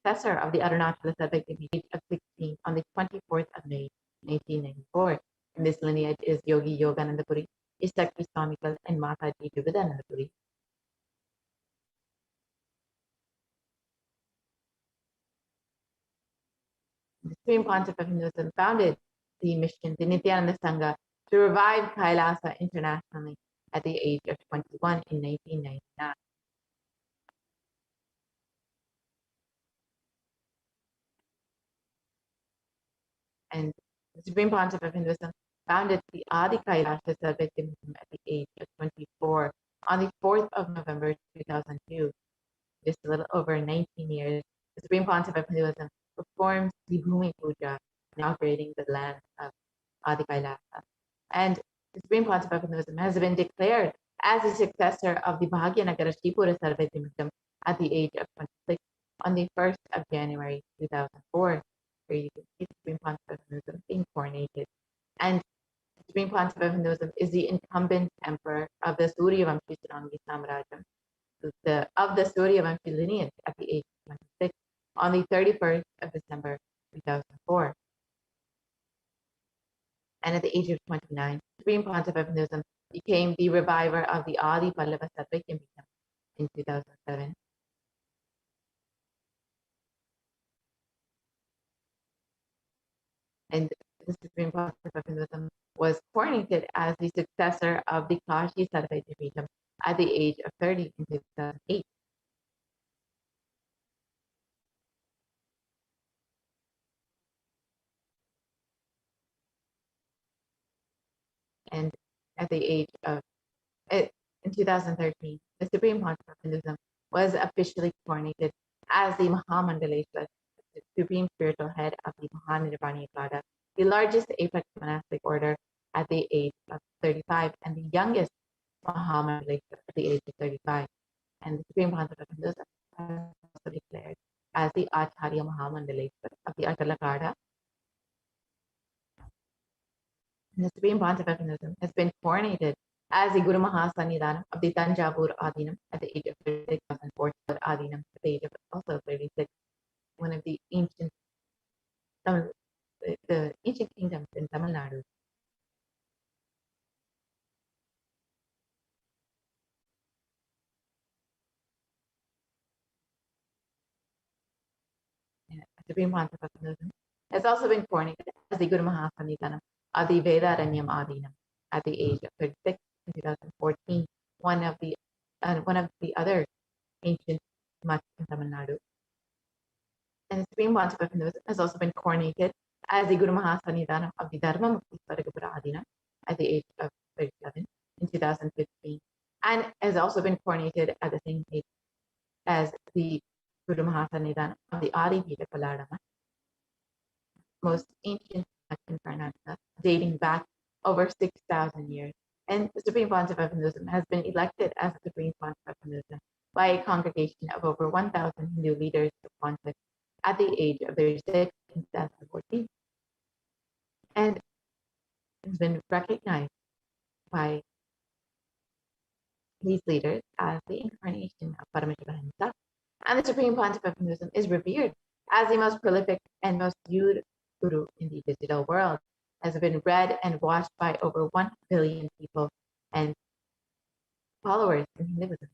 successor of the Arunachala Sarvajya age of 16 on the 24th of May, 1994. In this lineage is Yogi Yogananda Puri, Shaktis Swamigal, and Mataji Vivekananda Puri. The Supreme Pontiff of Hinduism founded the mission, the Nithyananda Sangha, to revive Kailasa internationally at the age of 21 in 1999. And the Supreme Pontiff of Hinduism founded the Adi Kailasa Sarvajya movement at the age of 24 on the 4th of November 2002. Just a little over 19 years, the Supreme Pontiff of Hinduism performed the Bhumi Puja, inaugurating the land of Adi Kailasa. And the Supreme Pontiff of Hinduism has been declared as the successor of the Bhagyanagara Sripura Sarvajya movement at the age of 26 on the 1st of January 2004. Where you can see the Supreme Pontiff of Hinduism being coronated. And the Supreme Pontiff of Hinduism is the incumbent emperor of the Suryavamshi Sringi Samrajam, of the Suryavamshi lineage at the age of 26 on the 31st of December 2004. And at the age of 29, the Supreme Pontiff of Hinduism became the reviver of the Adi Pallava Sarvajya in 2007. And the Supreme Pontiff of Hinduism was coronated as the successor of the Kashi Sarvajya at the age of 30 in 2008. And at the age of, in 2013, the Supreme Pontiff of Hinduism was officially coronated as the Mahamandaleshwar, the Supreme Spiritual Head of the Mahanirvaniya Pada, the largest apex monastic order at the age of 35, and the youngest Mahamandaleshwar at the age of 35. And the Supreme Pontiff of Hinduism was also declared as the Acharya Mahamandaleshwar of the Atalakada. And the Supreme Pontiff of Hinduism has been coronated as the Guru Mahasannidhanam of the Tanjavur Adinam at the age of 36, and Portugal Adinam at the age of also 36. One of the ancient kingdoms in Tamil Nadu. The Supreme Pontiff of Hinduism has also been coronated as the Guru Mahasannidhanam of the Vedaranyam Adinam at the age of 36 in 2014. One of the other ancient mutts in Tamil Nadu. And the Supreme Pontiff of Hinduism has also been coronated as the Guru Mahasannidhanam of the Dharma Mukti Swargapura Adinam at the age of 37 in 2015, and has also been coronated at the same age as the Guru Mahasannidhanam of the Adi Pita Paladama, most ancient in Karnataka, dating back over 6,000 years. And the Supreme Pontiff of Hinduism has been elected as the Supreme Pontiff of Hinduism by a congregation of over 1,000 Hindu leaders of pontiffs at the age of 36 in 2014. And has been recognized by these leaders as the incarnation of Paramashivoham himself. And the Supreme Pontiff of Hinduism is revered as the most prolific and most viewed guru in the digital world, has been read and watched by over 1 billion people and followers in Hinduism.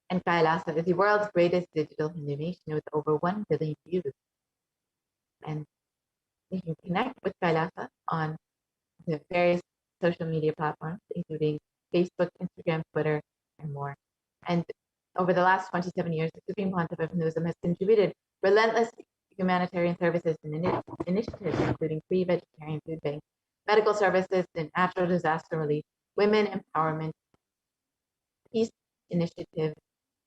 And Kailasa is the world's greatest digital Hindu nation with over 1 billion views. And you can connect with Kailasa on the various social media platforms, including Facebook, Instagram, Twitter, and more. And over the last 27 years, the Supreme Pontiff of Hinduism has contributed relentless humanitarian services and initiatives, including free vegetarian food banks, medical services, and natural disaster relief, women empowerment, peace initiatives,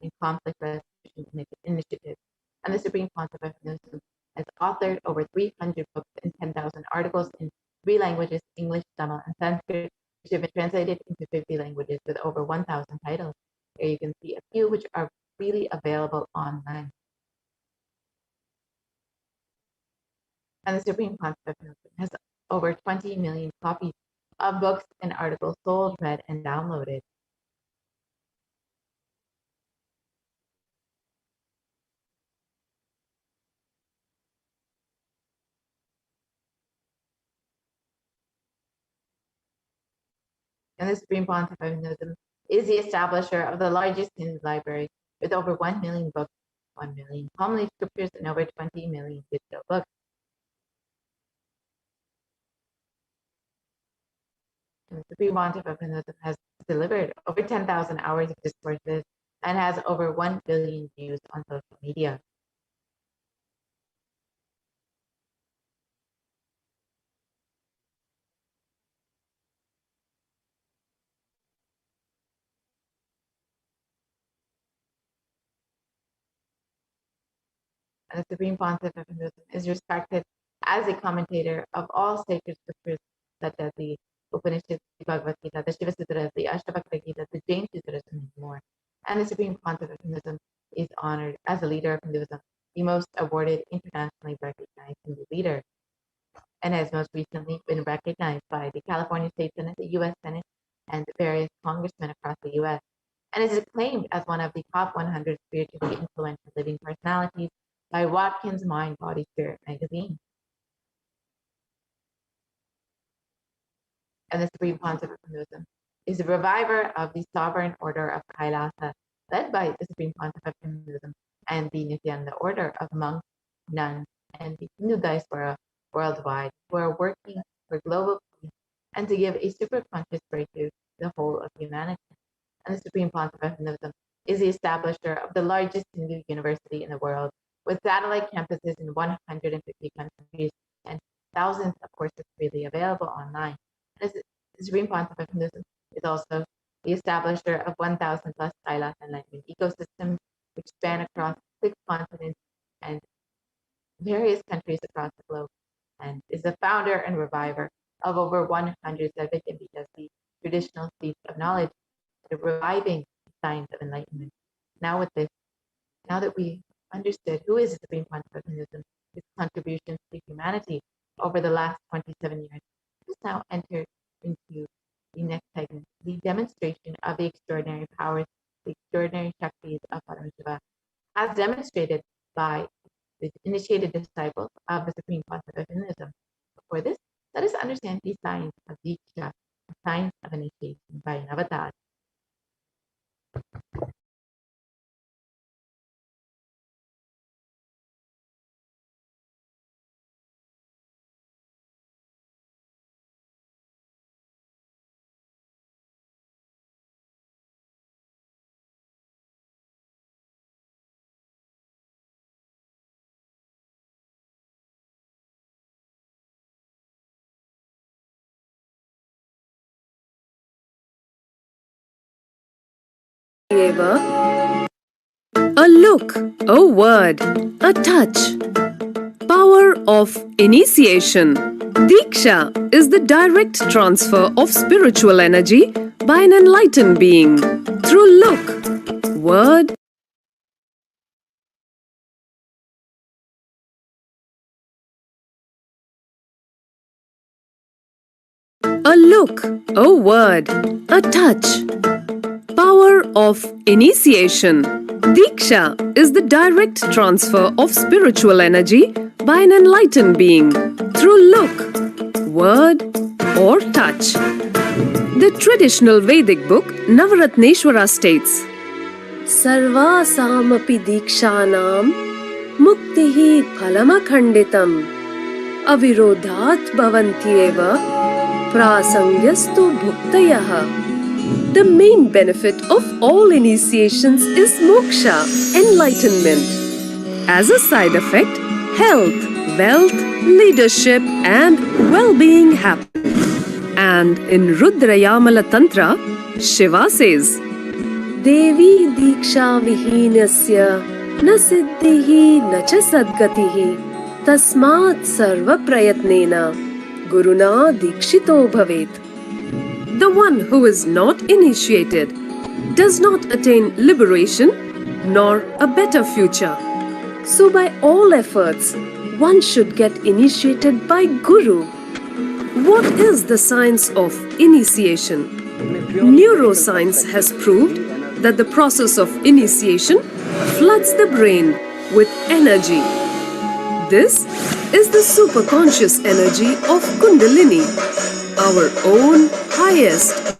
and conflict resolution initiatives. And the Supreme Pontiff of Hinduism has authored over 300 books and 10,000 articles in 3 languages, English, Tamil, and Sanskrit, which have been translated into 50 languages with over 1,000 titles. Here you can see a few which are freely available online. And the Supreme Pontiff of Hinduism has over 20 million copies of books and articles sold, read, and downloaded. And the Supreme Pontiff of Hinduism is the establisher of the largest Hindu library with over 1 million books, 1 million palm scriptures, and over 20 million digital books. And the Supreme Pontiff of Hinduism has delivered over 10,000 hours of discourses and has over 1 billion views on social media. And the Supreme Pontiff of Hinduism is respected as a commentator of all sacred scriptures such as the Upanishads, the Bhagavad Gita, the Shiva Sutras, the Ashtavakra Gita, the Jain Sutras, and more. And the Supreme Pontiff of Hinduism is honored as a leader of Hinduism, the most awarded internationally recognized Hindu leader, and has most recently been recognized by the California State Senate, the U.S. Senate, and various congressmen across the U.S., and is acclaimed as one of the top 100 spiritually influential living personalities by Watkins Mind, Body, Spirit magazine. And the Supreme Pontiff of Hinduism is the reviver of the Sovereign Order of Kailasa, led by the Supreme Pontiff of Hinduism and the Nithyananda Order of monks, nuns, and the Hindu diaspora worldwide, who are working for global peace and to give a super-conscious breakthrough to the whole of humanity. And the Supreme Pontiff of Hinduism is the establisher of the largest Hindu university in the world, with satellite campuses in 150 countries and thousands of courses freely available online. And the Supreme Pontiff of Hinduism is also the establisher of 1,000 plus Kailasa enlightenment ecosystems, which span across 6 continents and various countries across the globe, and is the founder and reviver of over 100 Sarvik and the traditional seats of knowledge, reviving the science of enlightenment. Now that we understood who is the Supreme Pontiff of Hinduism, his contributions to humanity over the last 27 years, let's now enter into the next segment, the demonstration of the extraordinary powers, the extraordinary Shaktis of Paramashivoham, as demonstrated by the initiated disciples of the Supreme Pontiff of Hinduism. Before this, let us understand the science of Diksha, the science of initiation by an avatar. A look, a word, a touch. Power of initiation. Diksha is the direct transfer of spiritual energy by an enlightened being through look, word, a look, a word, a touch. Power of initiation. Diksha is the direct transfer of spiritual energy by an enlightened being through look, word, or touch. The traditional Vedic book Navaratneshwara states, Sarvasamapi dikshanam muktihi phalamakhanditam avirodhat bhavantyeva prasangyastu bhuktayaha. The main benefit of all initiations is moksha, enlightenment. As a side effect, health, wealth, leadership, and well-being happen. And in Rudrayamala Tantra, Shiva says, Devi diksha vihinasya na siddhihi na cha sadgatihi tasmat sarva prayatnena guruna dikshito bhavet. The one who is not initiated does not attain liberation nor a better future. So by all efforts, one should get initiated by Guru. What is the science of initiation? Neuroscience has proved that the process of initiation floods the brain with energy. This is the superconscious energy of Kundalini, our own highest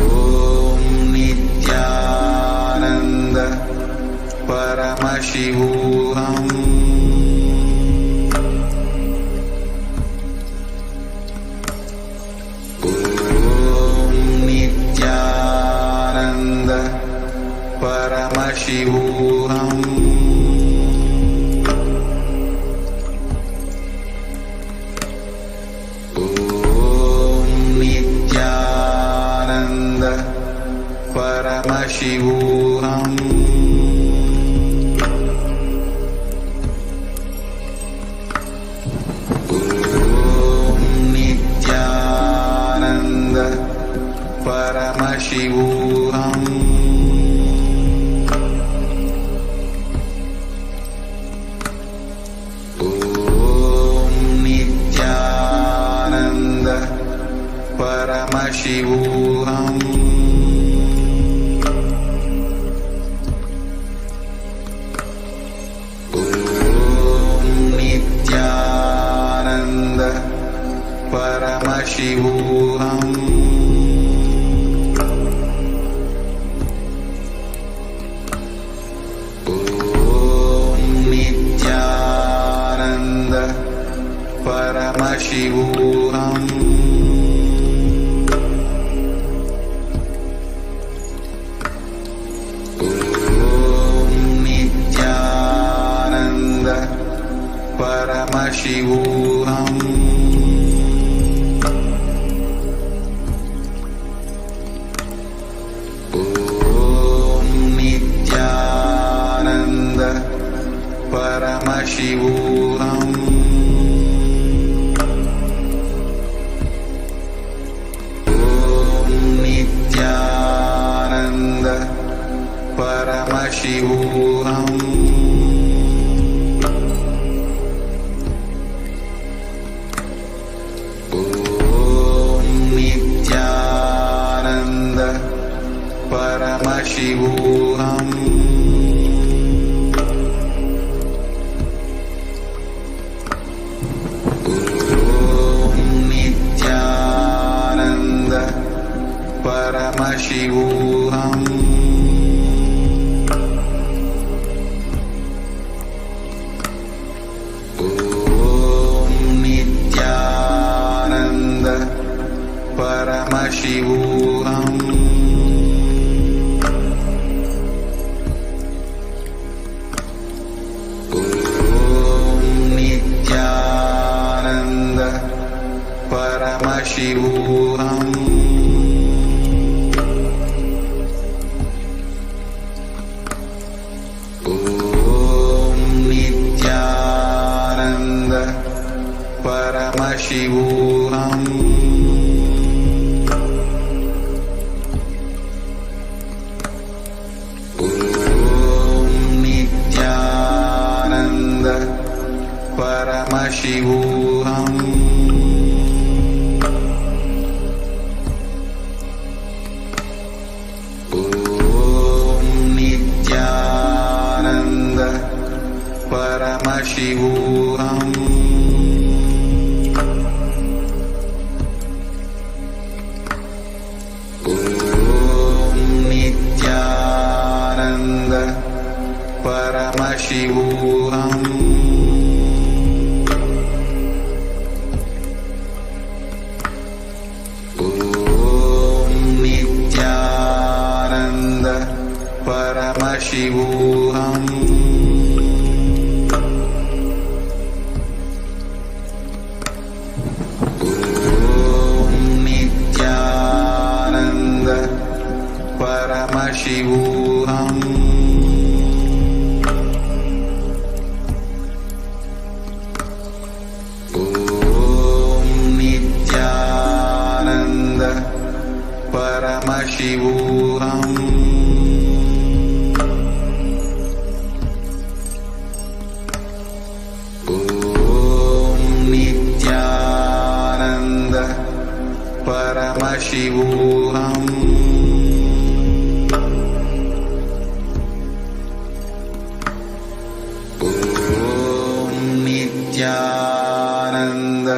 Paramashivoham. Om Nithyananda Paramashivoham. Paramashivoham. Om Nithyananda Paramashivoham. Om Nithyananda Paramashivoham. Paramashivoham. Om Nithyananda Paramashivoham. Om Nithyananda Paramashivoham. Paramashivoham. Om Nithyananda Paramashivoham. Om Nithyananda Paramashivoham. Paramashivoham. Om Nithyananda Paramashivoham. Om Nithyananda Paramashivoham. Paramashivoham. Om Nithyananda Paramashivoham. Om Nithyananda Paramashivoham. Paramashivoham. Om Nithyananda Paramashivoham. Om Nithyananda Paramashivoham. Paramashivoham. Om Nithyananda Paramashivoham. Om Nithyananda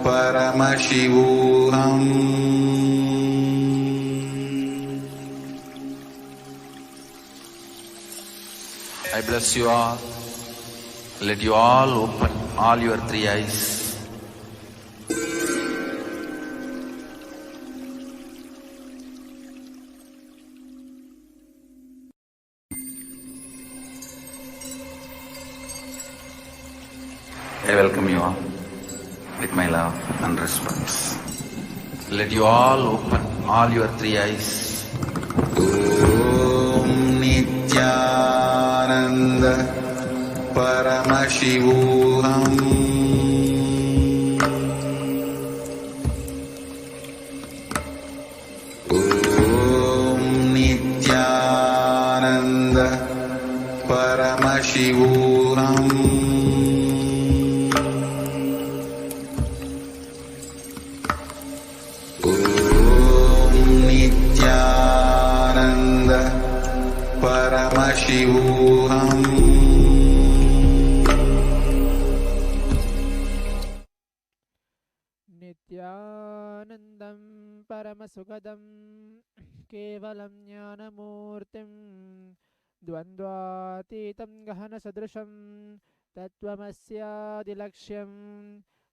Paramashivoham. I bless bless you all. Let you all open all your three eyes. I welcome you all with my love and respect. Let you all open all your three eyes. Om Nithyananda Paramashivoham. Om Nithyananda Paramashivoham. Paramashivoham. Nithyanandam Paramasukadam Kevalam Jnanamurtim Dvandvatitam Gahana Sadrisham Tattvamasya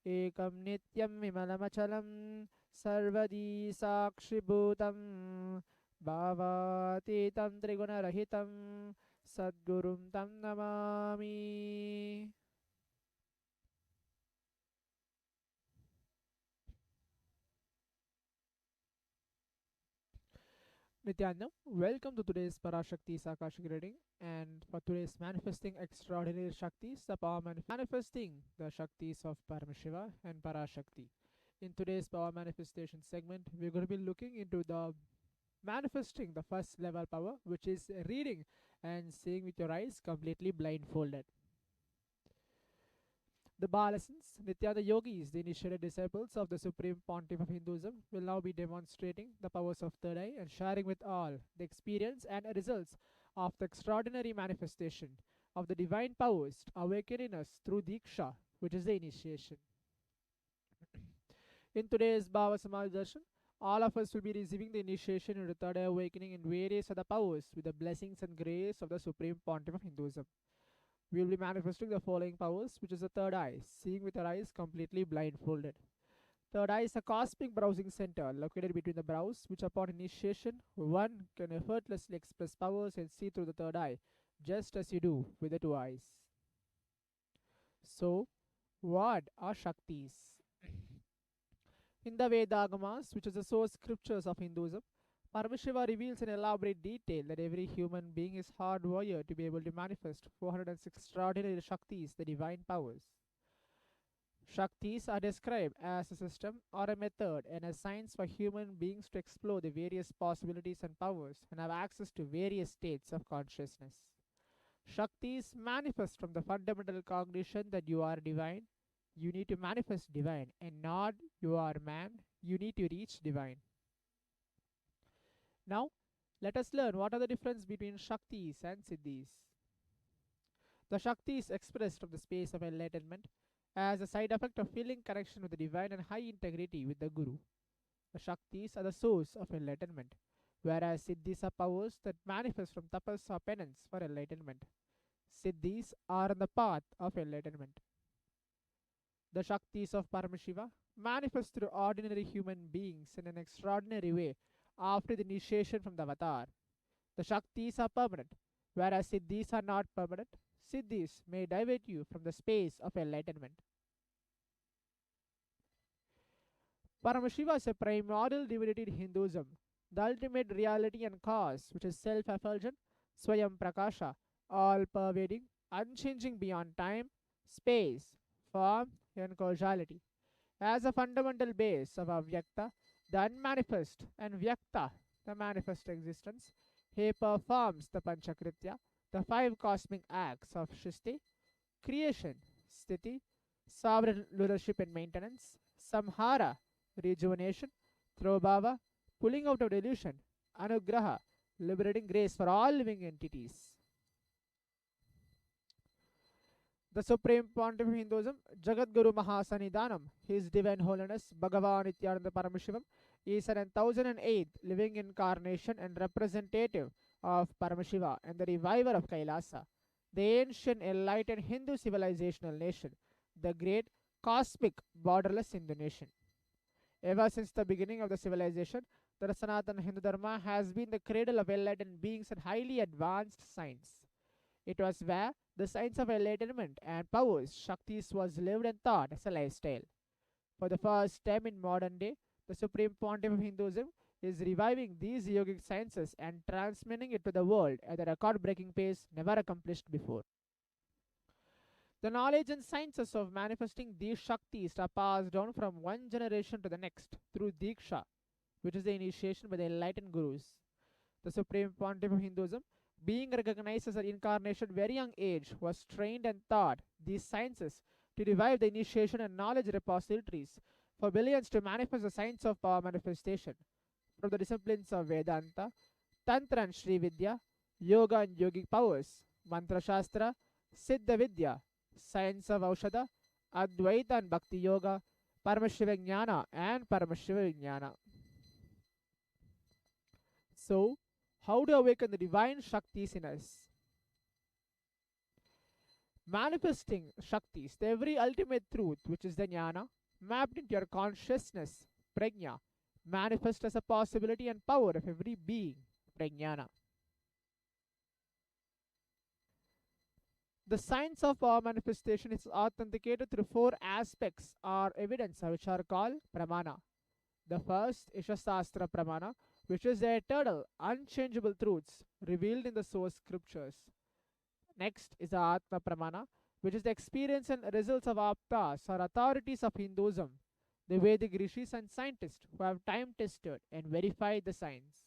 Ekam Nityam Vimalamachalam Sarvadi Sakshibhutam Bhavatitam Trigunarahitam Sadgurum Tam Namami. Nithyanandam, welcome to today's Parashakti's Akashic reading, and for today's manifesting extraordinary Shaktis, the power manifesting the Shaktis of Paramashiva and Parashakti. In today's power manifestation segment, we're going to be looking into the manifesting the first level power, which is reading and seeing with your eyes completely blindfolded. The Balasans, Nityananda yogis, the initiated disciples of the Supreme Pontiff of Hinduism, will now be demonstrating the powers of third eye and sharing with all the experience and results of the extraordinary manifestation of the divine powers awakening us through Diksha, which is the initiation. In today's Bhava Samaj Darshan, all of us will be receiving the initiation into third eye awakening in various other powers with the blessings and grace of the Supreme Pontiff of Hinduism. We will be manifesting the following powers, which is the third eye, seeing with our eyes completely blindfolded. Third eye is a cosmic browsing center located between the brows, which upon initiation, one can effortlessly express powers and see through the third eye, just as you do with the two eyes. So, what are Shaktis? In the Vedagamas, which is the source scriptures of Hinduism, Paramashiva reveals in elaborate detail that every human being is hardwired to be able to manifest 406 extraordinary Shaktis, the divine powers. Shaktis are described as a system or a method and a science for human beings to explore the various possibilities and powers and have access to various states of consciousness. Shaktis manifest from the fundamental cognition that you are divine. You need to manifest divine, and not you are man. You need to reach divine. Now, let us learn what are the difference between Shaktis and Siddhis. The Shakti is expressed from the space of enlightenment as a side effect of feeling connection with the divine and high integrity with the Guru. The Shaktis are the source of enlightenment, whereas Siddhis are powers that manifest from tapas or penance for enlightenment. Siddhis are on the path of enlightenment. The Shaktis of Paramashiva manifest through ordinary human beings in an extraordinary way after the initiation from the avatar. The Shaktis are permanent, whereas Siddhis are not permanent. Siddhis may divert you from the space of enlightenment. Paramashiva is a primordial divinity in Hinduism, the ultimate reality and cause, which is self-effulgent, Swayam Prakasha, all-pervading, unchanging beyond time, space, form, and causality. As a fundamental base of Avyakta, the unmanifest, and Vyakta, the manifest existence, he performs the Panchakritya, the five cosmic acts of Shristi, creation, Sthiti, sovereign rulership and maintenance, Samhara, rejuvenation, Throbhava, pulling out of delusion, Anugraha, liberating grace for all living entities. The Supreme Pontiff of Hinduism, Jagadguru Mahasanidhanam, His Divine Holiness Bhagavan Nithyananda Paramashivam, is an 1008th living incarnation and representative of Paramashiva and the reviver of Kailasa. the ancient enlightened Hindu civilizational nation, the great cosmic borderless Hindu nation. Ever since the beginning of the civilization, the Sanatana Hindu Dharma has been the cradle of enlightened beings and highly advanced science. It was where the science of enlightenment and powers, Shaktis, was lived and taught as a lifestyle. For the first time in modern day, the Supreme Pontiff of Hinduism is reviving these yogic sciences and transmitting it to the world at a record breaking pace never accomplished before. The knowledge and sciences of manifesting these Shaktis are passed down from one generation to the next through Diksha, which is the initiation by the enlightened gurus. The Supreme Pontiff of Hinduism, being recognized as an incarnation at a very young age, was trained and taught these sciences to revive the initiation and knowledge repositories for billions to manifest the science of power manifestation from the disciplines of Vedanta, Tantra and Sri Vidya, Yoga and Yogic powers, Mantra Shastra, Siddha Vidya, science of Aushadha, Advaita and Bhakti Yoga, Paramashivoham and Paramashivoham. So, how to awaken the divine Shaktis in us? Manifesting Shaktis, the every ultimate truth, which is the Jnana, mapped into your consciousness, Prajna, manifest as a possibility and power of every being, Prajnana. The science of power manifestation is authenticated through four aspects or evidence, which are called Pramana. The first is a Shastra Pramana, which is the eternal, unchangeable truths revealed in the source scriptures. Next is the Atma Pramana, which is the experience and results of Aptas or authorities of Hinduism, the Vedic rishis and scientists who have time tested and verified the science.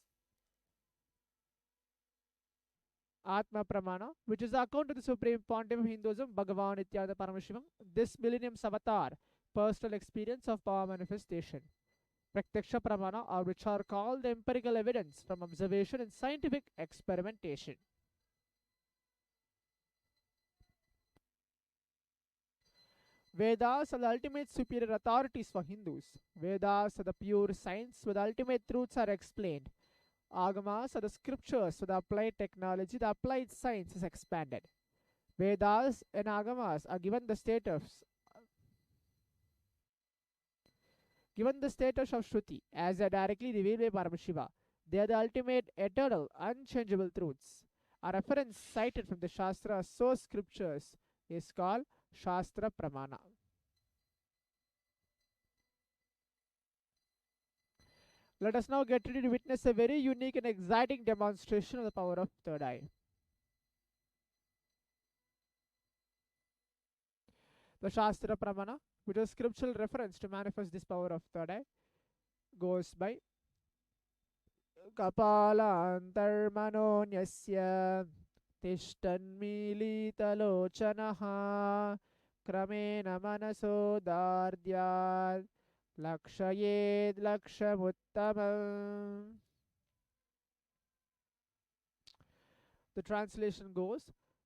Atma Pramana, which is the account of the Supreme Pontiff of Hinduism, Bhagavan Nithyananda Paramashivam, this millennium's avatar, personal experience of power manifestation. Pratyaksha Pramana, or which are called the empirical evidence from observation and scientific experimentation. Vedas are the ultimate superior authorities for Hindus. Vedas are the pure science where the ultimate truths are explained. Agamas are the scriptures where the applied technology, the applied science is expanded. Vedas and Agamas are given the status of Shruti as they are directly revealed by Paramashiva. They are the ultimate, eternal, unchangeable truths. A reference cited from the Shastra source scriptures is called Shastra Pramana. Let us now get ready to witness a very unique and exciting demonstration of the power of third eye. The Shastra Pramana, which is scriptural reference to manifest this power of third eye, goes by Kapalantarmanonyasya Tishtanmilitalochanaha Kramena Manasodardyad Lakshayed Lakshamuttamam. The translation goes,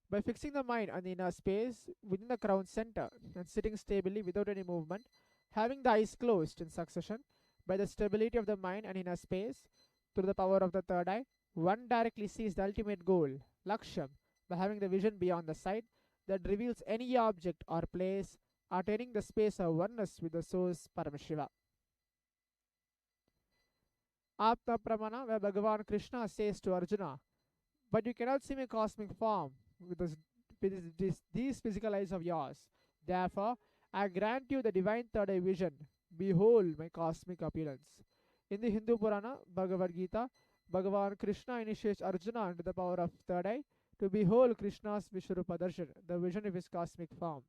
by fixing the mind on the inner space within the crown center and sitting stably without any movement, having the eyes closed in succession, by the stability of the mind and inner space, through the power of the third eye, one directly sees the ultimate goal, Laksham, by having the vision beyond the sight that reveals any object or place, attaining the space of oneness with the source Paramashiva. Atma Pramana, where Bhagavan Krishna says to Arjuna, but you cannot see my cosmic form with these physical eyes of yours. Therefore, I grant you the divine third eye vision. Behold my cosmic appearance. In the Hindu Purana, Bhagavad Gita, Bhagavan Krishna initiates Arjuna into the power of third eye to behold Krishna's Vishwarupa Darshan, the vision of his cosmic form.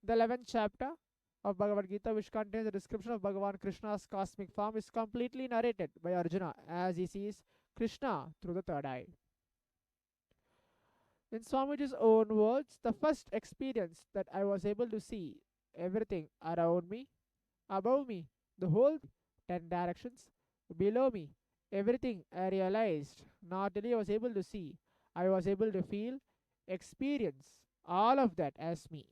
The 11th chapter of Bhagavad Gita, which contains a description of Bhagavan Krishna's cosmic form, is completely narrated by Arjuna as he sees Krishna through the third eye. In Swamiji's own words, the first experience that I was able to see everything around me, above me, the whole 10 directions, below me, everything I realized. Not only I was able to see, I was able to feel, experience all of that as me.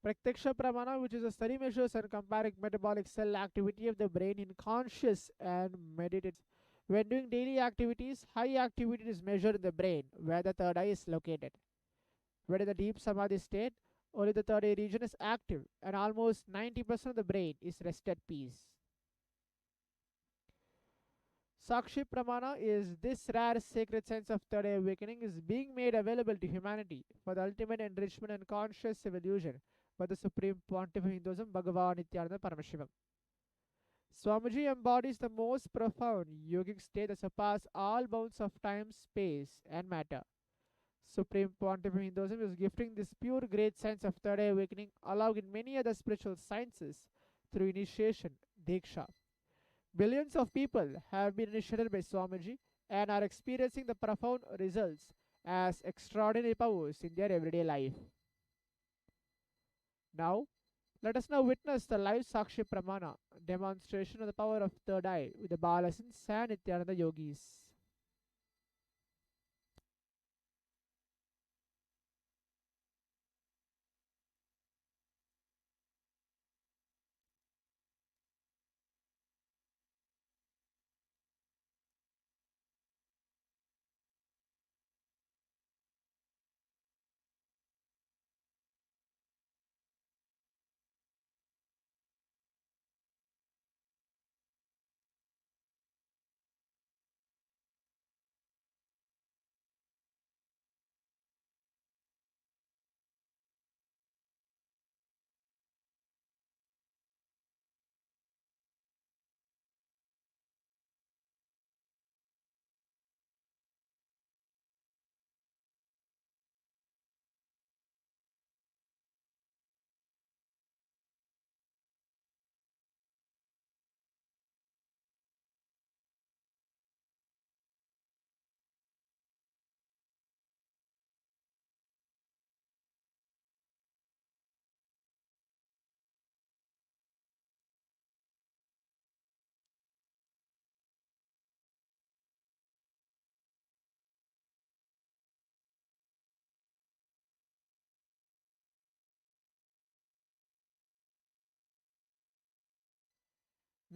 Pratyaksha Pramana, which is a study measures and comparing metabolic cell activity of the brain in conscious and meditative. When doing daily activities, high activity is measured in the brain, where the third eye is located. When in the deep samadhi state, only the third eye region is active, and almost 90% of the brain is rest at peace. Sakshi Pramana is this rare sacred sense of third eye awakening is being made available to humanity for the ultimate enrichment and conscious evolution by the Supreme Pontiff of Hinduism, Bhagavan Nithyananda Paramashivam. Swamiji embodies the most profound yogic state that surpasses all bounds of time, space, and matter. Supreme Pontiff of Hinduism is gifting this pure great sense of third eye awakening, allowed in many other spiritual sciences through initiation, Diksha. Billions of people have been initiated by Swamiji and are experiencing the profound results as extraordinary powers in their everyday life. Now, let us now witness the live Sakshi Pramana demonstration of the power of third eye with the Balasins and Nityananda yogis.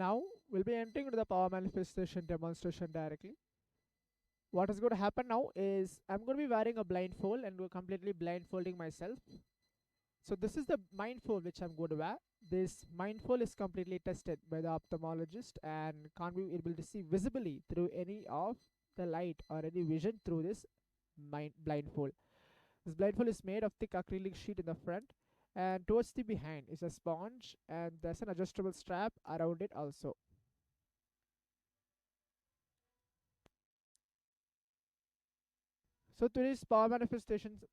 Now, we'll be entering into the power manifestation demonstration directly. What is going to happen now is I'm going to be wearing a blindfold and we're completely blindfolding myself. So this is the mindfold which I'm going to wear. This mindfold is completely tested by the ophthalmologist and can't be able to see visibly through any of the light or any vision through this blindfold. This blindfold is made of thick acrylic sheet in the front, and towards the behind is a sponge, and there's an adjustable strap around it also. So today's power manifestations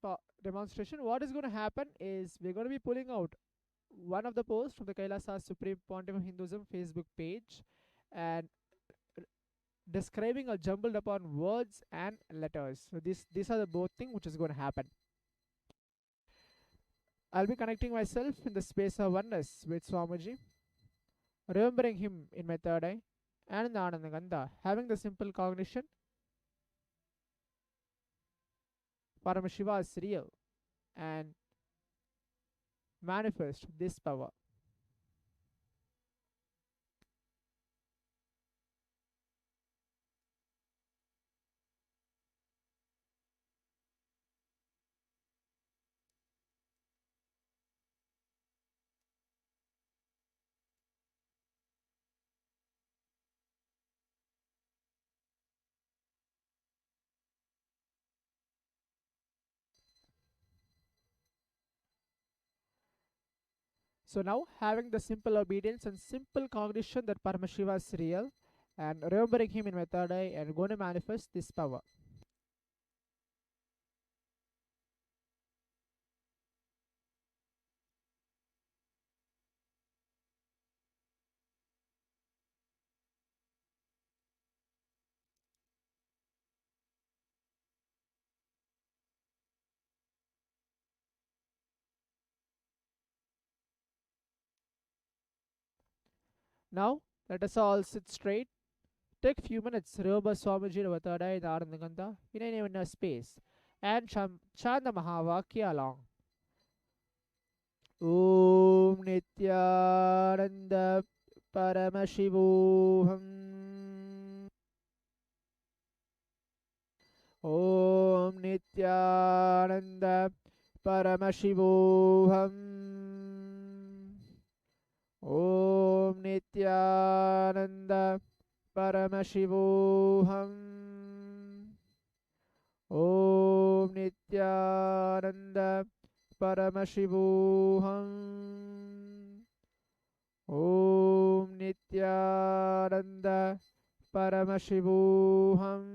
demonstration, what is going to happen is we're going to be pulling out one of the posts from the Kailasa Supreme Pontiff of Hinduism Facebook page and describing a jumbled upon words and letters. So these are the both things which is going to happen. I'll be connecting myself in the space of oneness with Swamiji, remembering him in my third eye and in the Anandagandha, having the simple cognition Paramashiva is real and manifest this power. So now, having the simple obedience and simple cognition that Paramashiva is real and remembering him in my third eye and going to manifest this power. Now, let us all sit straight. Take few minutes, remember Swamiji in our third eye in the Anandagandha in any inner space and chant the Mahavakya along. Om Nithyananda Paramashivoham. Om Nithyananda Paramashivoham. Om Nithyananda Paramashivoham. Om Nithyananda Paramashivoham. Om Nithyananda Paramashivoham.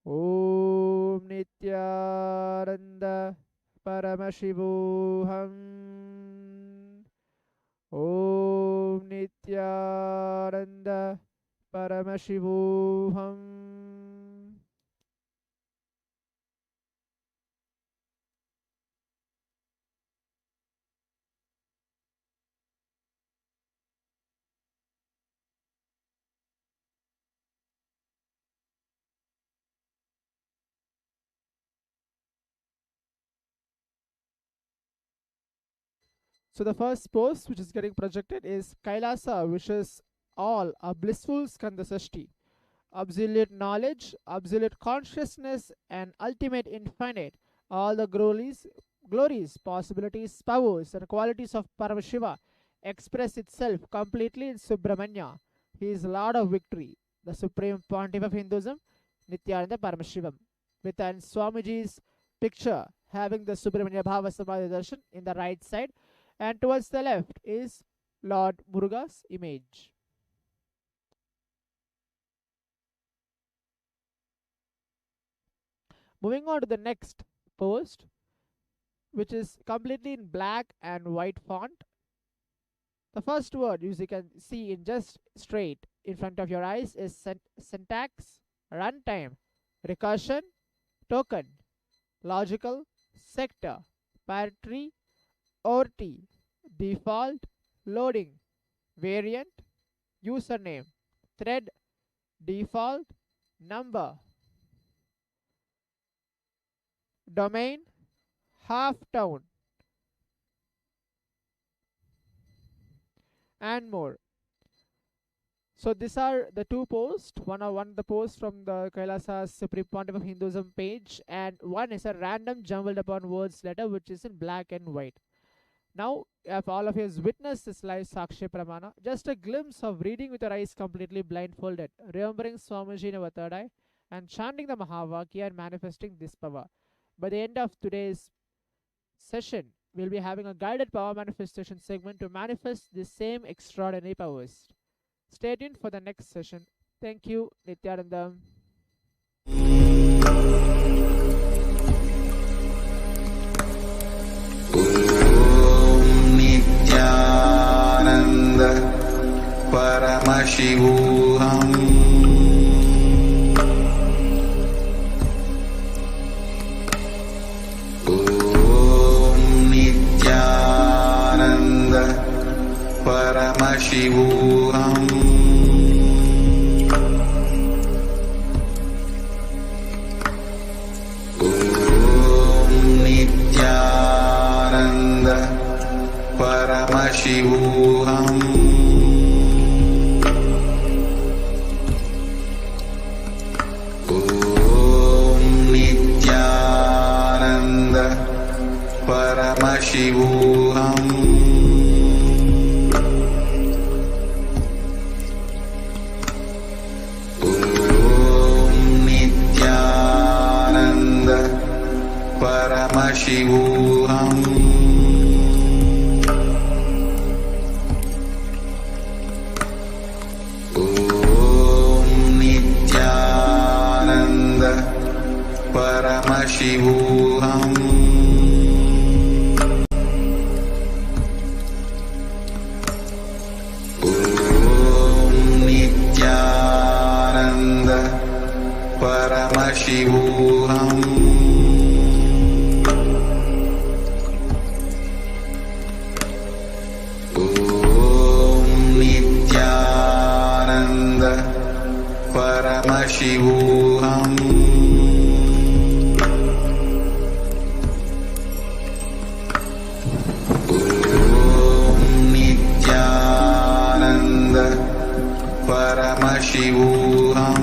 Om Nithyananda Paramashivoham. Om Nithyananda Paramashivoham. So the first post which is getting projected is Kailasa, which is all a blissful Skandasashti, absolute knowledge, absolute consciousness, and ultimate infinite. All the glories, possibilities, powers, and qualities of Paramashiva express itself completely in Subramanya. He is Lord of Victory, the Supreme Pontiff of Hinduism, Nithyananda Paramashivam. Within Swamiji's picture having the Subramanya Bhava Samadhi Darshan in the right side, and towards the left is Lord Muruga's image. Moving on to the next post, which is completely in black and white font. The first word, as you can see in just straight in front of your eyes, is syntax, runtime, recursion, token, logical, sector, parity, OT, default, loading, variant, username, thread, default, number, domain, half town, and more. So these are the two posts. One the post from the Kailasa Supreme Pontiff of Hinduism page, and one is a random jumbled upon words letter which is in black and white. Now, if all of you has witnessed this live Sakshi Pramana, just a glimpse of reading with your eyes completely blindfolded, remembering Swamiji in our third eye, and chanting the Mahavakya and manifesting this power. By the end of today's session, we'll be having a guided power manifestation segment to manifest the same extraordinary powers. Stay tuned for the next session. Thank you, Nithyananda. Nithyananda Paramashivoham. Om Nithyananda Paramashivoham. Om Nithyananda Paramashivoham. Om Nithyananda Paramashivoham. Om Nithyananda Paramashivoham. Paramashivoham. Om Nithyananda Paramashivoham. Om Nithyananda Paramashivoham. Paramashivoham.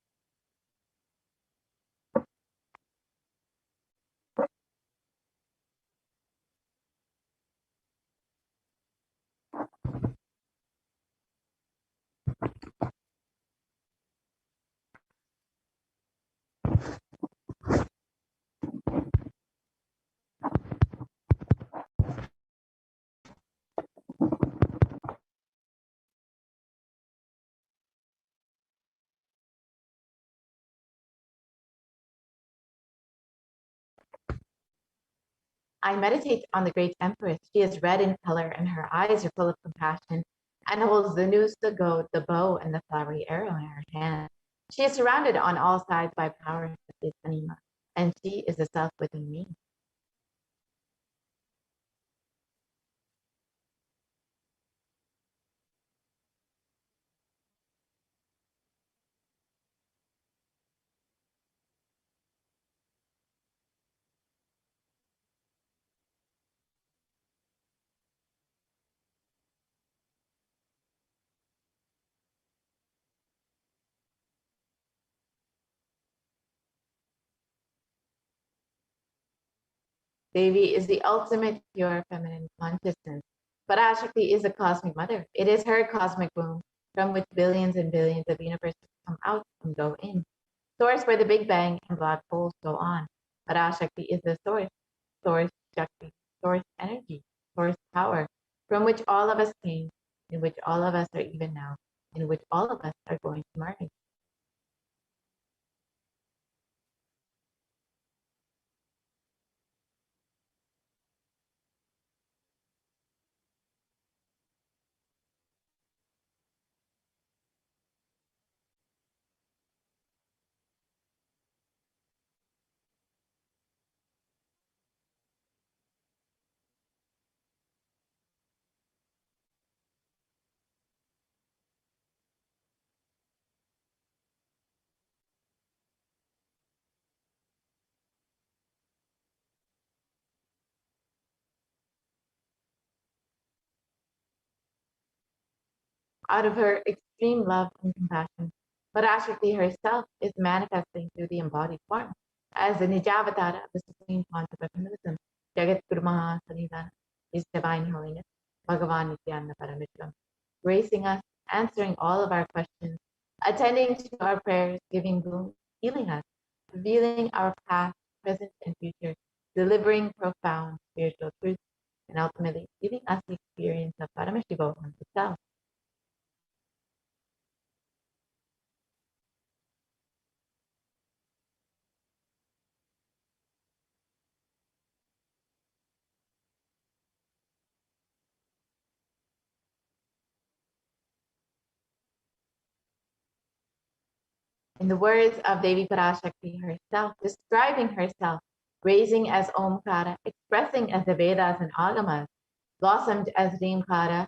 I meditate on the great empress. She is red in color and her eyes are full of compassion and holds the noose, the goat, the bow, and the flowery arrow in her hand. She is surrounded on all sides by power that is Anima, and she is the self within me. Devi is the ultimate pure feminine consciousness. Parashakti is the cosmic mother. It is her cosmic womb from which billions and billions of universes come out and go in. Source where the Big Bang and black holes go on. Parashakti is the source Shakti, source energy, source power, from which all of us came, in which all of us are even now, in which all of us are going to merge. Out of her extreme love and compassion, Parashakti herself is manifesting through the embodied form as the Nijavatara of the Supreme Concept of Hinduism, Jagat Guru Mahasanidana, His Divine Holiness, Bhagavan Nithyananda Paramashivam, gracing us, answering all of our questions, attending to our prayers, giving boon, healing us, revealing our past, present, and future, delivering profound spiritual truths, and ultimately giving us the experience of Paramashivoham itself. In the words of Devi Parashakti herself, describing herself, raising as Omkara, expressing as the Vedas and Agamas, blossomed as Reemkara,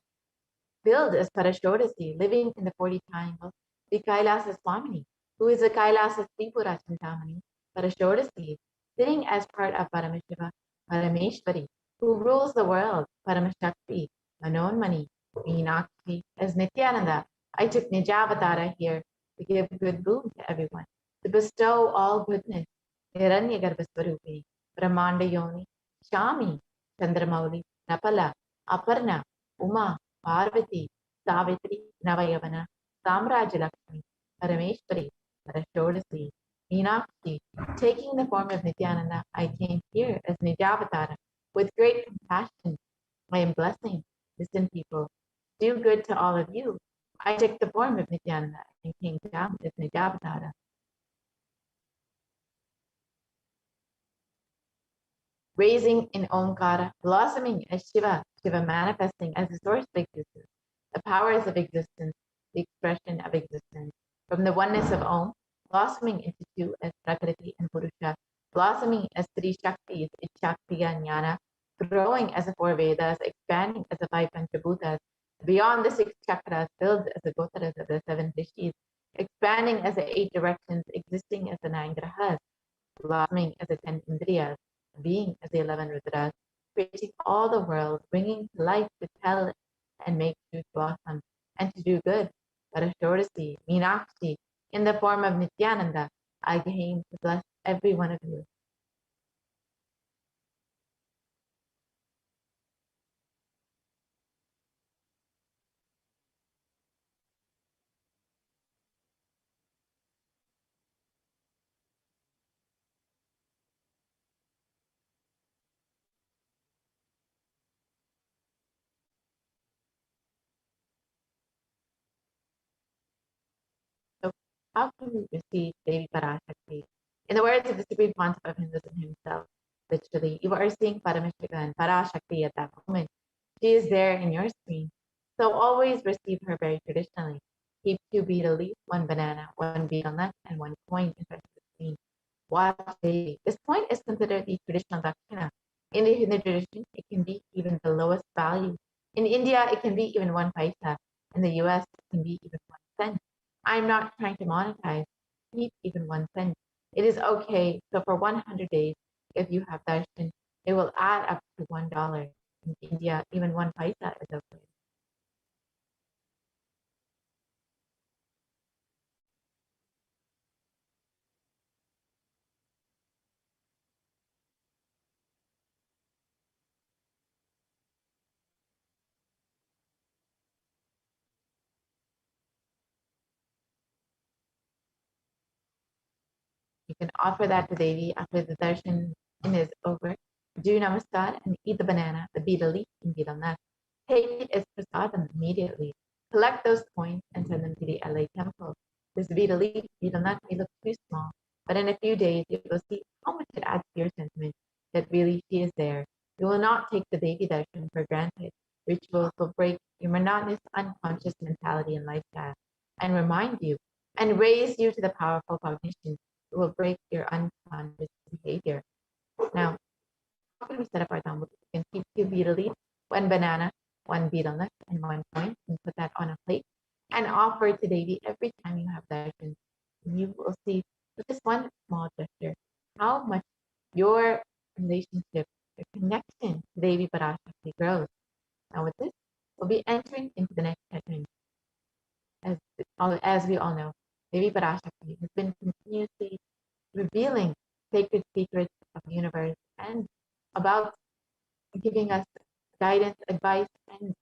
filled as Parashodasi, living in the 40 triangles, the Kailasa Swamini, who is the Kailasa Tripura Chintamani, Parashodasi, sitting as part of Paramashiva, Parameshwari, who rules the world, Paramashakti, Manonmani, Meenakshi, as Nithyananda. I took Nijavatara here to give good boon to everyone, to bestow all goodness. Hiranyagarbhaswarupini, Brahmanda Yoni, Shami, Chandramauli, Napala, Aparna, Uma, Parvati, Savitri, Navayavana, Samrajalakshmi, Parameshwari, Parashodasi, Meenakshi. Taking the form of Nithyananda, I came here as Nijavatara with great compassion. I am blessing distant people. Do good to all of you. I took the form of Nithyananda and came down as Nijavatara. Raising in Omkara, blossoming as Shiva, Shiva manifesting as the source of existence, the powers of existence, the expression of existence. From the oneness of Om, blossoming into two as Prakriti and Purusha, blossoming as three Shaktis, Ichaktiya Jnana, growing as the four Vedas, expanding as the five Panchabhutas, beyond the six chakras, filled as the Gotaras of the seven Rishis, expanding as the eight directions, existing as the nine grahas, blossoming as the 10 Indriyas, being as the 11 Rudras, creating all the world, bringing to life to tell and make truth blossom, and to do good. Parashodasi, Meenakshi, in the form of Nithyananda, I came to bless every one of you. So how can we receive Devi Parashakti? In the words of the Supreme Concept of Hinduism himself, literally. You are seeing Paramashivoham and Parashakti at that moment. She is there in your screen. So always receive her very traditionally. Keep 2 betel leaves, 1 banana, 1 betel nut, and 1 coin in front of the screen. Watch daily. This coin is considered the traditional dakshina. In the Hindu tradition, it can be even the lowest value. In India, it can be even 1 paisa. In the US, it can be even 1 cent. I'm not trying to monetize. Keep even 1 cent. It is okay. So for 100 days, if you have darshan, it will add up to $1. In India, even 1 paisa is okay. You can offer that to Devi after the darshan is over. Do namaskar and eat the banana, the betel leaf, and betel nut. Take it as prasadam immediately. Collect those coins and send them to the LA temple. This betel leaf, betel nut may look too small, but in a few days you will see how much it adds to your sentiment that really she is there. You will not take the Devi darshan for granted. Rituals will break your monotonous, unconscious mentality and lifestyle and remind you and raise you to the powerful cognition. It will break your unconscious behavior. Now, how can we set up our download? You can keep 2 betel leaves, 1 banana, 1 betel nut, and 1 coin, and put that on a plate and offer it to Devi every time you have darshan. You will see with this one small gesture how much your relationship, your connection to Devi Parashakti grows. Now, with this, we'll be entering into the next segment. As we all know, Devi Parashakti has been continuously revealing sacred secrets of the universe and about giving us guidance, advice, and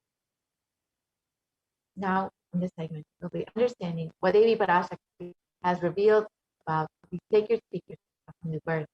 now in this segment, we'll be understanding what Devi Parashakti has revealed about the sacred secrets of new birth.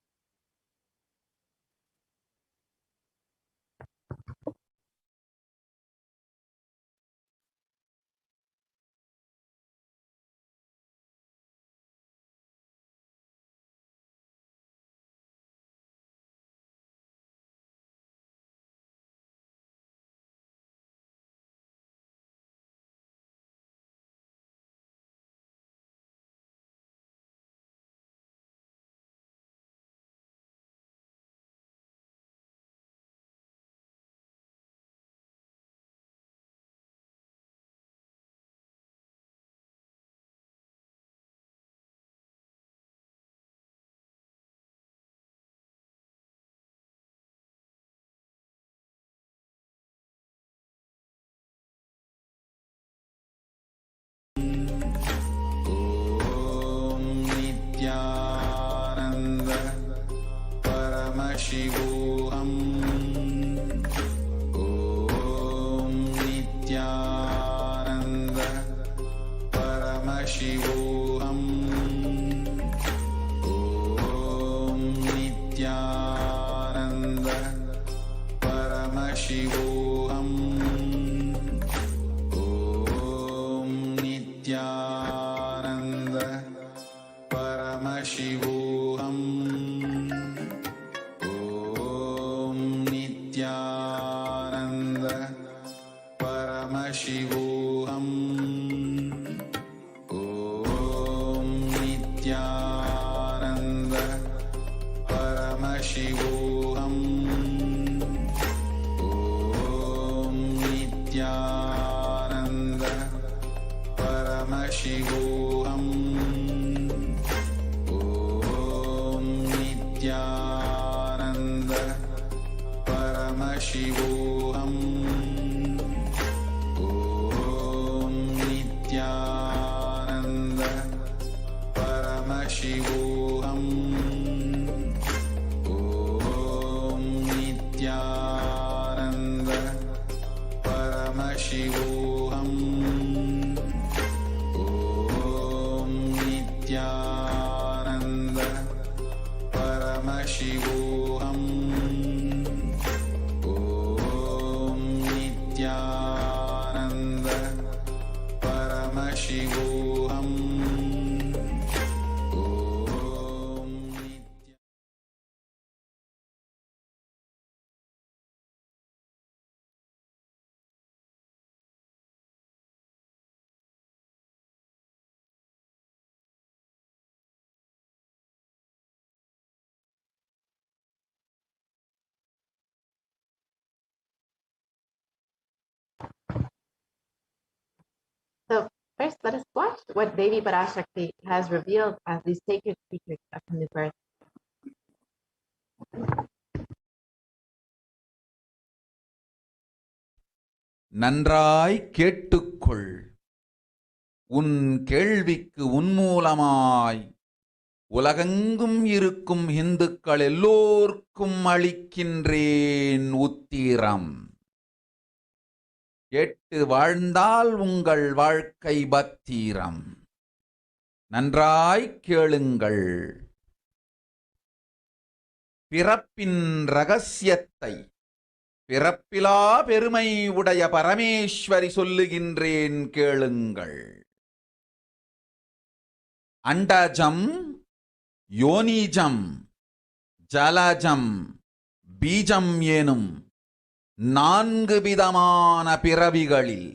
Nithyananda Paramashivoham. Om Nithyananda Paramashivoham. Om Nithyananda Paramashivoham. Om Nithyananda Paramashivoham. Om Nithyananda Paramashivoham. Om Nithyananda Paramashivoham. Om Nithyananda Paramashivoham. Om Nithyananda Paramashivoham. Om Nithyananda Paramashivoham. Om Nithyananda Paramashivoham. Om Nithyananda Paramashivoham. Om Nithyananda Paramashivoham. First, let us watch what Devi Parashakti has revealed as these sacred secrets of new birth. நன்றாய் கேட்டுக்கொள். உன் கேள்விக்கு உன்மூலமாய் உலகெங்கும் இருக்கும் இந்துக்கள் எல்லோர்க்கும் அளிக்கின்றேன் உத்திரம். கேட்டு வாழ்ந்தால் உங்கள் வாழ்க்கை பத்திரம். நன்றாய் கேளுங்கள். பிறப்பின் ரகசியத்தை பிறப்பிலா பெருமை உடைய பரமேஸ்வரி சொல்லுகின்றேன் கேளுங்கள். அண்டஜம், யோனிஜம், ஜலஜம், பீஜம் எனும் 4 விதமான பிறவிகளில்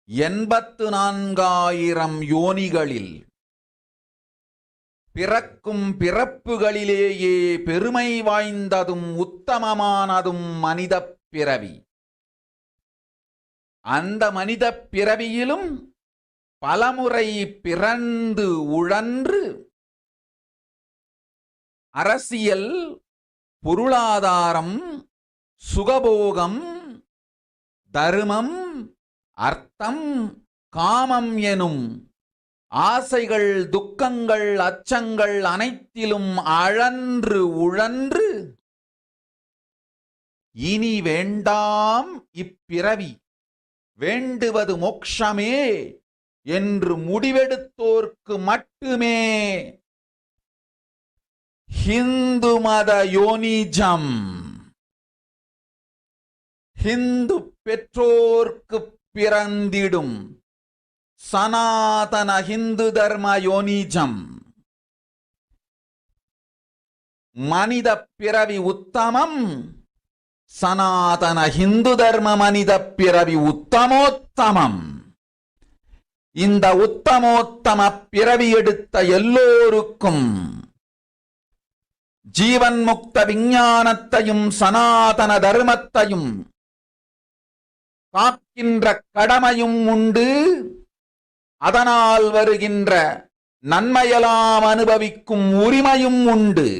84,000 யோனிகளில் பிறக்கும் பிறப்புகளிலேயே பெருமை வாய்ந்ததும் உத்தமமானதும் மனிதப் பிறவி. அந்த மனிதப் பிறவியிலும் பலமுறை பிறந்து உழன்று அரசியல், பொருளாதாரம், சுகபோகம், தர்மம், அர்த்தம், காமம் எனும் ஆசைகள், துக்கங்கள், அச்சங்கள் அனைத்திலும் அழன்று உழன்று இனி வேண்டாம் இப்பிறவி, வேண்டுவது மோட்சமே என்று முடிவெடுத்தோர்க்கு மட்டுமே ஹிந்து மத யோனிஜம், ஹிந்து பெற்றோர்க்கு பிறந்திடும் சனாதன ஹிந்து தர்ம யோனிஜம். மனித பிறவி உத்தமம், சனாதன ஹிந்து தர்ம மனித பிறவி உத்தமோத்தமம். இந்த உத்தமோத்தம பிறவி எடுத்த எல்லோருக்கும் ஜீவன் முக்த விஞ்ஞானத்தையும் சனாதன தர்மத்தையும் காக்கின்ற கடமையும் உண்டு. அதனால் வருகின்ற நன்மையெல்லாம் அனுபவிக்கும் உரிமையும் உண்டு.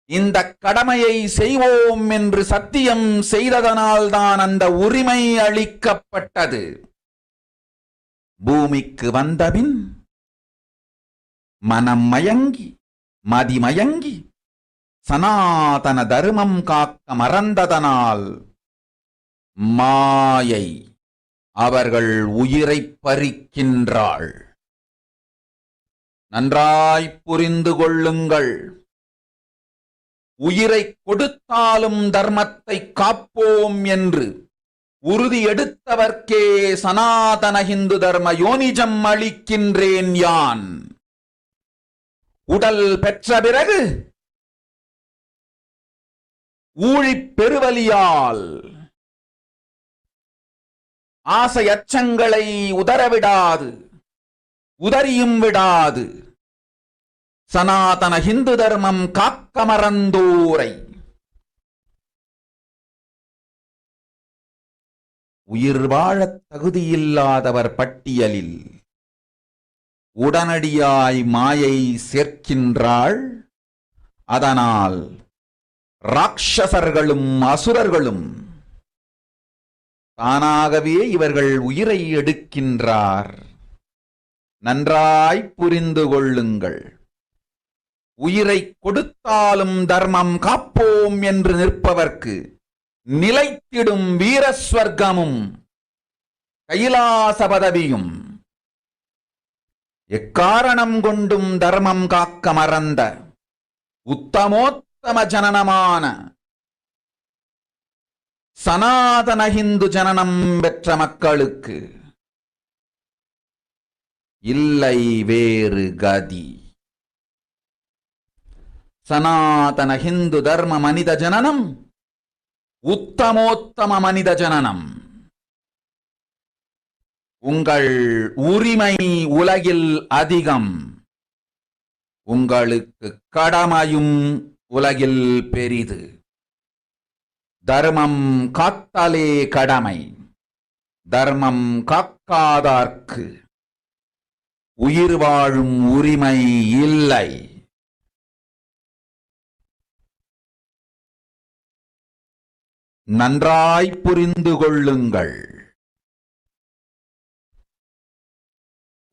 இந்த கடமையை செய்வோம் என்று சத்தியம் செய்ததனால்தான் அந்த உரிமை அளிக்கப்பட்டது. பூமிக்கு வந்தபின் மனம் மயங்கி மதிமயங்கி சனாதன தர்மம் காக்க மறந்ததனால் மாயை அவர்கள் உயிரை பறிக்கின்றாள். நன்றாய் புரிந்து கொள்ளுங்கள். உயிரை கொடுத்தாலும் தர்மத்தை காப்போம் என்று உறுதி எடுத்தவர்க்கே சனாதன ஹிந்து தர்ம யோனிஜம் அளிக்கின்றேன் யான். உடல் பெற்ற பிறகு ஊழிப் பெருவலியால் ஆசை அச்சங்களை உதறவிடாது, உதறியும் விடாது சனாதன ஹிந்து தர்மம் காக்க மறந்தோரை உயிர் வாழத் தகுதியில்லாதவர் பட்டியலில் உடனடியாய் மாயை சேர்க்கின்றாள். அதனால் ராட்சசர்களும் அசுரர்களும் தானாகவே இவர்கள் உயிரை எடுக்கின்றார். நன்றாய் புரிந்து கொள்ளுங்கள். உயிரை கொடுத்தாலும் தர்மம் காப்போம் என்று நிற்பவர்க்கு நிலைத்திடும் வீரஸ்வர்க்கமும் கைலாச பதவியும், எக்காரணம் கொண்டும் தர்மம் காக்க மறந்த உத்தமோத்தம ஜனனமான சனாதன ஹிந்து ஜனனம் பெற்ற மக்களுக்கு இல்லை வேறு கதி. சனாதன ஹிந்து தர்ம மனித ஜனனம் உத்தமோத்தம மனித ஜனனம். உங்கள் உரிமை உலகில் அதிகம், உங்களுக்கு கடமையும் உலகில் பெரிது. தர்மம் காத்தலே கடமை, தர்மம் காக்க காக்காதார்க்கு உயிர் வாழும் உரிமை இல்லை. நன்றாய் புரிந்து கொள்ளுங்கள்.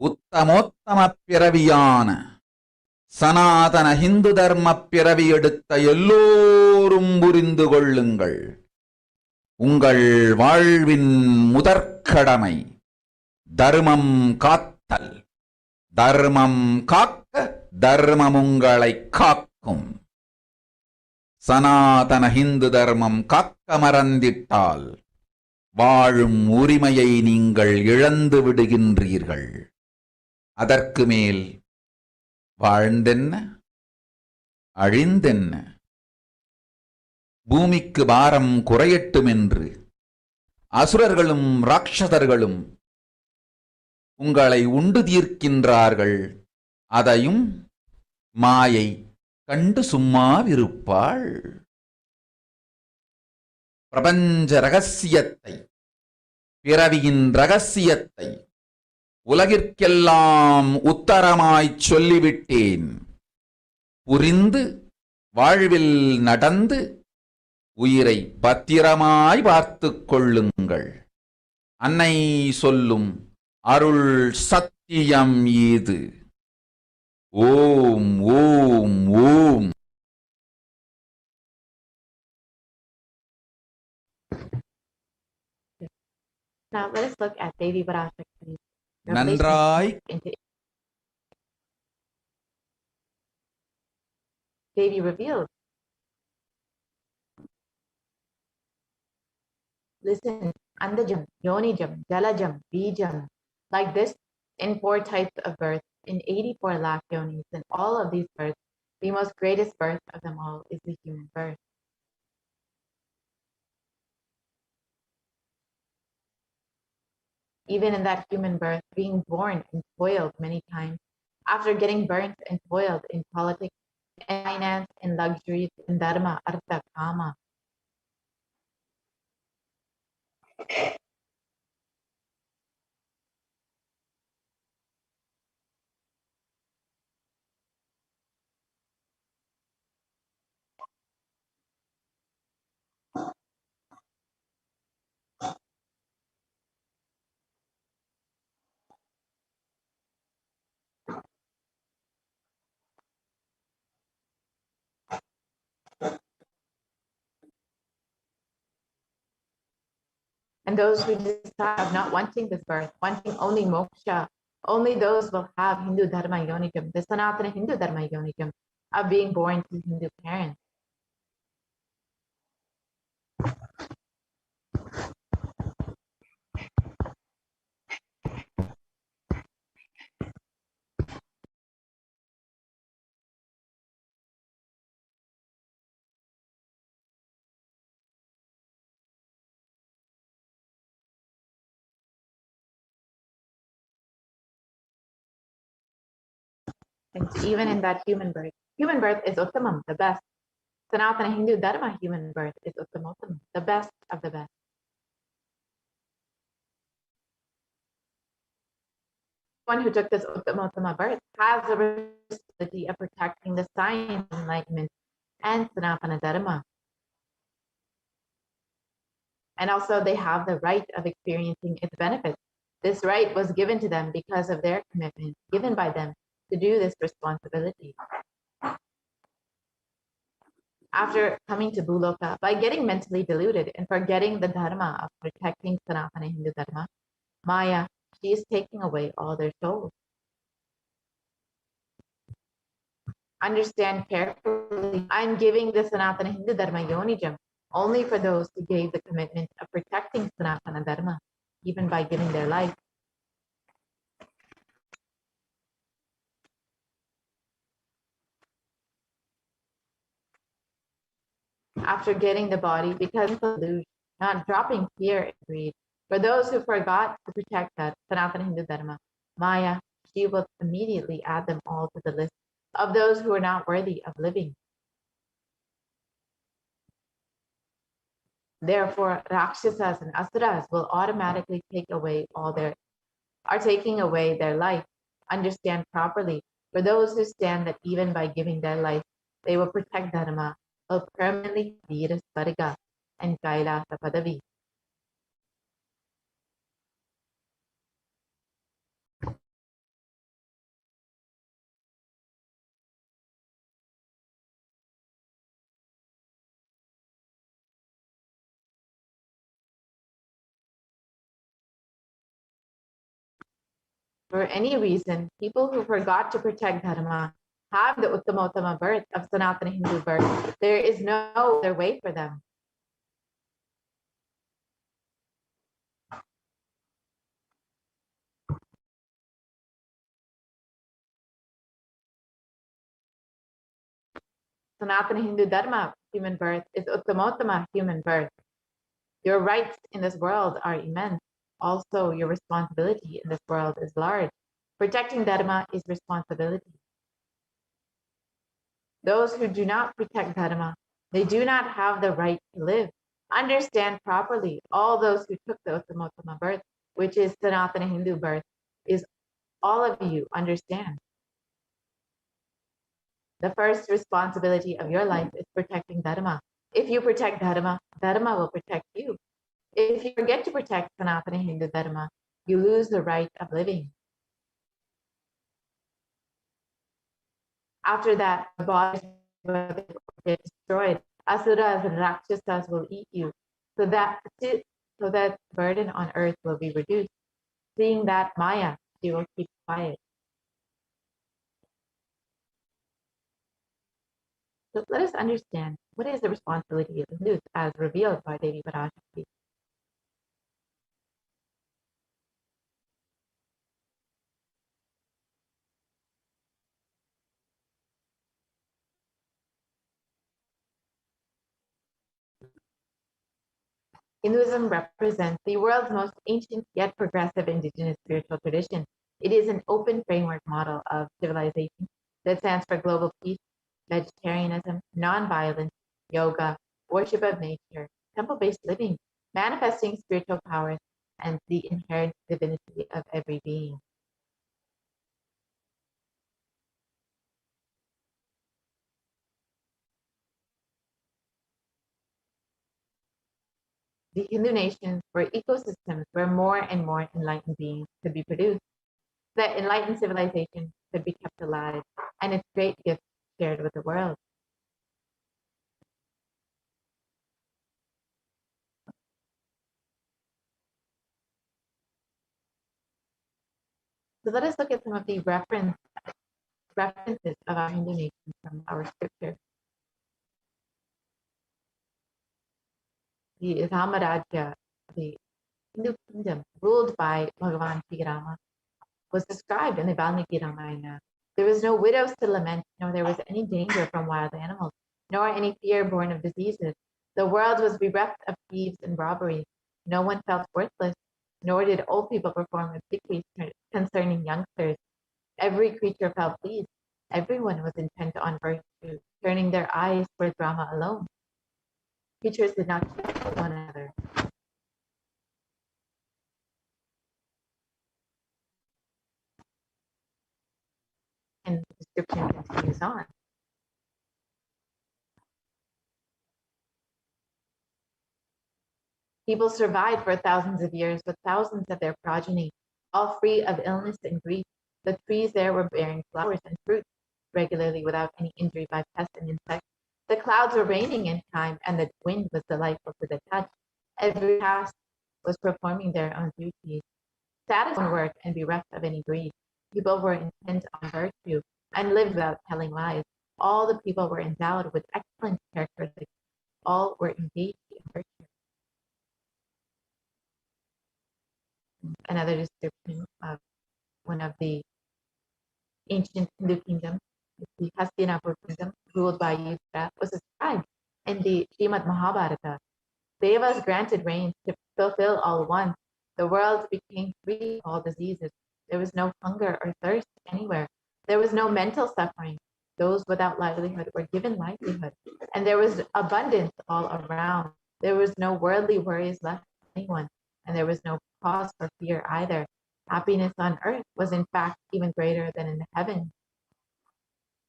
உத்தமோத்தம பிறவியான சனாதன ஹிந்து தர்ம பிறவி எடுத்த எல்லோரும் புரிந்து கொள்ளுங்கள். உங்கள் வாழ்வின் முதற்கடமை தர்மம் காத்தல். தர்மம் காக்க தர்மம் உங்களை காக்கும். சனாதன ஹிந்து தர்மம் காக்க மறந்திட்டால் வாழும் உரிமையை நீங்கள் இழந்து விடுகின்றீர்கள். அதற்கு மேல் வாழ்ந்தென்ன அழிந்தென்ன? பூமிக்கு பாரம் குறையட்டும் என்று அசுரர்களும் ராட்சதர்களும் உங்களை உண்டு தீர்க்கின்றார்கள். அதையும் மாயை கண்டு சும்மாவிருப்பாள். பிரபஞ்ச ரகசியத்தை, பிறவியின் ரகசியத்தை உலகிற்கெல்லாம் உத்தரமாய்ச் சொல்லிவிட்டேன். புரிந்து வாழ்வில் நடந்து உயிரை பத்திரமாய் பார்த்துக் கொள்ளுங்கள். அன்னை சொல்லும் அருள் சத்தியம் இது. ஓம் ஓம் ஓம். Now let us look at Devi Parashakti. நன்றாய் Devi revealed. Listen, Andajam, Yonijam, Jalajam, Bijam. Like this, in 4 types of birth, in 84 lakh yonis, in all of these births, the most greatest birth of them all is the human birth. Even in that human birth, being born and toiled many times, after getting burnt and toiled in politics, in finance, in luxuries, in dharma, artha, kama. And those who decide of not wanting this birth, wanting only moksha, only those will have Hindu dharma yonikam, the Sanatana Hindu dharma yonikam, of being born to Hindu parents. And even in that human birth is Uttamam, the best. Sanatana Hindu Dharma human birth is Uttamottam, the best of the best. One who took this Uttamottama birth has the responsibility of protecting the science, enlightenment, and Sanatana Dharma. And also they have the right of experiencing its benefits. This right was given to them because of their commitment given by them to do this responsibility. After coming to Bhuloka, by getting mentally deluded and forgetting the dharma of protecting Sanatana Hindu Dharma, Maya, she is taking away all their souls. Understand carefully, I'm giving the Sanatana Hindu Dharma Yonijam only for those who gave the commitment of protecting Sanatana Dharma, even by giving their life. After getting the body, because of delusion, not dropping fear and greed, for those who forgot to protect that Sanatana Hindu Dharma, Maya, she will immediately add them all to the list of those who are not worthy of living. Therefore, Rakshasas and Asuras will automatically take away all their are taking away their life. Understand properly, for those who stand that even by giving their life, they will protect Dharma, will permanently lead us Svarga and Kailasa Padavi. For any reason, people who forgot to protect Dharma have the Uttamottama birth of Sanatana Hindu birth. There is no other way for them. Sanatana Hindu Dharma, human birth, is Uttamottama human birth. Your rights in this world are immense. Also, your responsibility in this world is large. Protecting Dharma is responsibility. Those who do not protect Dharma, they do not have the right to live. Understand properly, all those who took the Uttamottama birth, which is Sanatana Hindu birth, is all of you understand. The first responsibility of your life is protecting Dharma. If you protect Dharma, Dharma will protect you. If you forget to protect Sanatana Hindu Dharma, you lose the right of living. After that, the bodies will get destroyed. Asuras and Rakshasas will eat you, so that burden on earth will be reduced. Seeing that Maya, you will keep quiet. So let us understand what is the responsibility of the Hindus as revealed by Devi Parashakti. Hinduism represents the world's most ancient yet progressive indigenous spiritual tradition. It is an open framework model of civilization that stands for global peace, vegetarianism, non-violence, yoga, worship of nature, temple-based living, manifesting spiritual powers, and the inherent divinity of every being. The Hindu nations were ecosystems where more and more enlightened beings could be produced. That enlightened civilization could be kept alive, and its great gifts shared with the world. So let us look at some of the references of our Hindu nations from our scripture. The Ramarajya, the Hindu kingdom ruled by Bhagavan Sri Rama, was described in the Valmiki Ramayana. There was no widows to lament, nor there was any danger from wild animals, nor any fear born of diseases. The world was bereft of thieves and robberies. No one felt worthless, nor did old people perform obsequies concerning youngsters. Every creature felt pleased. Everyone was intent on virtue, turning their eyes towards Rama alone. Creatures did not kill one another. And the description continues on. People survived for thousands of years with thousands of their progeny, all free of illness and grief. The trees there were bearing flowers and fruit regularly without any injury by pests and insects. The clouds were raining in time, and the wind was delightful to the touch. Every caste was performing their own duties, satisfied on work and bereft of any grief. People were intent on virtue and lived without telling lies. All the people were endowed with excellent characteristics. All were engaged in virtue. Another description of one of the ancient Hindu kingdoms, the Hastinapur kingdom, ruled by Yudhishthira, was described in the Srimad Mahabharata. Devas granted rains to fulfill all wants. The world became free of all diseases. There was no hunger or thirst anywhere. There was no mental suffering. Those without livelihood were given livelihood, and there was abundance all around. There was no worldly worries left for anyone, and there was no cause for fear either. Happiness on earth was in fact even greater than in the heavens.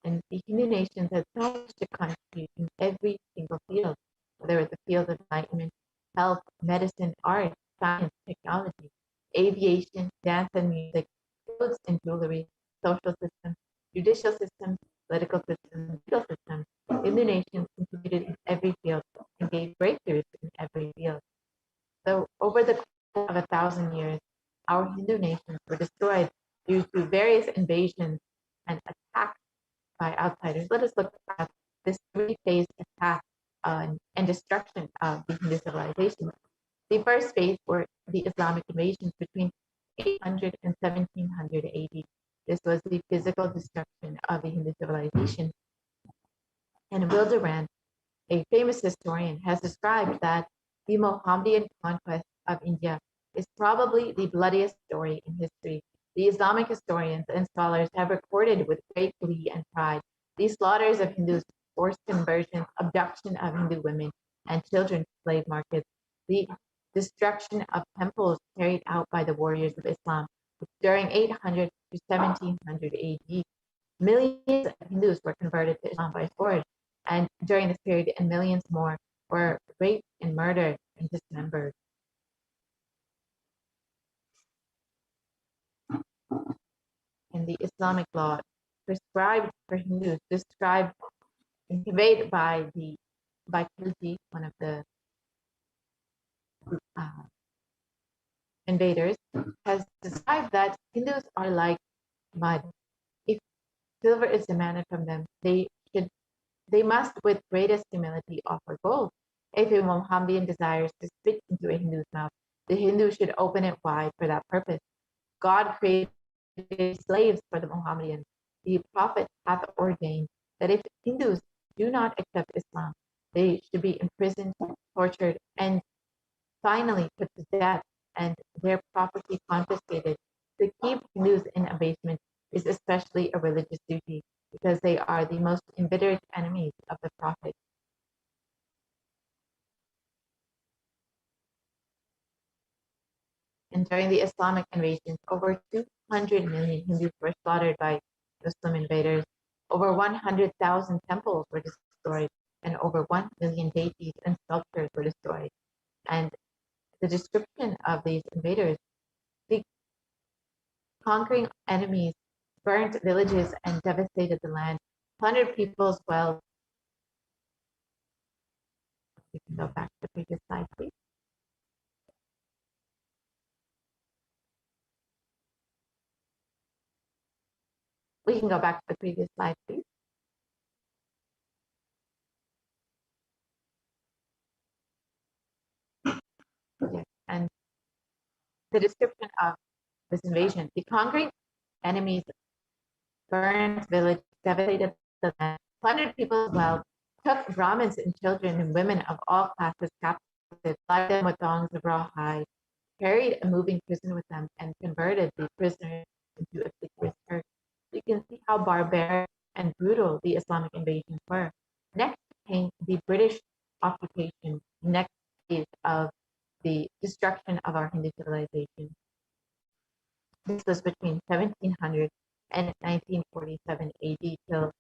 And the Hindu nations had so much to contribute in every single field, whether it's the field of enlightenment, health, medicine, art, science, technology, aviation, dance and music, clothes and jewelry, social systems, judicial systems, political systems, legal systems. Hindu nations contributed in every field and gave breakthroughs in every field. So over the course of 1,000 years, our Hindu nations were destroyed due to various invasions and attacks by outsiders. Let us look at this three-phase attack and destruction of the Hindu civilization. The first phase were the Islamic invasions between 800 and 1700 AD. This was the physical destruction of the Hindu civilization. And Wilderand, a famous historian, has described that the Mohammedan conquest of India is probably the bloodiest story in history. The Islamic historians and scholars have recorded with great glee and pride the slaughters of Hindus, forced conversions, abduction of Hindu women and children to slave markets, the destruction of temples carried out by the warriors of Islam during 800 to 1700 AD. Millions of Hindus were converted to Islam by sword, and during this period, and millions more were raped and murdered and dismembered. And the Islamic law prescribed for Hindus, described and conveyed by Khilji, one of the invaders, has described that Hindus are like mud. If silver is demanded from them, they must with greatest humility offer gold. If a Mohammedan desires to spit into a Hindu's mouth, the Hindu should open it wide for that purpose. God created slaves for the Mohammedans. The Prophet hath ordained that if Hindus do not accept Islam, they should be imprisoned, tortured, and finally put to death, and their property confiscated. To keep Hindus in abasement is especially a religious duty, because they are the most embittered enemies of the Prophet. And during the Islamic invasions, over 200 million Hindus were slaughtered by Muslim invaders. Over 100,000 temples were destroyed, and over 1 million deities and sculptures were destroyed. And the description of these invaders, the conquering enemies burnt villages and devastated the land, plundered people's wealth. We can go back to the previous slide, please. We can go back to the previous slide, please. Yes, and the description of this invasion, the conquering enemies burned village, devastated the land, plundered people's wealth, took Brahmins and children and women of all classes captive, tied them with thongs of raw hide, carried a moving prison with them, and converted the prisoners into obsequious Turks. You can see how barbaric and brutal the Islamic invasions were. Next came the British occupation, next phase of the destruction of our Hindu civilization. This was between 1700 and 1947 AD till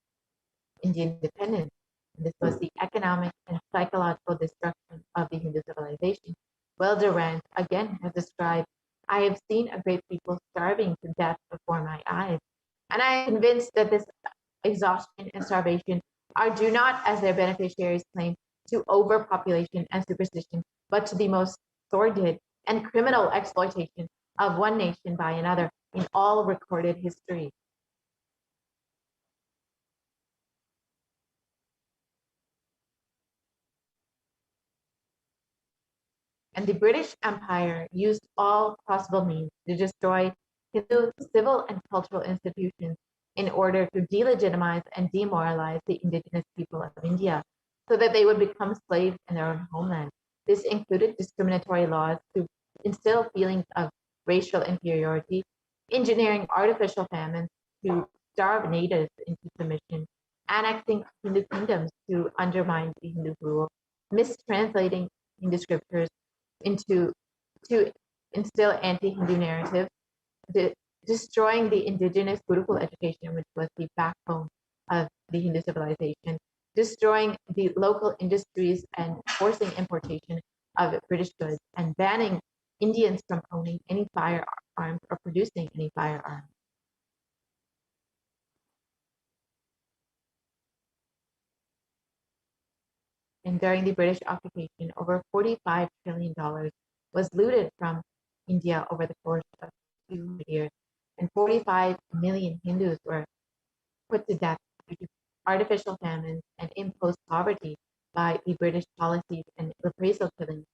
Indian independence. This was the economic and psychological destruction of the Hindu civilization. Wilderand again has described, I have seen a great people starving to death before my eyes. And I am convinced that this exhaustion and starvation are due not, as their beneficiaries claim, to overpopulation and superstition, but to the most sordid and criminal exploitation of one nation by another in all recorded history. And the British Empire used all possible means to destroy Hindu civil and cultural institutions in order to delegitimize and demoralize the indigenous people of India so that they would become slaves in their own homeland. This included discriminatory laws to instill feelings of racial inferiority, engineering artificial famines to starve natives into submission, annexing Hindu kingdoms to undermine the Hindu rule, mistranslating Hindu scriptures to instill anti-Hindu narratives, destroying the indigenous Gurukul education, which was the backbone of the Hindu civilization, destroying the local industries and forcing importation of British goods, and banning Indians from owning any firearms or producing any firearms. And during the British occupation, over $45 trillion was looted from India over the course of 200 years, and 45 million Hindus were put to death due to artificial famines and imposed poverty by the British policies and reprisal killings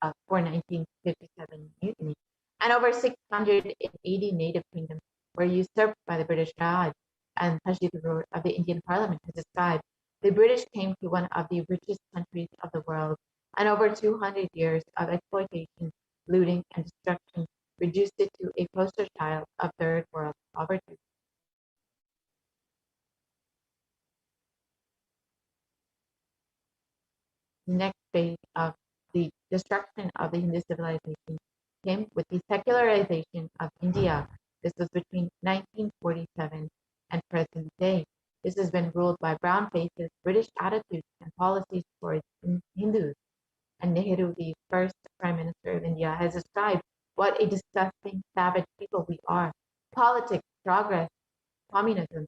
for 1957 mutiny. And over 680 native kingdoms were usurped by the British Raj, and Tajid Road of the Indian Parliament has described the British came to one of the richest countries of the world, and over 200 years of exploitation, looting, and destruction reduced it to a poster child of third world poverty. The next phase of the destruction of the Hindu civilization came with the secularization of India. This was between 1947 and present day. This has been ruled by brown faces, British attitudes and policies towards Hindus. And Nehru, the first Prime Minister of India, has described what a disgusting, savage people we are. Politics, progress, communism,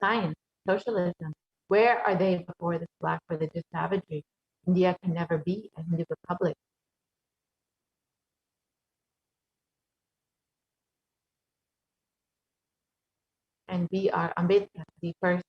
science, socialism. Where are they before this black religious savagery? India can never be a Hindu republic. And B.R. Ambedkar,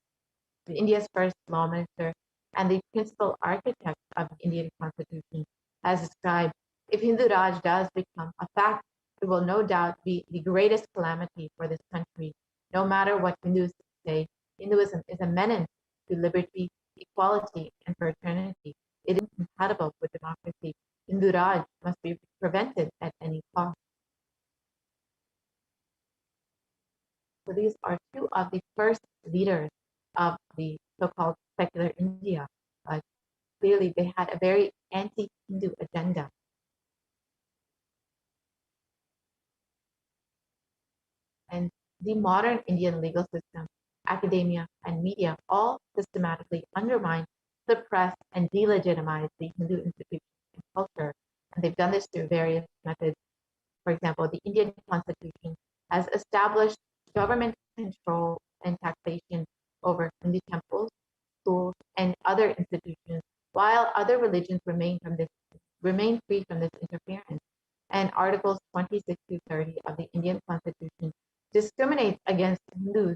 India's first law minister and the principal architect of the Indian Constitution, has described, if Hindu Raj does become a fact, it will no doubt be the greatest calamity for this country. No matter what Hindus say, Hinduism is a menace to liberty, equality, and fraternity. It is incompatible with democracy. Hindu Raj must be prevented at any cost. So these are two of the first leaders of the so-called secular India. But clearly they had a very anti-Hindu agenda. And the modern Indian legal system, academia, and media all systematically undermine, suppress, and delegitimize the Hindu institutions and culture. And they've done this through various methods. For example, the Indian Constitution has established government control and taxation over Hindu temples, schools, and other institutions, while other religions remain free from this interference. And Articles 26 to 30 of the Indian Constitution discriminates against Hindus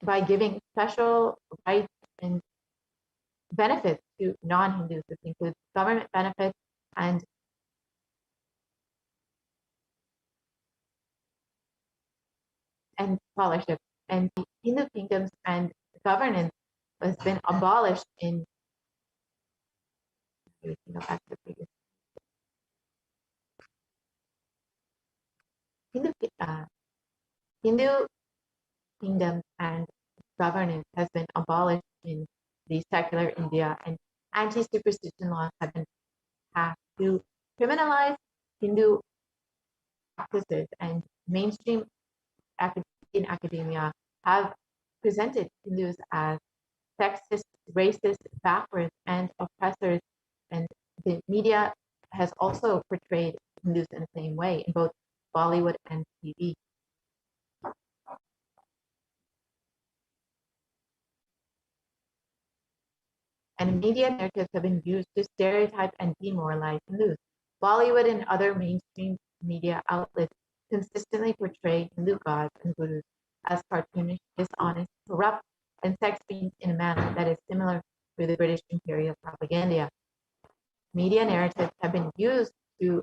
by giving special rights and benefits to non-Hindus. This includes government benefits and scholarships. And the Hindu kingdoms and governance has been abolished in Hindu kingdoms and governance has been abolished in the secular India, and anti-superstition laws have been passed to criminalize Hindu practices, and mainstream in academia have presented Hindus as sexist, racist, backwards, and oppressors, and the media has also portrayed Hindus in the same way in both Bollywood and TV. And media narratives have been used to stereotype and demoralize Hindus. Bollywood and other mainstream media outlets consistently portray Hindu gods and gurus as cartoonish, dishonest, corrupt, and sex fiends in a manner that is similar to the British imperial propaganda. Media narratives have been used to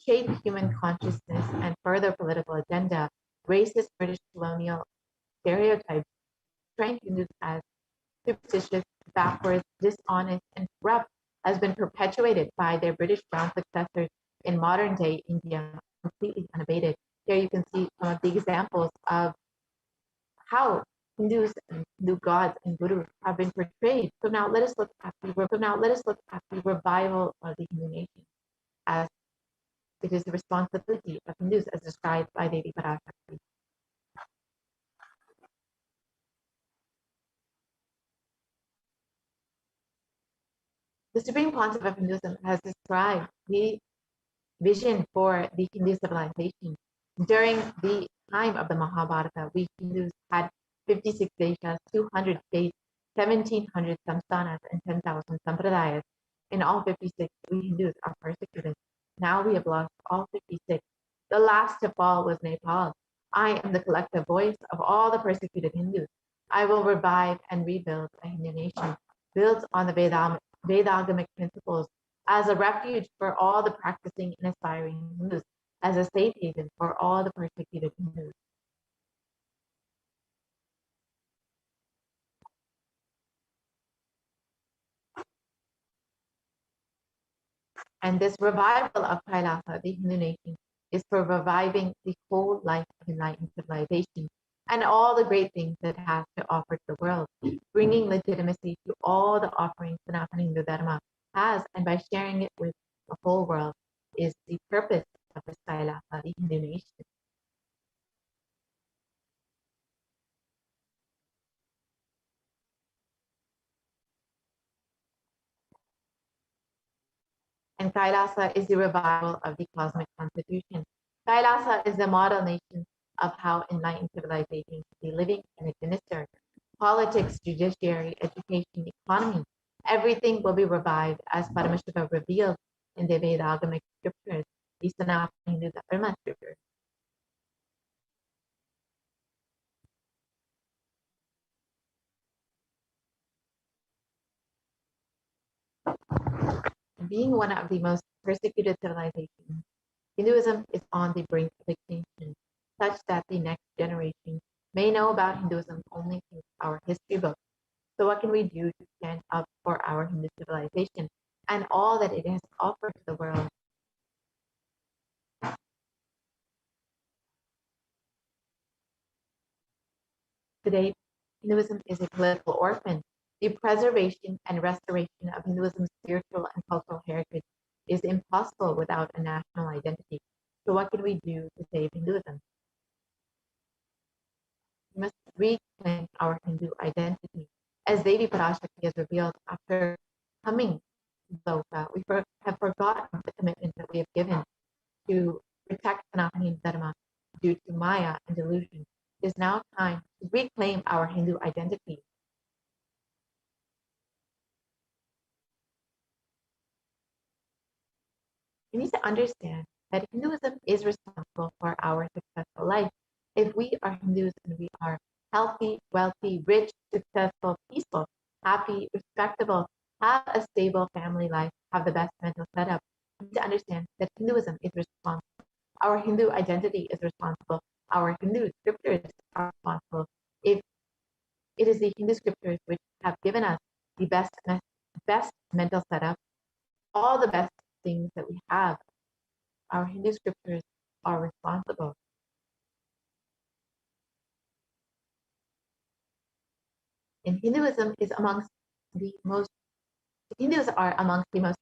shape human consciousness and further political agenda. Racist British colonial stereotypes portraying Hindus as superstitious, backwards, dishonest, and corrupt has been perpetuated by their British brown successors in modern day India, completely unabated. Here you can see some of the examples of how Hindus and Hindu gods and gurus have been portrayed. So now let us look at the revival of the Hindu nation as it it is the responsibility of Hindus as described by Devi Parashakti. The Supreme Pontiff of Hinduism has described the vision for the Hindu civilization. During the time of the Mahabharata, we Hindus had 56 deshas, 200 states, 1700 samsthanas, and 10,000 sampradayas. In all 56, we Hindus are persecuted. Now we have lost all 56. The last to fall was Nepal. I am the collective voice of all the persecuted Hindus. I will revive and rebuild a Hindu nation built on the Vedagamic principles as a refuge for all the practicing and aspiring Hindus, as a safe haven for all the persecuted Hindus. And this revival of Kailasa, the Hindu nation, is for reviving the whole life of enlightened civilization and all the great things that it has to offer to the world, bringing legitimacy to all the offerings Sanatana Hindu Dharma has, and by sharing it with the whole world is the purpose of this Kailasa, the Hindu nation. And Kailasa is the revival of the cosmic constitution. Kailasa is the model nation of how enlightened civilization should be living and administered. Politics, judiciary, education, economy, everything will be revived as Paramashiva revealed in the Vedagamic scriptures, the Sanatana Hindu Dharma scriptures. Being one of the most persecuted civilizations, Hinduism is on the brink of extinction, such that the next generation may know about Hinduism only through our history books. So what can we do to stand up for our Hindu civilization and all that it has offered to the world? Today, Hinduism is a political orphan. The preservation and restoration of Hinduism's spiritual and cultural heritage is impossible without a national identity. So what can we do to save Hinduism? We must reclaim our Hindu identity. As Devi Parashakti has revealed, after coming to Loka, we have forgotten the commitment that we have given to protect Sanatana Hindu Dharma due to Maya and delusion. It is now time to reclaim our Hindu identity. We need to understand that Hinduism is responsible for our successful life. If we are Hindus and we are healthy, wealthy, rich, successful, peaceful, happy, respectable, have a stable family life, have the best mental setup, we need to understand that Hinduism is responsible. Our Hindu identity is responsible. Our Hindu scriptures are responsible. If it is the Hindu scriptures which have given us the best mental setup, all the best things that we have, our Hindu scriptures are responsible. And Hindus are amongst the most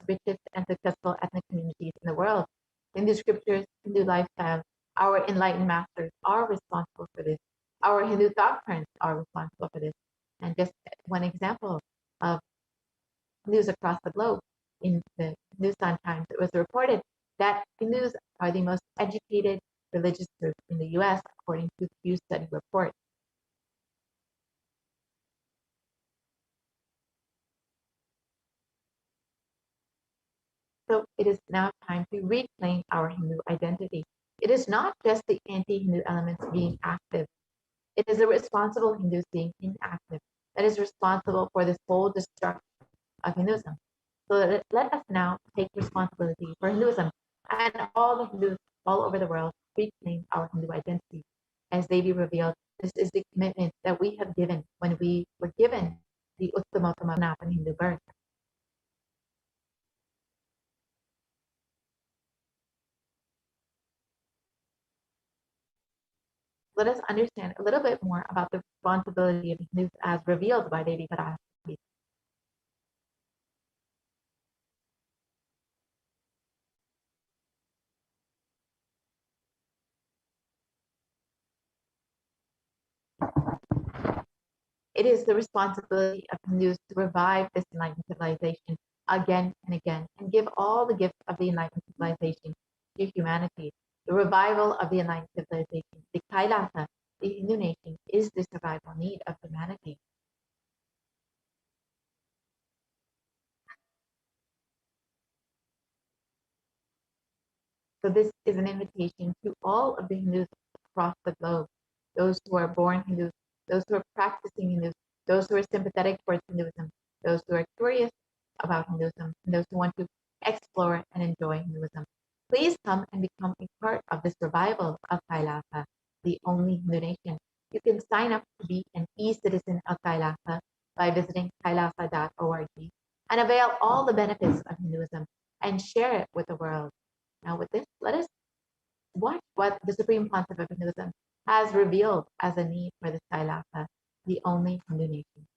richest and successful ethnic communities in the world. Hindu scriptures, Hindu lifestyle, our enlightened masters are responsible for this. Our Hindu thought currents are responsible for this. And just one example of Hindus across the globe, in the Hindustan Times, it was reported that Hindus are the most educated religious group in the US, according to the Pew Study report. So it is now time to reclaim our Hindu identity. It is not just the anti-Hindu elements being active. It is the responsible Hindus being inactive that is responsible for this whole destruction of Hinduism. So let us now take responsibility for Hinduism and all the Hindus all over the world reclaim our Hindu identity. As Devi revealed, this is the commitment that we have given when we were given the Uttamottama Sanatana Hindu birth. Let us understand a little bit more about the responsibility of Hindus as revealed by Devi Parashakti. It is the responsibility of Hindus to revive this enlightened civilization again and again and give all the gifts of the enlightened civilization to humanity. The revival of the enlightened civilization, the Kailasa, the Hindu nation, is the survival need of humanity. So this is an invitation to all of the Hindus across the globe, those who are born Hindus, those who are practicing Hindus, those who are sympathetic towards Hinduism, those who are curious about Hinduism, and those who want to explore and enjoy Hinduism. Please come and become a part of this revival of Kailasa, the only Hindu nation. You can sign up to be an e-citizen of Kailasa by visiting kailasa.org and avail all the benefits of Hinduism and share it with the world. Now with this, let us watch what the Supreme Pontiff of Hinduism has revealed as a need for this Kailasa, the only Hindu nation.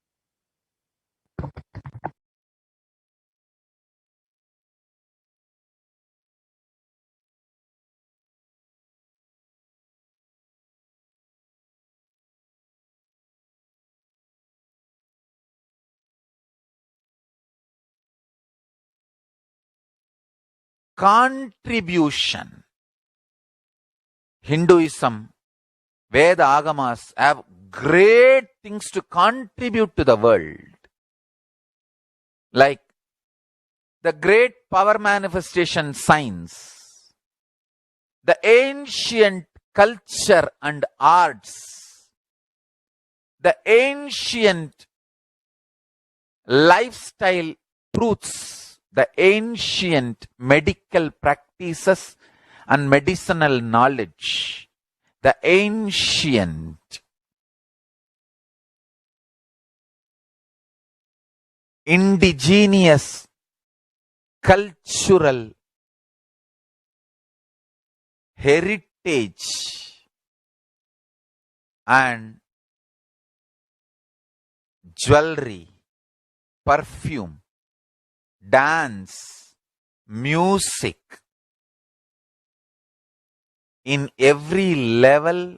Contribution. Hinduism, Veda Agamas have great things to contribute to the world. Like the great power manifestation science, the ancient culture and arts, the ancient lifestyle truths, the ancient medical practices and medicinal knowledge, the ancient indigenous cultural heritage and jewelry, perfume, dance, music. In every level,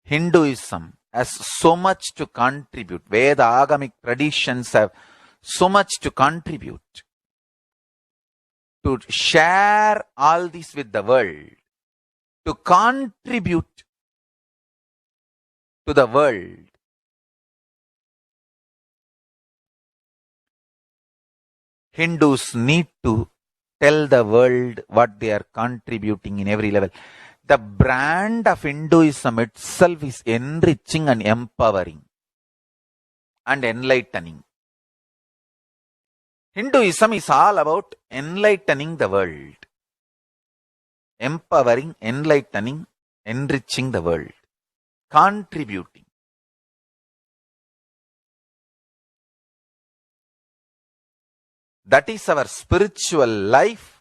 Hinduism has so much to contribute. Veda Agamic traditions have so much to contribute. To share all this with the world, to contribute to the world. Hindus need to tell the world what they are contributing in every level. The brand of Hinduism itself is enriching and empowering and enlightening. Hinduism is all about enlightening the world. Empowering, enlightening, enriching the world. Contributing. That is our spiritual life.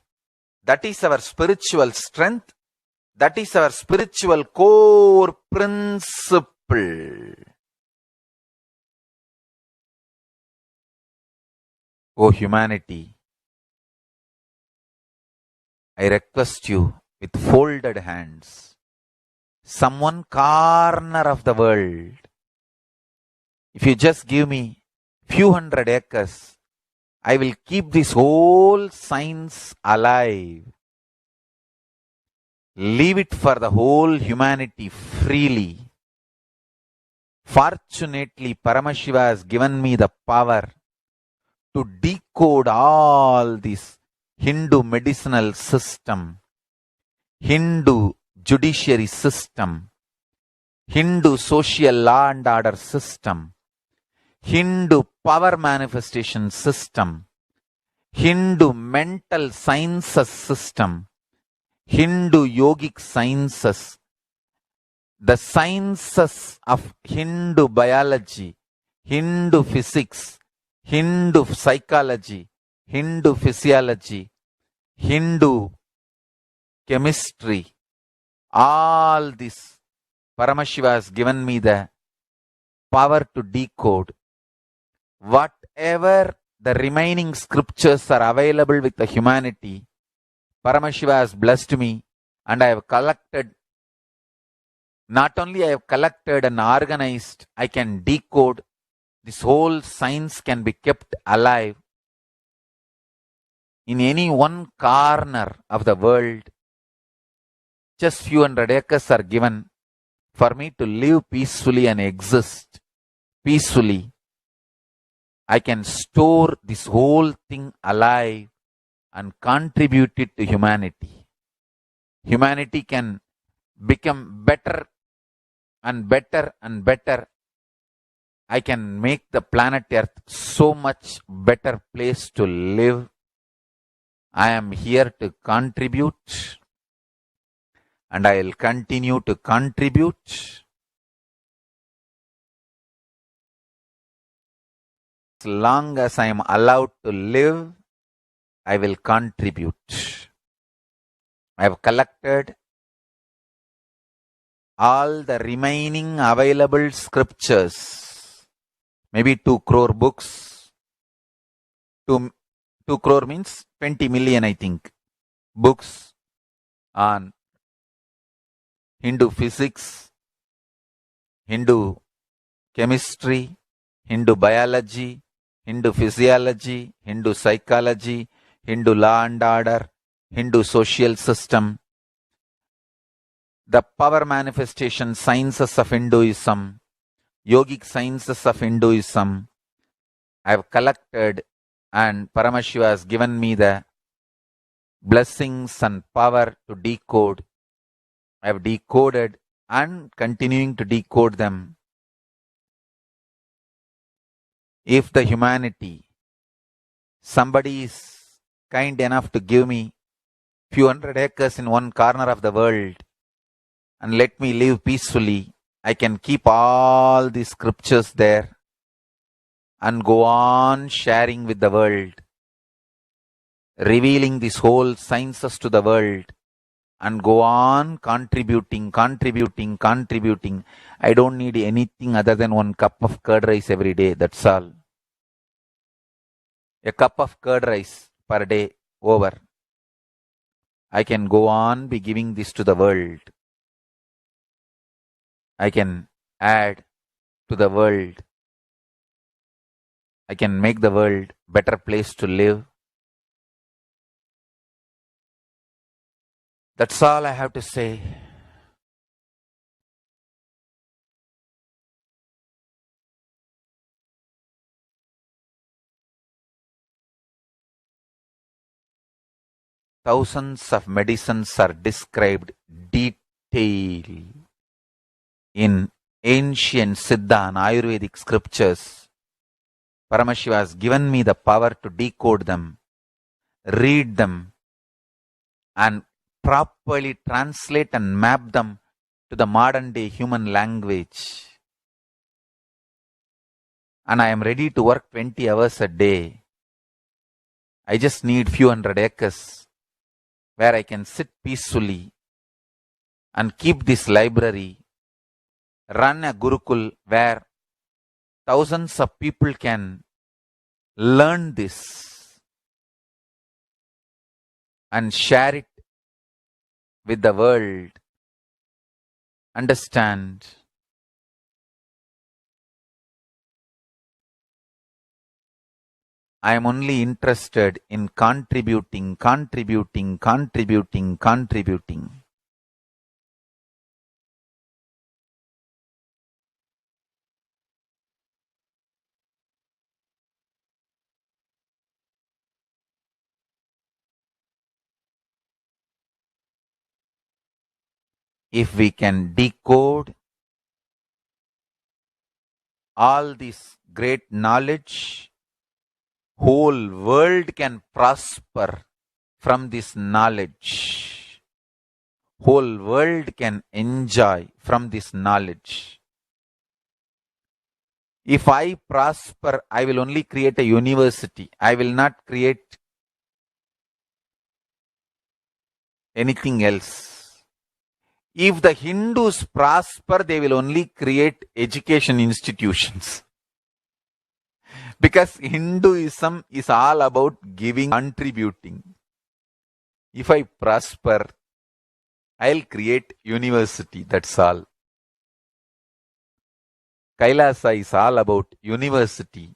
That is our spiritual strength. That is our spiritual core principle. O humanity, I request you with folded hands, some one corner of the world, if you just give me few hundred acres, I will keep this whole science alive. Leave it for the whole humanity freely. Fortunately, Paramashiva has given me the power to decode all this Hindu medicinal system, Hindu judiciary system, Hindu social law and order system, Hindu power manifestation system, Hindu mental sciences system, Hindu yogic sciences, the sciences of Hindu biology, Hindu physics, Hindu psychology, Hindu physiology, Hindu chemistry, all this Paramashiva has given me the power to decode. Whatever the remaining scriptures are available with the humanity, Paramashiva has blessed me and I have collected Not only I have collected and organized, I can decode. This whole science can be kept alive in any one corner of the world. Just few hundred acres are given for me to live peacefully and exist peacefully. I can store this whole thing alive and contribute it to humanity. Humanity can become better and better and better. I can make the planet Earth so much better place to live. I am here to contribute, and I will continue to contribute as long as I am allowed to live. I will contribute. I have collected all the remaining available scriptures, maybe 2 crore books. 2 crore means 20 million, I think, books on Hindu physics, Hindu chemistry, Hindu biology, Hindu physiology, Hindu psychology, Hindu law and order, Hindu social system, the power manifestation sciences of Hinduism, yogic sciences of Hinduism. I have collected, and Paramashiva has given me the blessings and power to decode. I have decoded and continuing to decode them. If the humanity, somebody is kind enough to give me few hundred acres in one corner of the world and let me live peacefully, I can keep all the scriptures there and go on sharing with the world, revealing this whole sciences to the world, and go on contributing. I don't need anything other than 1 cup of curd rice every day. That's all. A cup of curd rice per day over. I can go on be giving this to the world. I can add to the world. I can make the world better place to live. That's all I have to say. Thousands of medicines are described detail in ancient Siddha and Ayurvedic scriptures. Paramashiva has given me the power to decode them, read them, and properly translate and map them to the modern day human language. And I am ready to work 20 hours a day. I just need few hundred acres where I can sit peacefully and keep this library, run a Gurukul where thousands of people can learn this and share it with the world, understand. I am only interested in contributing. If we can decode all this great knowledge, whole world can prosper from this knowledge. Whole world can enjoy from this knowledge. If I prosper, I will only create a university. I will not create anything else. If the Hindus prosper, they will only create education institutions. Because Hinduism is all about giving, contributing. If I prosper, I'll create university, that's all. Kailasa is all about university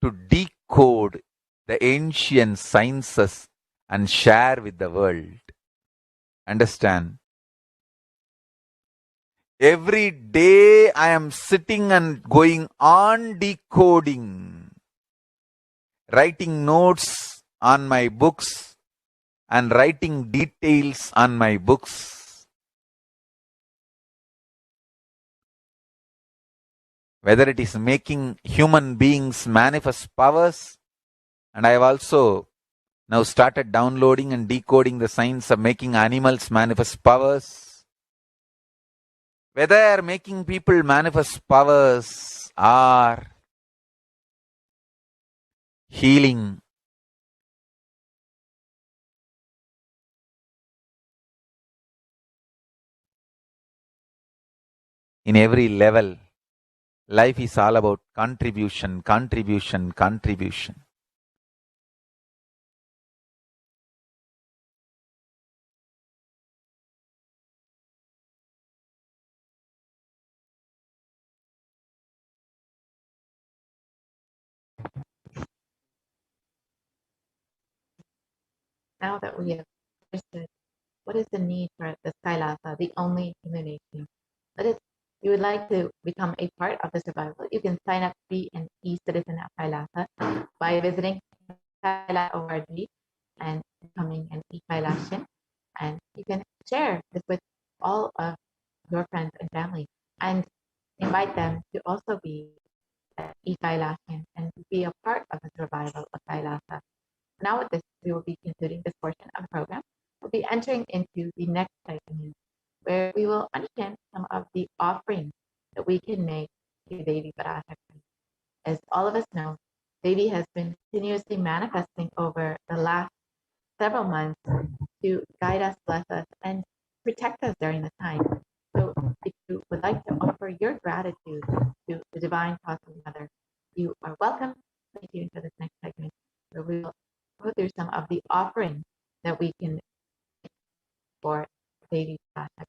to decode the ancient sciences and share with the world. Understand? Every day I am sitting and going on decoding, writing notes on my books and writing details on my books. Whether it is making human beings manifest powers, and I have also now started downloading and decoding the science of making animals manifest powers. Whether making people manifest powers or healing, in every level, life is all about contribution, contribution, contribution. Now that we have understood what is the need for the Kailasa, the only illumination, you would like to become a part of the survival, you can sign up to be an e-citizen at Kailasa by visiting Kailasa.org and becoming an e-Kailashian. And you can share this with all of your friends and family and invite them to also be an e-Kailashian and be a part of the survival of Kailasa. Now with this, we will be concluding this portion of the program. We'll be entering into the next segment where we will understand some of the offerings that we can make to Devi Parashakti. As all of us know, Devi has been continuously manifesting over the last several months to guide us, bless us, and protect us during the time. So if you would like to offer your gratitude to the Divine Cosmic Mother, you are welcome. Stay tuned for this next segment where we will go through some of the offerings that we can make for Devi Parashakti.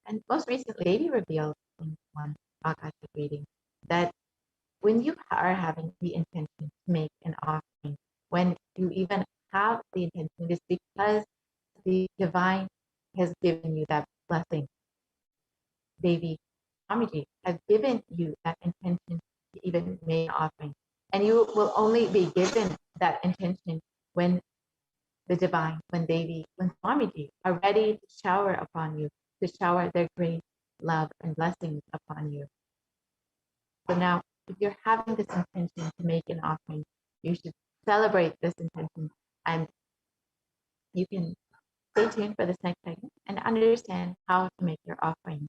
And most recently, Devi revealed in one Akashic reading that when you are having the intention to make an offering, when you even have the intention, it is because the divine has given you that blessing. Devi Swamiji has given you that intention to even make an offering. And you will only be given that intention when the divine, when Devi, when Swamiji are ready to shower upon you, to shower their great love and blessings upon you. So now, if you're having this intention to make an offering, you should celebrate this intention, and you can stay tuned for this next segment and understand how to make your offering.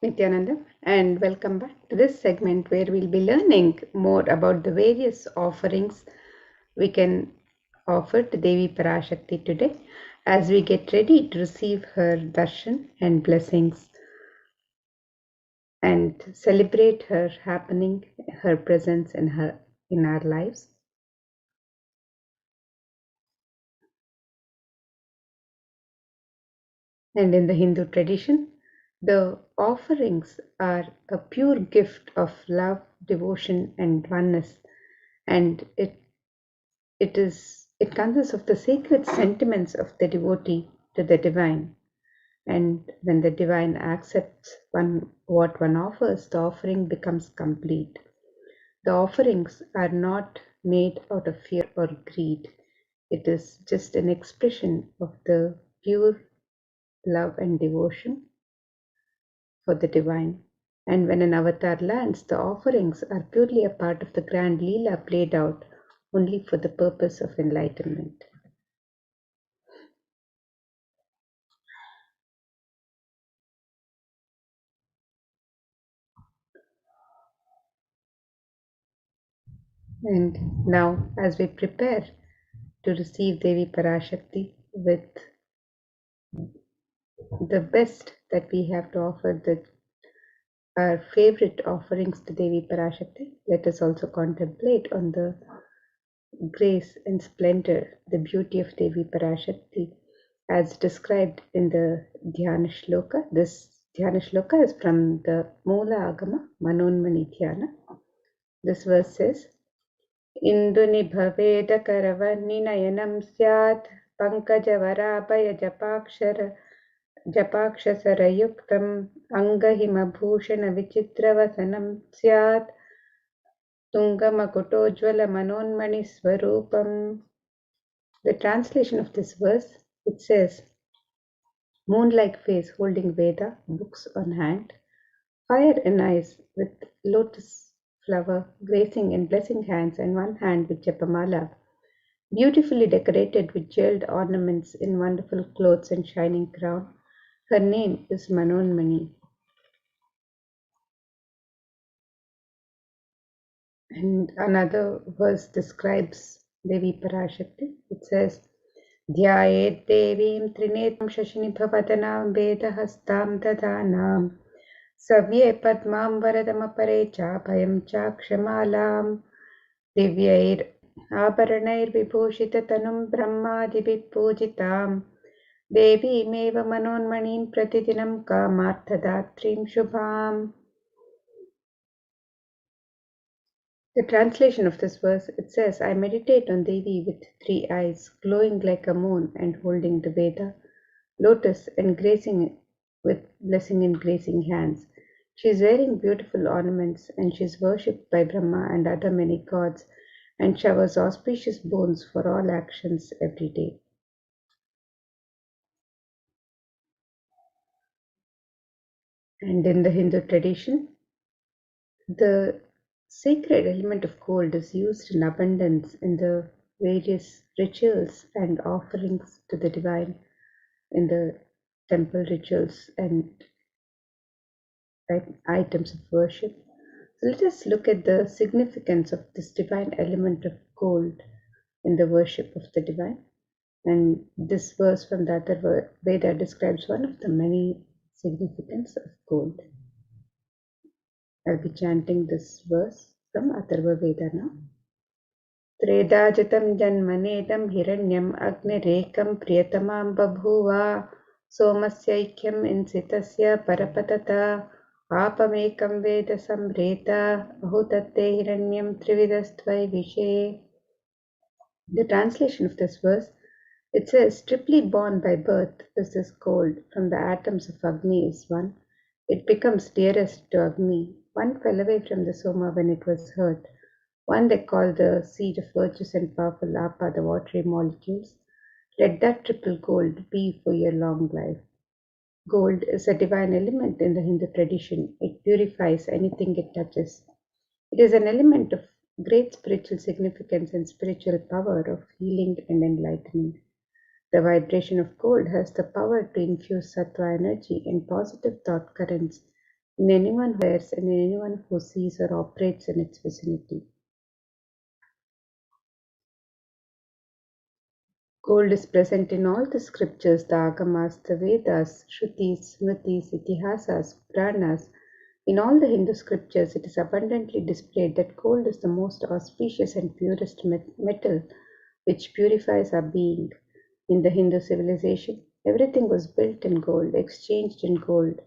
Nithyananda, and welcome back to this segment where we'll be learning more about the various offerings we can offer to Devi Parashakti today as we get ready to receive her darshan and blessings and celebrate her happening, her presence in our lives. And in the Hindu tradition, the offerings are a pure gift of love, devotion, and oneness, and it consists of the sacred sentiments of the devotee to the divine. And when the divine accepts what one offers, the offering becomes complete. The offerings are not made out of fear or greed. It is just an expression of the pure love and devotion for the divine. And when an avatar lands, the offerings are purely a part of the grand Leela played out only for the purpose of enlightenment. And now, as we prepare to receive Devi Parashakti with the best that we have to offer, our favorite offerings to Devi Parashakti, let us also contemplate on the grace and splendor, the beauty of Devi Parashakti as described in the Dhyana Shloka. This Dhyana Shloka is from the Moola Agama Manonmani Dhyana. This verse says, Induni bhaveda karavarninayanam syat pankajavaraabhaya japakshasarayuktam angahimabhushana vichitravasanam syat tungamakutojvala manonmani swarupam. The translation of this verse, it says, moon-like face holding Veda, books on hand, fire in eyes with lotus flower gracing in blessing hands and one hand with Japamala, beautifully decorated with jeweled ornaments in wonderful clothes and shining crown. Her name is Manonmani. And another verse describes Devi Parashakti. It says, Dhyayet Devim Trinetam Shashinibhavadanaam Vedahastam Dadhanam Savye Padmam Varadamapare Chapayam Chakshamalam Divyair Abharanair Vibhushita Tanum Brahmadibhit Pujitam Devi Meva Manonmanin Pratidinam Kamarthadatrim Shubham. The translation of this verse, it says, I meditate on Devi with 3 eyes, glowing like a moon and holding the Veda, lotus and gracing with blessing in gracing hands. She is wearing beautiful ornaments and she is worshipped by Brahma and other many gods and showers auspicious boons for all actions every day. And in the Hindu tradition, the sacred element of gold is used in abundance in the various rituals and offerings to the divine in the temple rituals and items of worship. So let us look at the significance of this divine element of gold in the worship of the divine. And this verse from the Atharva Veda describes one of the many significance of gold. I'll be chanting this verse from Atharva Veda now. Tredajatam janmanedam hiranyam agnirekam priyatamam babhuva somasyaikyam insitasya parapatata apamekam veda samreta ahutatte hiranyam trividastvai vishe. The translation of this verse, it says, triply born by birth is this gold from the atoms of Agni is one. It becomes dearest to Agni. One fell away from the Soma when it was hurt. One they call the seed of virtuous and powerful Apa, the watery molecules. Let that triple gold be for your long life. Gold is a divine element in the Hindu tradition. It purifies anything it touches. It is an element of great spiritual significance and spiritual power of healing and enlightenment. The vibration of gold has the power to infuse sattva energy and positive thought currents in anyone who wears and in anyone who sees or operates in its vicinity. Gold is present in all the scriptures, the Agamas, the Vedas, Shrutis, Smritis, Itihasas, Puranas. In all the Hindu scriptures, it is abundantly displayed that gold is the most auspicious and purest metal which purifies our being. In the Hindu civilization, everything was built in gold, exchanged in gold.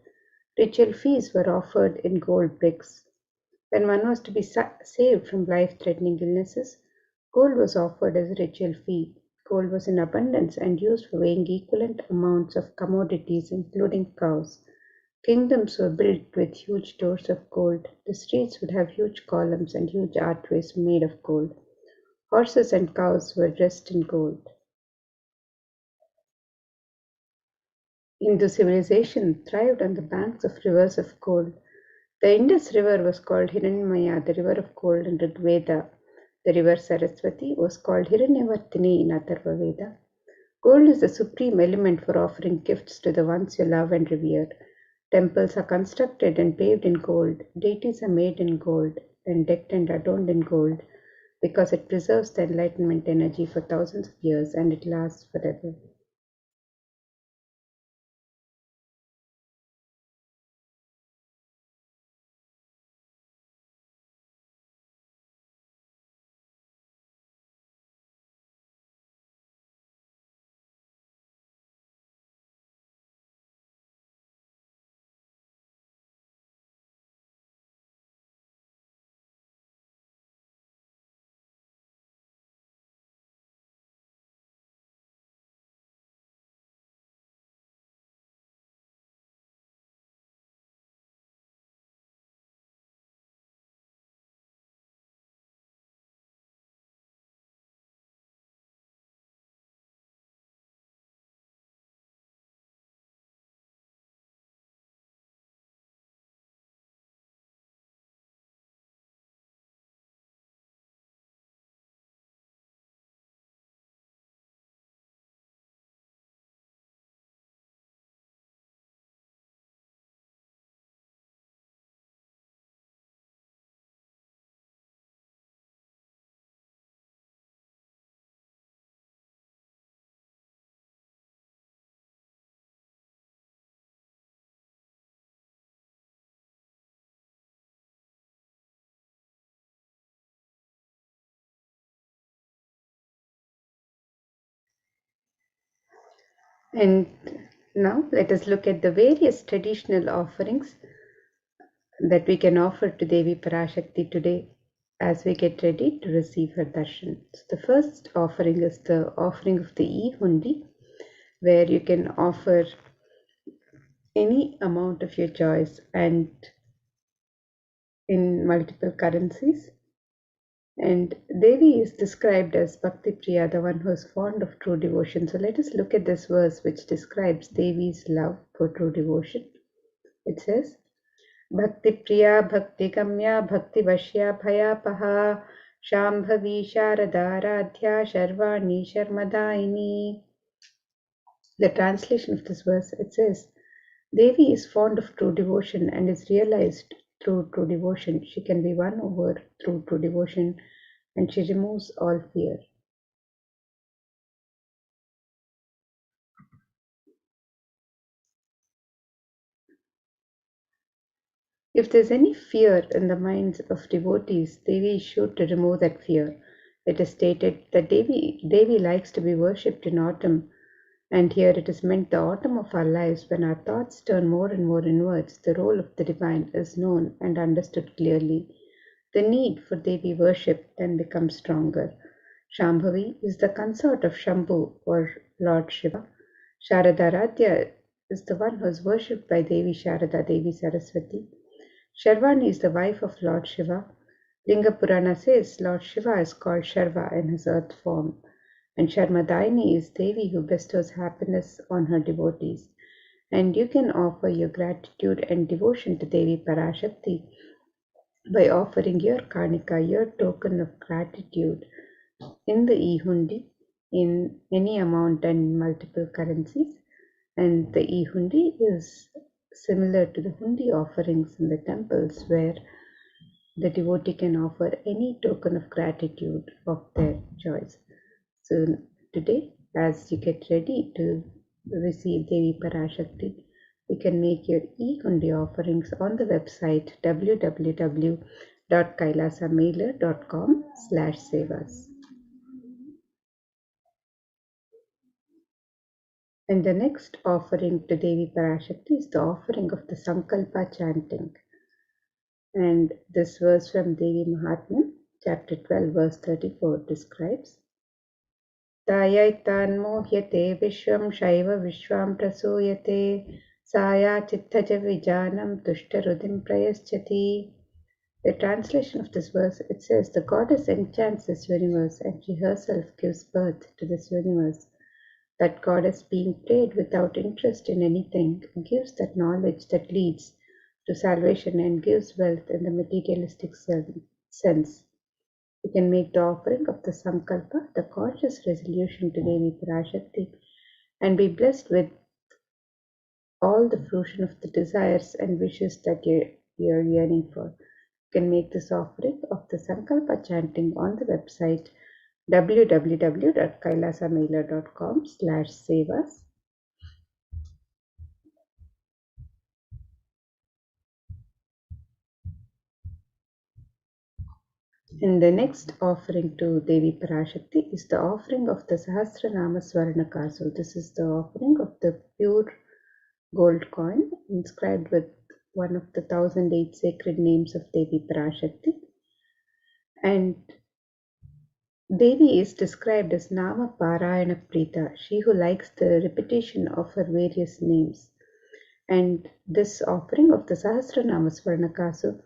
Ritual fees were offered in gold bricks. When one was to be saved from life-threatening illnesses, gold was offered as a ritual fee. Gold was in abundance and used for weighing equivalent amounts of commodities, including cows. Kingdoms were built with huge stores of gold. The streets would have huge columns and huge archways made of gold. Horses and cows were dressed in gold. Hindu civilization thrived on the banks of rivers of gold. The Indus River was called Hiranyamaya, the river of gold in Rigveda. The river Saraswati was called Hiranyavartini in Atharva Veda. Gold is the supreme element for offering gifts to the ones you love and revere. Temples are constructed and paved in gold. Deities are made in gold and decked and adorned in gold because it preserves the enlightenment energy for thousands of years and it lasts forever. And now let us look at the various traditional offerings that we can offer to Devi Parashakti today as we get ready to receive her darshan. So the first offering is the offering of the e-hundi, where you can offer any amount of your choice and in multiple currencies. And Devi is described as Bhakti Priya, the one who is fond of true devotion. So let us look at this verse which describes Devi's love for true devotion. It says, Bhakti Priya, Bhakti Kamya, Bhakti Vashya, Bhayapaha, Shambhavi, Sharada, Radhya, Sharvani, Sharmadaini. The translation of this verse, it says, Devi is fond of true devotion and is realized through true devotion. She can be won over through true devotion and she removes all fear. If there's any fear in the minds of devotees, Devi is sure to remove that fear. It is stated that Devi likes to be worshipped in autumn, and here it is meant the autumn of our lives when our thoughts turn more and more inwards. The role of the divine is known and understood clearly. The need for Devi worship then becomes stronger. Shambhavi is the consort of Shambhu or Lord Shiva. Sharadaradhya is the one who is worshipped by Devi Sharada, Devi Saraswati. Sharvani is the wife of Lord Shiva. Linga Purana says Lord Shiva is called Sharva in his earth form. And Sharmadaini is Devi who bestows happiness on her devotees. And you can offer your gratitude and devotion to Devi Parashakti by offering your kanika, your token of gratitude, in the e-hundi in any amount and multiple currencies. And the e-hundi is similar to the hundi offerings in the temples where the devotee can offer any token of gratitude of their choice. So today, as you get ready to receive Devi Parashakti, you can make your e-hundi offerings on the website www.kailasamailer.com/sevas. And the next offering to Devi Parashakti is the offering of the Sankalpa chanting. And this verse from Devi Mahatmya, chapter 12, verse 34 describes, तायैतान् मोह्यते विश्वं शैव विश्वां प्रसूयते साया चित्तज vijanam tushtarudim prayaschati. The translation of this verse, it says, the goddess enchants this universe and she herself gives birth to this universe. That goddess, being prayed without interest in anything, gives that knowledge that leads to salvation and gives wealth in the materialistic sense. We can make the offering of the Sankalpa, the conscious resolution to Devi Parashakti, and be blessed with all the fruition of the desires and wishes that you're yearning for. You can make this offering of the Sankalpa chanting on the website www.kailasamailer.com/sevas. And the next offering to Devi Parashakti is the offering of the Sahasranama Swarnaka. So this is the offering of the pure gold coin inscribed with one of the 1008 sacred names of Devi Parashakti. And Devi is described as Nama Parayana Prita, she who likes the repetition of her various names. And this offering of the Sahasranama Swarnakasu,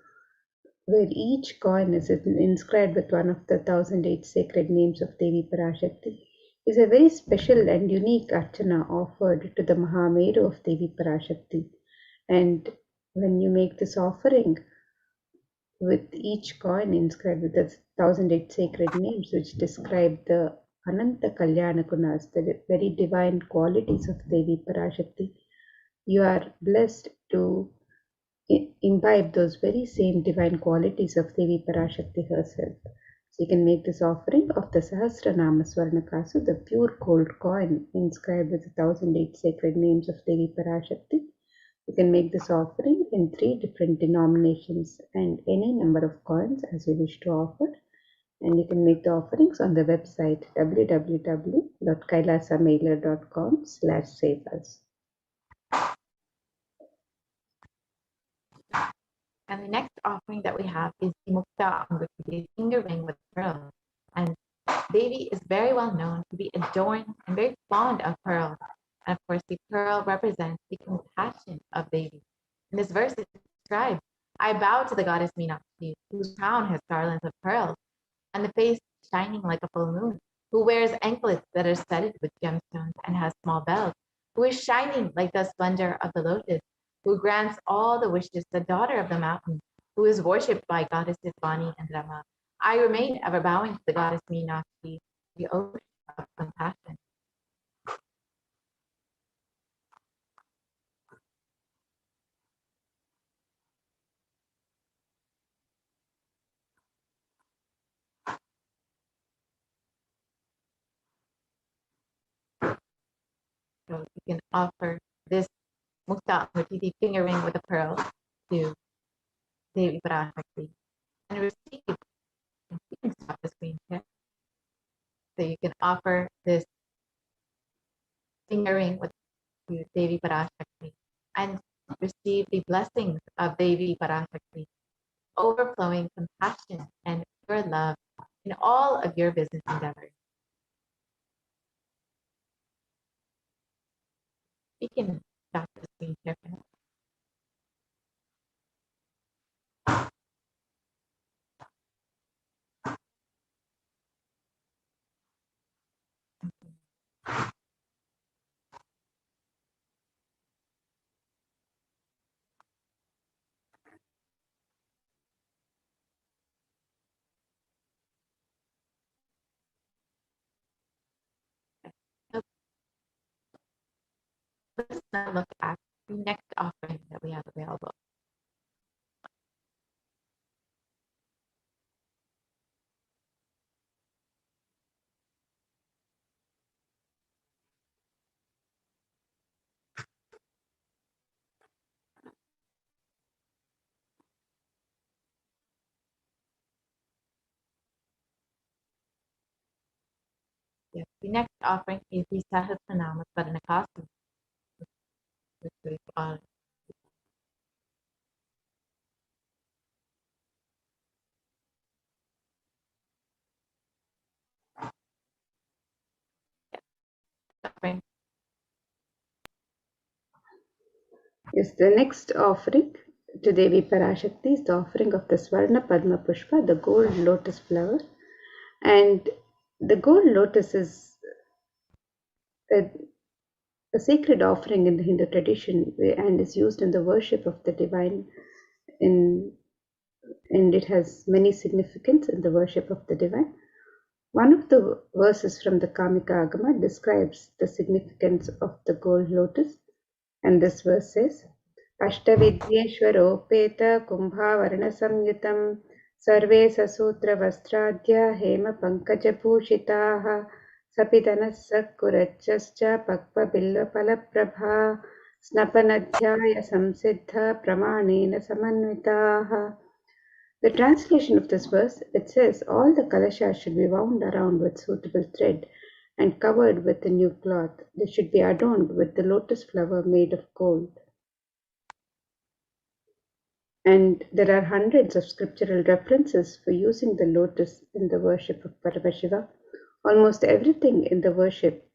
where each coin is inscribed with one of the 1008 sacred names of Devi Parashakti, is a very special and unique archana offered to the Mahameru of Devi Parashakti. And when you make this offering with each coin inscribed with the 1008 sacred names which describe the Ananta Kalyana Gunas, the very divine qualities of Devi Parashakti, you are blessed to imbibe those very same divine qualities of Devi Parashakti herself. So you can make this offering of the Sahasranama Swarnakasu, the pure gold coin inscribed with the 1008 sacred names of Devi Parashakti. You can make this offering in 3 different denominations and any number of coins as you wish to offer. And you can make the offerings on the website www.kailasamailer.com/sevas. And the next offering that we have is the Mukta Anguti, the finger ring with pearls. And Devi is very well known to be adorned and very fond of pearls. And of course, the pearl represents the compassion of Devi. In this verse, it describes, I bow to the goddess Meenakshi, whose crown has garlands of pearls, and the face shining like a full moon, who wears anklets that are studded with gemstones and has small bells, who is shining like the splendor of the lotus, who grants all the wishes, the daughter of the mountain, who is worshipped by goddesses Vani and Rama. I remain ever bowing to the goddess Meenakshi, the ocean of compassion. So you can offer this Mukta Murtiti finger ring with a pearl to Devi Parashakti and receive. You can stop the screen here. So you can offer this finger ring with to Devi Parashakti and receive the blessings of Devi Parashakti, overflowing compassion and pure love in all of your business endeavors. You can stop the screen here for now. So let's now look at the next offering that we have available. Yes, the next offering is the Sahasranama Swarnakasu, which is Yes, the next offering to Devi Parashakti is the offering of the Swarna Padma Pushpa, the gold lotus flower. And the gold lotus is a sacred offering in the Hindu tradition and is used in the worship of the divine, in, and it has many significance in the worship of the divine. One of the verses from the Kamika Agama describes the significance of the gold lotus, and this verse says, Ashtavidyeshwaropeta kumbhavarna samyutam sarve sasutra vastraadya hema pankajabhushitaha sapidanas sakkurachascha pakva billa palaprabha snapanadhyaya samsiddha pramanena samanvitaha. The translation of this verse, it says, all the kalashas should be wound around with suitable thread and covered with a new cloth. They should be adorned with the lotus flower made of gold. And there are hundreds of scriptural references for using the lotus in the worship of Paramashiva. Almost everything in the worship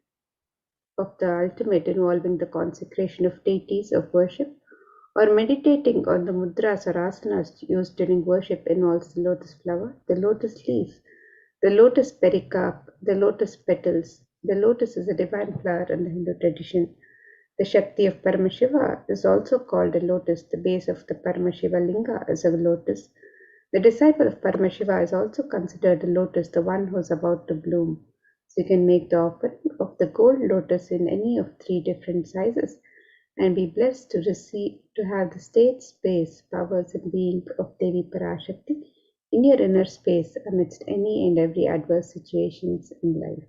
of the ultimate involving the consecration of deities of worship or meditating on the mudras or asanas used during worship involves the lotus flower, the lotus leaf, the lotus pericarp, the lotus petals. The lotus is a divine flower in the Hindu tradition. The Shakti of Paramashiva is also called a lotus. The base of the Paramashiva linga is a lotus. The disciple of Paramashiva is also considered a lotus, the one who is about to bloom. So you can make the offering of the gold lotus in any of 3 different sizes and be blessed to have the state, space, powers and being of Devi Parashakti in your inner space amidst any and every adverse situations in life.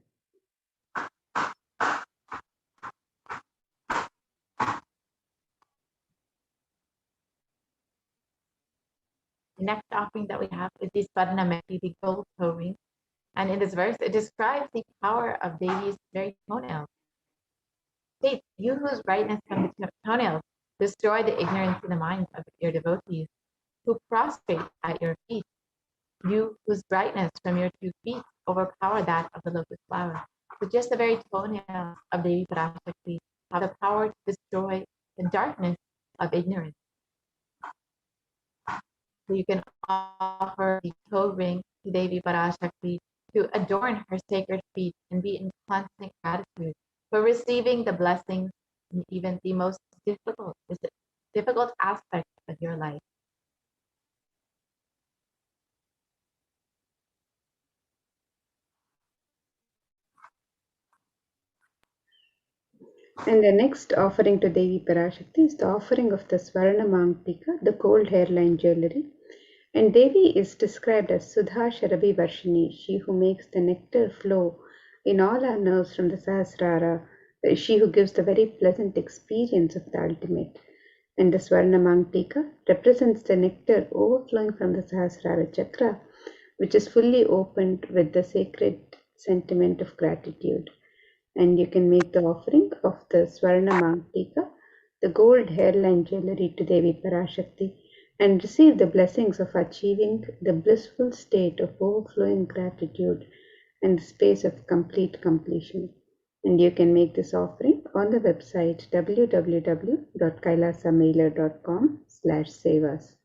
The next offering that we have is the Swarnameti, the gold toe ring. And in this verse, it describes the power of Devi's very toenails. States, you whose brightness from the toenails destroy the ignorance in the minds of your devotees, who prostrate at your feet. You whose brightness from your 2 feet overpower that of the lotus flower. So just the very toenails of Devi Parashakti have the power to destroy the darkness of ignorance. So you can offer the toe ring to Devi Parashakti to adorn her sacred feet and be in constant gratitude for receiving the blessings in even the most difficult aspects of your life. And the next offering to Devi Parashakti is the offering of the Swarna Mangtika, the gold hairline jewelry. And Devi is described as Sudha Sharabi Varshini, she who makes the nectar flow in all our nerves from the Sahasrara, she who gives the very pleasant experience of the ultimate. And the Swarna Mangtika represents the nectar overflowing from the Sahasrara chakra, which is fully opened with the sacred sentiment of gratitude. And you can make the offering of the Swarna Mangtika, the gold hairline jewelry, to Devi Parashakti and receive the blessings of achieving the blissful state of overflowing gratitude and the space of complete completion. And you can make this offering on the website www.kailasamailer.com/sevas.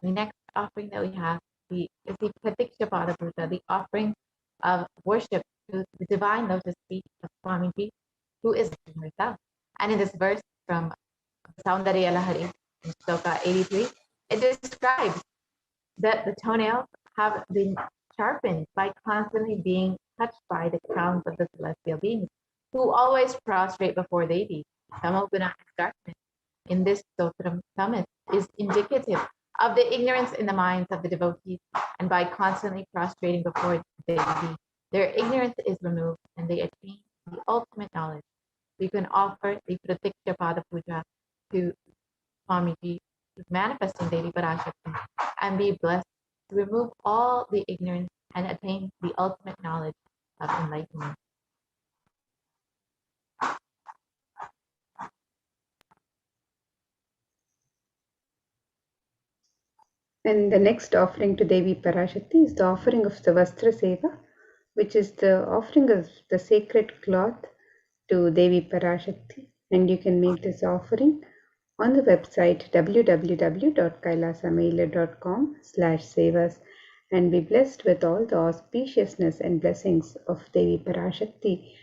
The next offering that we have is the Pratiksha Pada Puja, the offering of worship to the divine lotus feet of Swamiji, who is herself. And in this verse from Saundarya Lahari, in Shloka 83, it describes that the toenails have been sharpened by constantly being touched by the crowns of the celestial beings, who always prostrate before Devi. Tamoguna darkness in this Stotram summit is indicative of the ignorance in the minds of the devotees, and by constantly prostrating before Devi, their ignorance is removed and they attain the ultimate knowledge. We can offer the Pratiksha Pada Puja to Swamiji, manifesting Devi Parashakti, and be blessed to remove all the ignorance and attain the ultimate knowledge of enlightenment. And the next offering to Devi Parashakti is the offering of the Vastra Seva, which is the offering of the sacred cloth to Devi Parashakti, and you can make this offering on the website www.kailasamailer.com/sevas and be blessed with all the auspiciousness and blessings of Devi Parashakti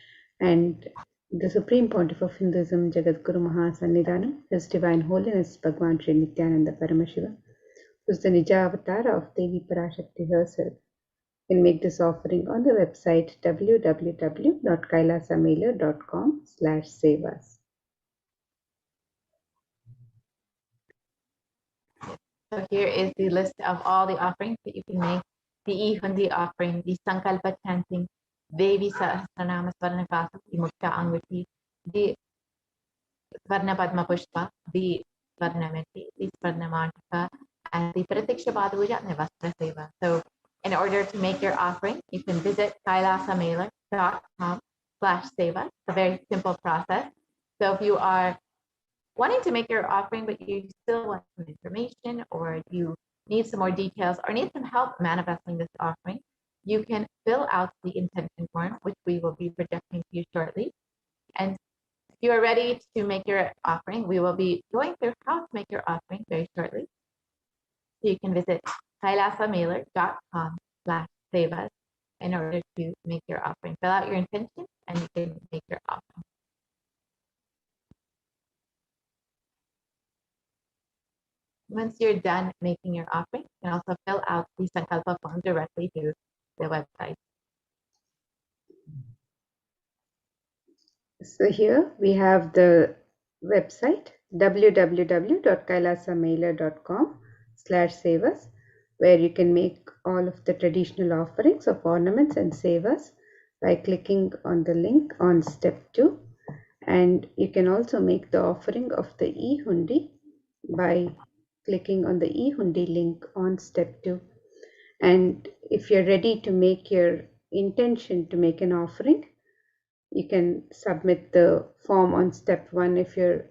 and the Supreme Pontiff of Hinduism, Jagadguru Mahasannidhanam, His Divine Holiness Bhagwan Sri Nithyananda Paramashivam, who is the Nija Avatar of Devi Parashakti herself. You can make this offering on the website www.kailasamailer.com/sevas. So here is the list of all the offerings that you can make. The Ihundi offering, the Sankalpa chanting, Devi Sahasranama Swarnakasa, the Mukta Anguti, the Swarna Padma Pushpa, the Swarnameti, the Swarnamantika, and the Pratiksha Bhaduja and the Vastra Seva. So in order to make your offering, you can visit kailasamailer.com/seva. It's a very simple process. So if you are wanting to make your offering, but you still want some information, or you need some more details, or need some help manifesting this offering, you can fill out the intention form, which we will be projecting to you shortly. And if you are ready to make your offering, we will be going through how to make your offering very shortly. So you can visit kailasamailer.com/sevas in order to make your offering. Fill out your intention and you can make your offering. Once you're done making your offering, you can also fill out the Sankalpa form directly through the website. So here we have the website www.kailasamailer.com/sevas, where you can make all of the traditional offerings of ornaments and sevas by clicking on the link on step 2. And you can also make the offering of the e-hundi by clicking on the e-hundi link on step 2. And if you're ready to make your intention to make an offering, you can submit the form on step 1 if you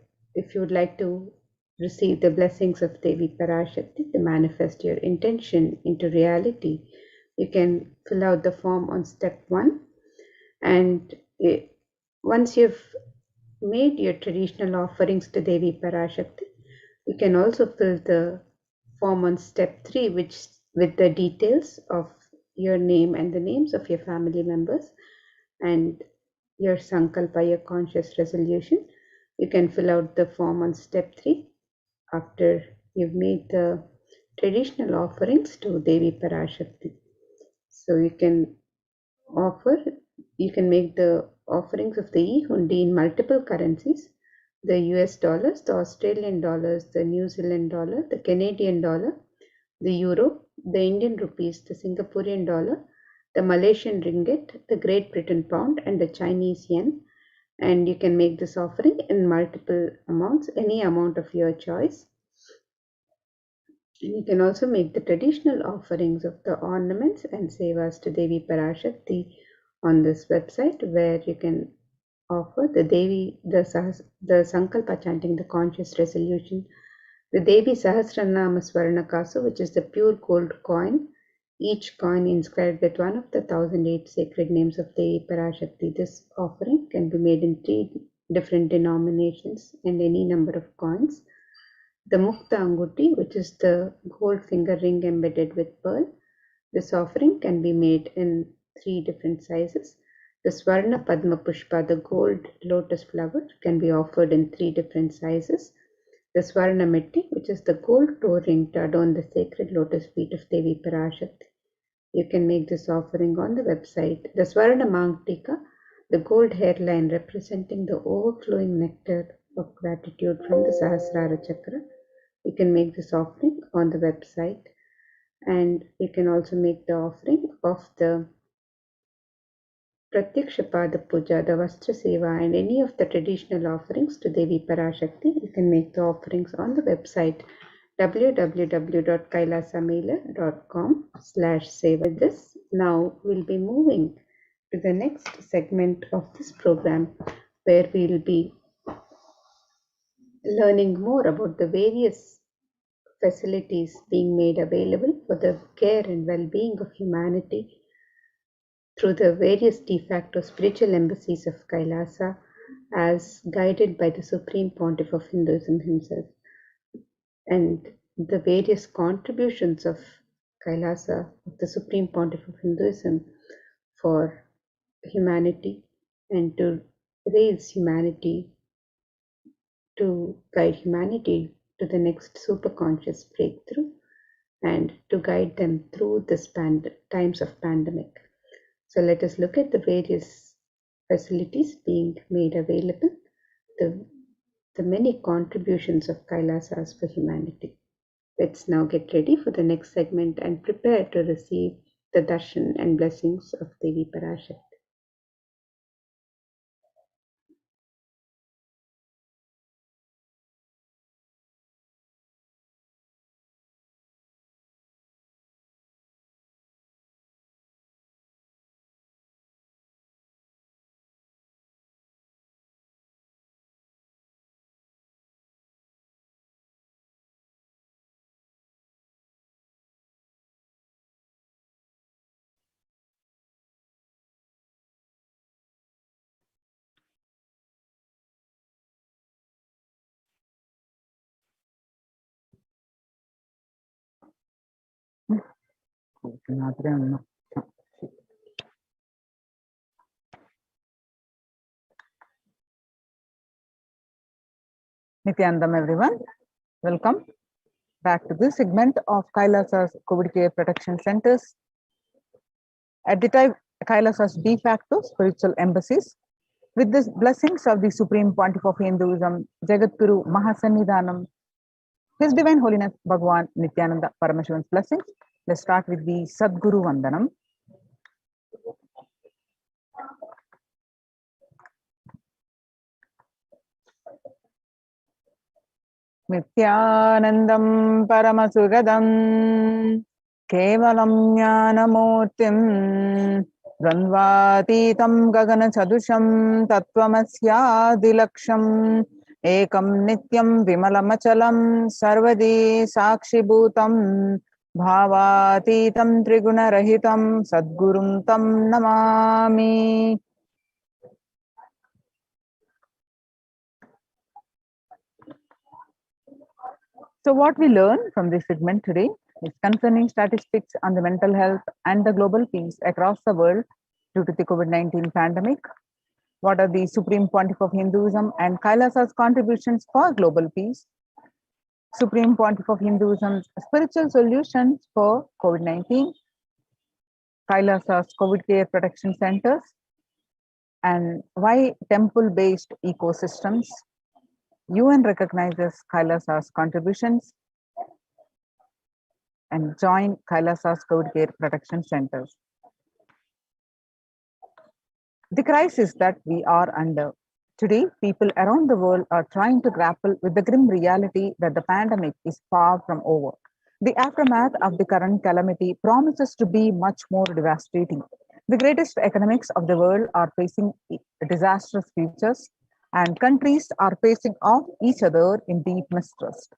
would like to receive the blessings of Devi Parashakti to manifest your intention into reality. You can fill out the form on step 1, and once you've made your traditional offerings to Devi Parashakti, you can also fill the form on step 3, which with the details of your name and the names of your family members and your sankalpa, your conscious resolution. You can fill out the form on step 3 after you've made the traditional offerings to Devi Parashakti. So you can make the offerings of the e-hundi in multiple currencies: the US dollars, the Australian dollars, the New Zealand dollar, the Canadian dollar, the euro, the Indian rupees, the Singaporean dollar, the Malaysian ringgit, the Great Britain pound, and the Chinese yen. And you can make this offering in multiple amounts, any amount of your choice. And you can also make the traditional offerings of the ornaments and sevas to Devi Parashakti on this website, where you can offer the Sankalpa chanting, the conscious resolution, the Devi Sahasranama Swarnakasu, which is the pure gold coin, each coin inscribed with one of the 1008 sacred names of Devi Parashakti. This offering can be made in 3 different denominations and any number of coins. The Mukta Anguti, which is the gold finger ring embedded with pearl. This offering can be made in 3 different sizes. The Swarna Padma Pushpa, the gold lotus flower, can be offered in 3 different sizes. The Swarna Metti, which is the gold toe ring to adorn the sacred lotus feet of Devi Parashakti. You can make this offering on the website. The Swarna Mangtika, the gold hairline representing the overflowing nectar of gratitude from the Sahasrara Chakra. You can make this offering on the website. And you can also make the offering of the Pratyaksha Pada Puja, the Vastra Seva, and any of the traditional offerings to Devi Parashakti. You can make the offerings on the website www.kailasamailer.com/seva. With this, now we'll be moving to the next segment of this program, where we'll be learning more about the various facilities being made available for the care and well-being of humanity through the various de facto spiritual embassies of Kailasa as guided by the Supreme Pontiff of Hinduism himself, and the various contributions of Kailasa, of the Supreme Pontiff of Hinduism, for humanity and to raise humanity, to guide humanity to the next superconscious breakthrough and to guide them through this times of pandemic. So let us look at the various facilities being made available, the many contributions of Kailasas for humanity. Let's now get ready for the next segment and prepare to receive the darshan and blessings of Devi Parashakti. Nithyanandam, everyone. Welcome back to this segment of Kailasa's COVID Care Protection Centers. At the time, Kailasa's de facto spiritual embassies, with the blessings of the Supreme Pontiff of Hinduism, Jagadguru Mahasannidhanam, His Divine Holiness Bhagwan Nithyananda Paramashivan's blessings. Let's start with the Sadguru Vandanam. Nithyanandam Paramasugadam Kevalam Jnanamurtim Dvandvatitam Gagana Chadusham Tattvamasya Ekam Nityam Vimalamachalam Sarvadi Sakshibhutam Bhavatitam Triguna Rahitam Sadgurum Tam Namami. So what we learn from this segment today is concerning statistics on the mental health and the global peace across the world due to the COVID-19 pandemic. What are the Supreme Pontiff of Hinduism and Kailasa's contributions for global peace? Supreme Pontiff of Hinduism's spiritual solutions for COVID-19, Kailasa's COVID Care Protection Centers, and why temple-based ecosystems. UN recognizes Kailasa's contributions and join Kailasa's COVID Care Protection Centers. The crisis that we are under. Today, people around the world are trying to grapple with the grim reality that the pandemic is far from over. The aftermath of the current calamity promises to be much more devastating. The greatest economics of the world are facing disastrous futures, and countries are facing off each other in deep mistrust.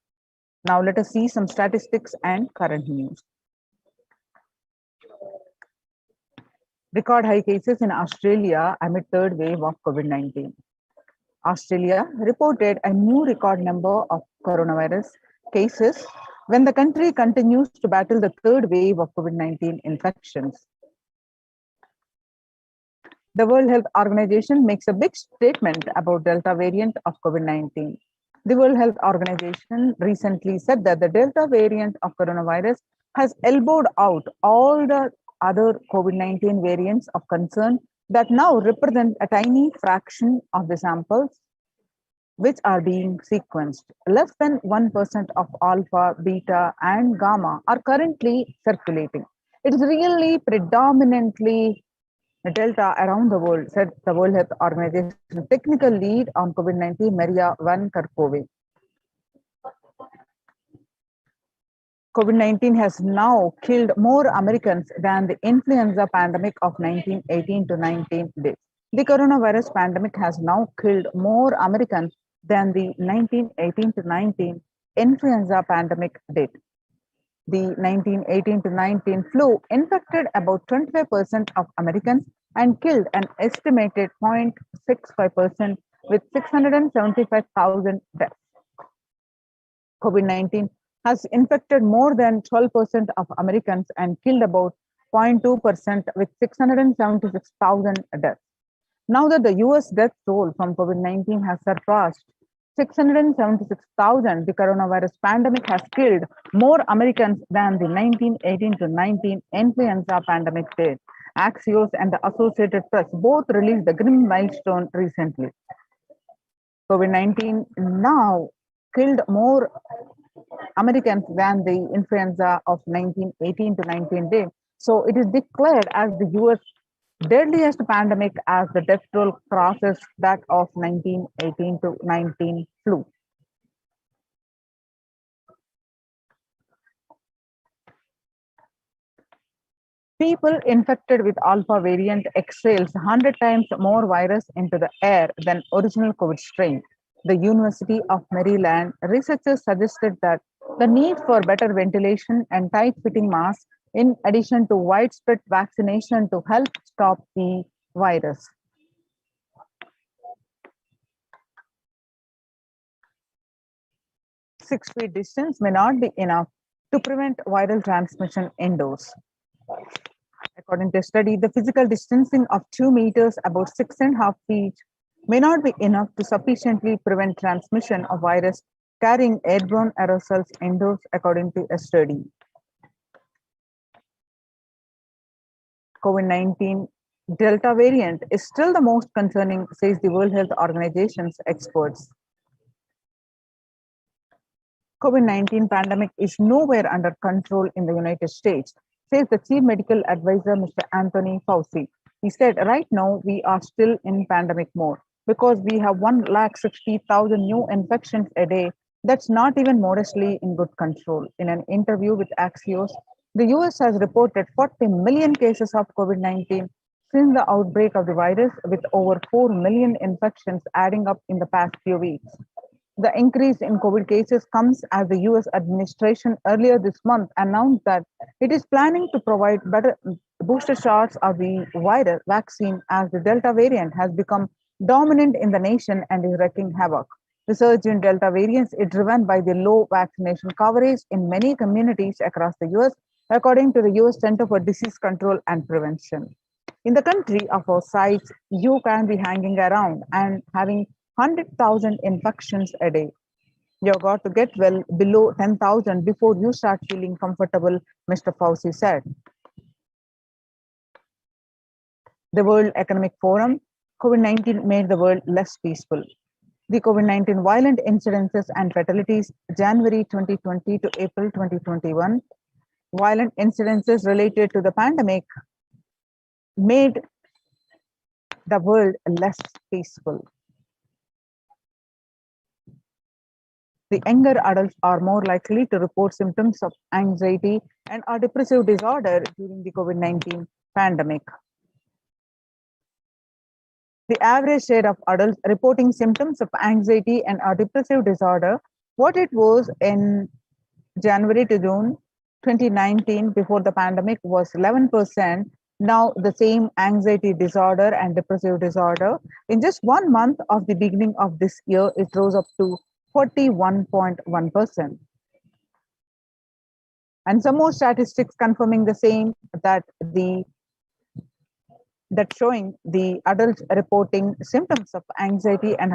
Now let us see some statistics and current news. Record high cases in Australia amid third wave of COVID-19. Australia reported a new record number of coronavirus cases when the country continues to battle the third wave of COVID-19 infections. The World Health Organization makes a big statement about Delta variant of COVID-19. The World Health Organization recently said that the Delta variant of coronavirus has elbowed out all the other COVID-19 variants of concern that now represent a tiny fraction of the samples which are being sequenced. Less than 1% of alpha, beta, and gamma are currently circulating. It is really predominantly Delta around the world, said the World Health Organization technical lead on COVID-19, Maria Van Kerkhove. COVID-19 has now killed more Americans than the influenza pandemic of 1918 to 19 did. The coronavirus pandemic has now killed more Americans than the 1918 to 19 influenza pandemic did. The 1918 to 19 flu infected about 25% of Americans and killed an estimated 0.65% with 675,000 deaths. COVID-19 has infected more than 12% of Americans and killed about 0.2% with 676,000 deaths. Now that the US death toll from COVID-19 has surpassed 676,000, the coronavirus pandemic has killed more Americans than the 1918 to 19 influenza pandemic did. Axios and the Associated Press both released the grim milestone recently. COVID-19 now killed more Americans than the influenza of 1918 to 19 did. So it is declared as the US deadliest pandemic as the death toll crosses that of 1918 to 19 flu. People infected with alpha variant exhales 100 times more virus into the air than original COVID strain. The University of Maryland researchers suggested that the need for better ventilation and tight-fitting masks in addition to widespread vaccination to help stop the virus. Six-feet distance may not be enough to prevent viral transmission indoors. According to a study, the physical distancing of 2 meters, about 6.5 feet, may not be enough to sufficiently prevent transmission of virus carrying airborne aerosols indoors, according to a study. COVID-19 Delta variant is still the most concerning, says the World Health Organization's experts. COVID-19 pandemic is nowhere under control in the United States, says the Chief Medical Advisor, Mr. Anthony Fauci. He said, right now, we are still in pandemic mode because we have 160,000 new infections a day. That's not even modestly in good control. In an interview with Axios, the US has reported 40 million cases of COVID-19 since the outbreak of the virus, with over 4 million infections adding up in the past few weeks. The increase in COVID cases comes as the US administration earlier this month announced that it is planning to provide better booster shots of the virus vaccine as the Delta variant has become dominant in the nation and is wreaking havoc. The surge in Delta variants is driven by the low vaccination coverage in many communities across the US, according to the US Center for Disease Control and Prevention. In the country of our size, you can be hanging around and having 100,000 infections a day. You've got to get well below 10,000 before you start feeling comfortable, Mr. Fauci said. The World Economic Forum, COVID-19 made the world less peaceful. The COVID-19 violent incidences and fatalities, January 2020 to April 2021, violent incidences related to the pandemic made the world less peaceful. The younger adults are more likely to report symptoms of anxiety and or depressive disorder during the COVID-19 pandemic. The average rate of adults reporting symptoms of anxiety and or depressive disorder, what it was in January to June 2019 before the pandemic was 11%. Now the same anxiety disorder and depressive disorder, in just 1 month of the beginning of this year, it rose up to 41.1%. And some more statistics confirming the same, that showing the adults reporting symptoms of anxiety and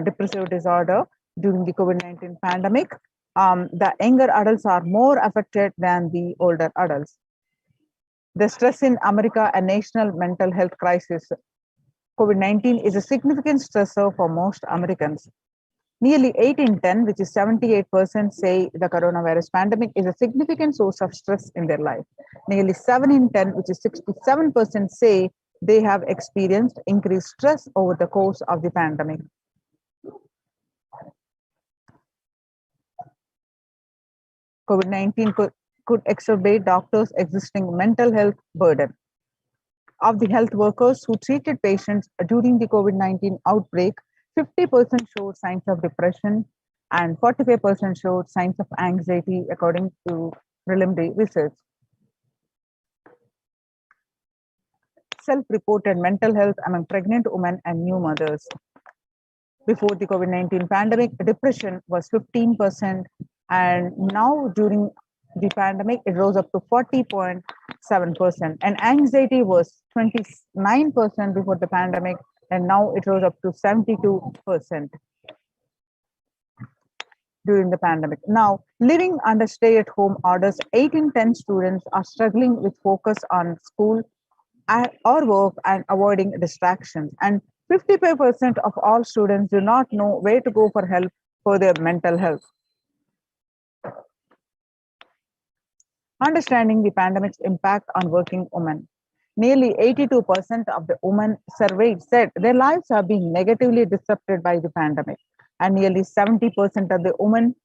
depressive disorder during the COVID-19 pandemic. The younger adults are more affected than the older adults. The stress in America, a national mental health crisis. COVID-19 is a significant stressor for most Americans. Nearly 8 in 10, which is 78%, say the coronavirus pandemic is a significant source of stress in their life. Nearly 7 in 10, which is 67%, say they have experienced increased stress over the course of the pandemic. COVID-19 could exacerbate doctors' existing mental health burden. Of the health workers who treated patients during the COVID-19 outbreak, 50% showed signs of depression and 45% showed signs of anxiety, according to preliminary research. Self-reported mental health among pregnant women and new mothers. Before the COVID-19 pandemic, depression was 15%, and now during the pandemic, it rose up to 40.7%. And anxiety was 29% before the pandemic, and now it rose up to 72% during the pandemic. Now, living under stay-at-home orders, 8 in 10 students are struggling with focus on school or work and avoiding distractions. And 55% of all students do not know where to go for help for their mental health. Understanding the pandemic's impact on working women. Nearly 82% of the women surveyed said their lives are being negatively disrupted by the pandemic. And nearly 70% of the women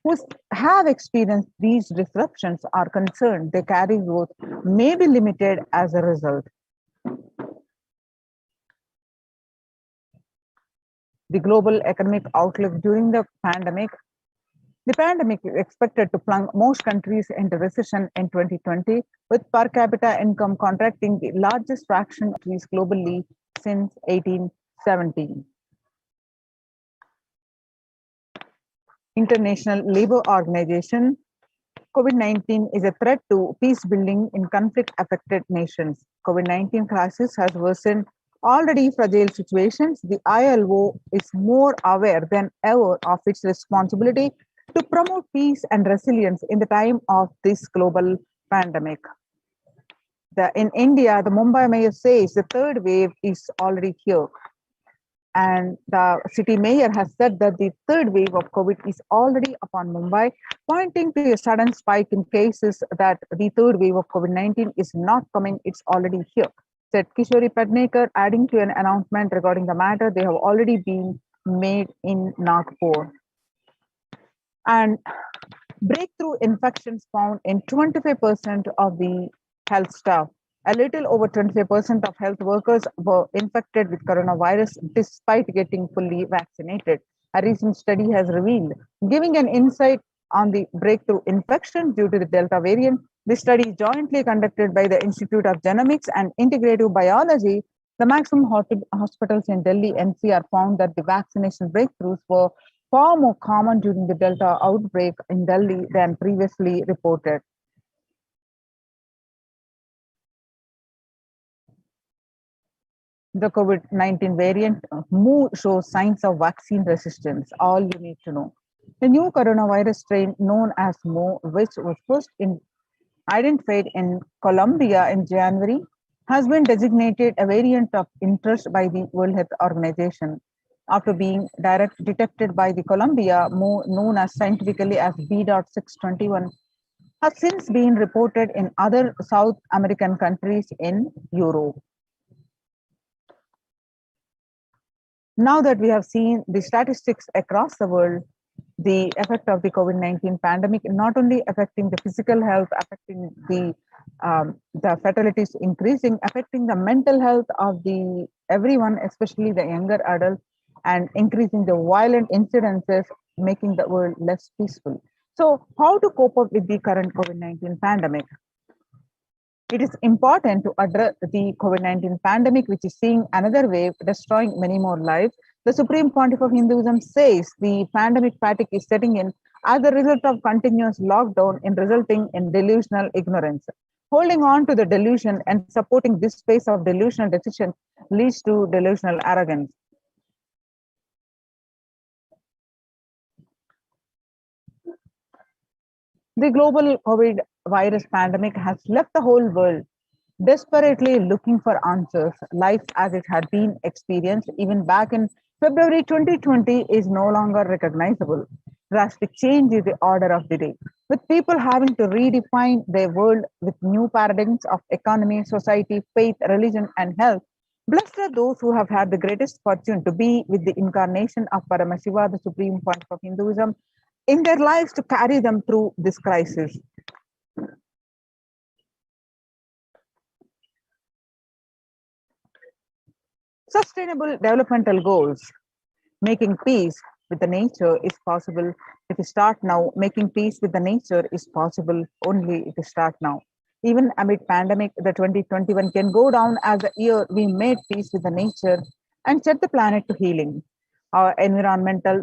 who have experienced these disruptions are concerned their career growth may be limited as a result. The global economic outlook during the pandemic. The pandemic is expected to plunge most countries into recession in 2020, with per capita income contracting the largest fraction of countries globally since 1817. International Labour Organization. COVID-19 is a threat to peace building in conflict-affected nations. COVID-19 crisis has worsened already fragile situations. The ILO is more aware than ever of its responsibility to promote peace and resilience in the time of this global pandemic. In India, the Mumbai mayor says the third wave is already here. And the city mayor has said that the third wave of COVID is already upon Mumbai, pointing to a sudden spike in cases that the third wave of COVID-19 is not coming, it's already here. Said Kishori Padnekar, adding to an announcement regarding the matter, they have already been made in Nagpur. And breakthrough infections found in 25% of the health staff. A little over 25% of health workers were infected with coronavirus despite getting fully vaccinated. A recent study has revealed, giving an insight on the breakthrough infection due to the Delta variant. This study is jointly conducted by the Institute of Genomics and Integrative Biology. The maximum hospitals in Delhi NCR found that the vaccination breakthroughs were far more common during the Delta outbreak in Delhi than previously reported. The COVID-19 variant Mu shows signs of vaccine resistance. All you need to know. The new coronavirus strain known as Mu, which was first identified in Colombia in January, has been designated a variant of interest by the World Health Organization. After being detected by the Colombia, Mu, known as scientifically as B.621, has since been reported in other South American countries in Europe. Now that we have seen the statistics across the world, the effect of the COVID-19 pandemic not only affecting the physical health, affecting the fatalities increasing, affecting the mental health of the everyone, especially the younger adults, and increasing the violent incidences, making the world less peaceful. So, how to cope up with the current COVID-19 pandemic? It is important to address the COVID-19 pandemic, which is seeing another wave, destroying many more lives. The Supreme Pontiff of Hinduism says the pandemic fatigue is setting in as a result of continuous lockdown and resulting in delusional ignorance. Holding on to the delusion and supporting this space of delusional decision leads to delusional arrogance. The global COVID virus pandemic has left the whole world desperately looking for answers. Life as it had been experienced even back in February 2020 is no longer recognizable. Drastic change is the order of the day, with people having to redefine their world with new paradigms of economy, society, faith, religion, and health. Blessed are those who have had the greatest fortune to be with the incarnation of Paramashiva, the Supreme Pontiff of Hinduism, in their lives to carry them through this crisis. Sustainable developmental goals, making peace, with the nature is possible if we start now. Making peace with the nature is possible only if we start now. Even amid pandemic, the 2021 can go down as the year we made peace with the nature and set the planet to healing. Our environmental,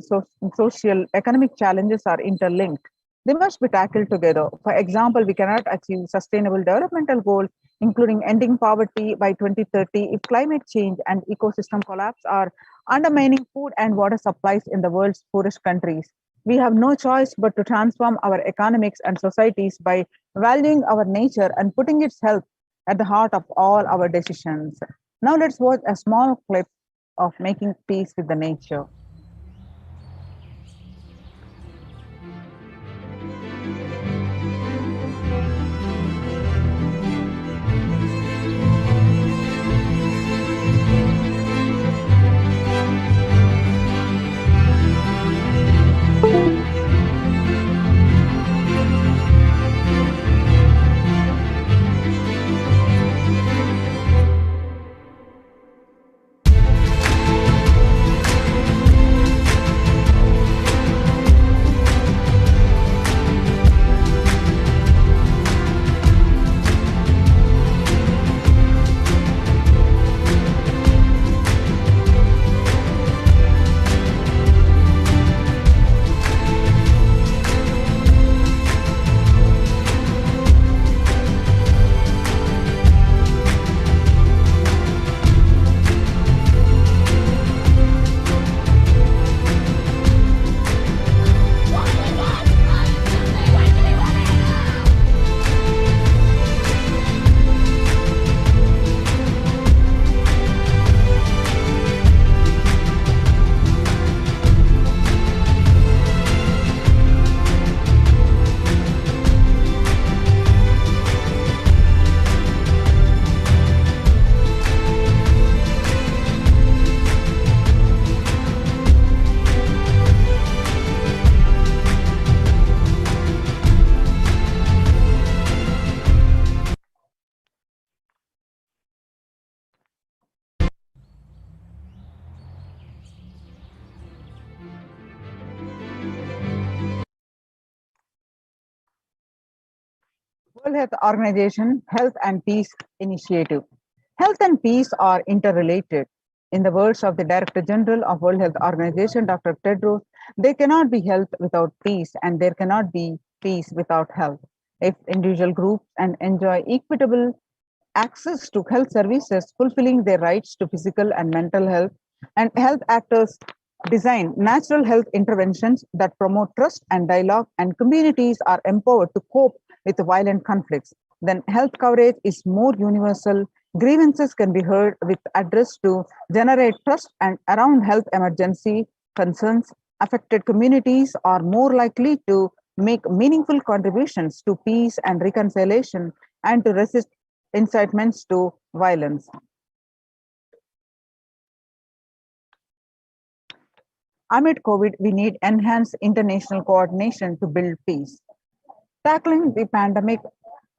social, economic challenges are interlinked. They must be tackled together. For example, we cannot achieve sustainable developmental goals, including ending poverty by 2030, if climate change and ecosystem collapse are undermining food and water supplies in the world's poorest countries. We have no choice but to transform our economics and societies by valuing our nature and putting its health at the heart of all our decisions. Now let's watch a small clip of making peace with the nature. World Health Organization Health and Peace Initiative. Health and peace are interrelated. In the words of the Director General of World Health Organization, Dr. Tedros, there cannot be health without peace, and there cannot be peace without health. If individual groups and enjoy equitable access to health services, fulfilling their rights to physical and mental health, and health actors design natural health interventions that promote trust and dialogue, and communities are empowered to cope with violent conflicts, then health coverage is more universal. Grievances can be heard with address to generate trust, and around health emergency concerns, affected communities are more likely to make meaningful contributions to peace and reconciliation and to resist incitements to violence. Amid COVID, we need enhanced international coordination to build peace. Tackling the pandemic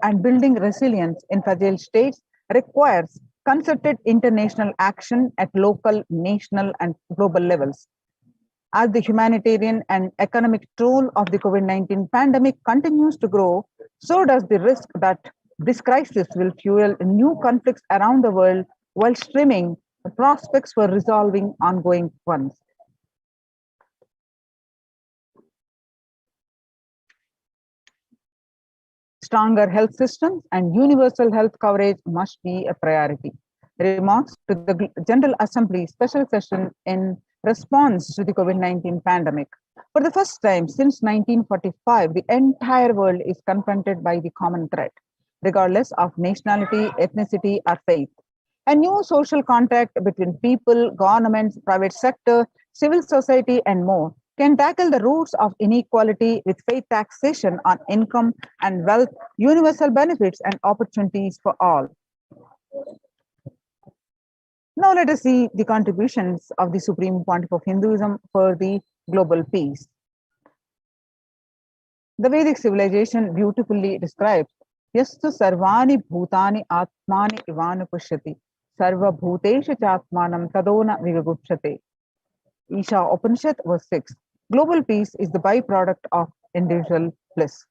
and building resilience in fragile states requires concerted international action at local, national, and global levels. As the humanitarian and economic toll of the COVID-19 pandemic continues to grow, so does the risk that this crisis will fuel new conflicts around the world while streaming the prospects for resolving ongoing ones. Stronger health systems and universal health coverage must be a priority. Remarks to the General Assembly special session in response to the COVID-19 pandemic. For the first time since 1945, the entire world is confronted by the common threat, regardless of nationality, ethnicity, or faith. A new social contract between people, governments, private sector, civil society, and more can tackle the roots of inequality with faith taxation on income and wealth, universal benefits, and opportunities for all. Now let us see the contributions of the Supreme Pontiff of Hinduism for the global peace. The Vedic civilization beautifully describes Yastu sarvani bhutani atmani ivanu pushyati sarva bhutesha chatmanam tadona vivagupshate. Isha Upanishad, verse 6. Global peace is the byproduct of individual bliss.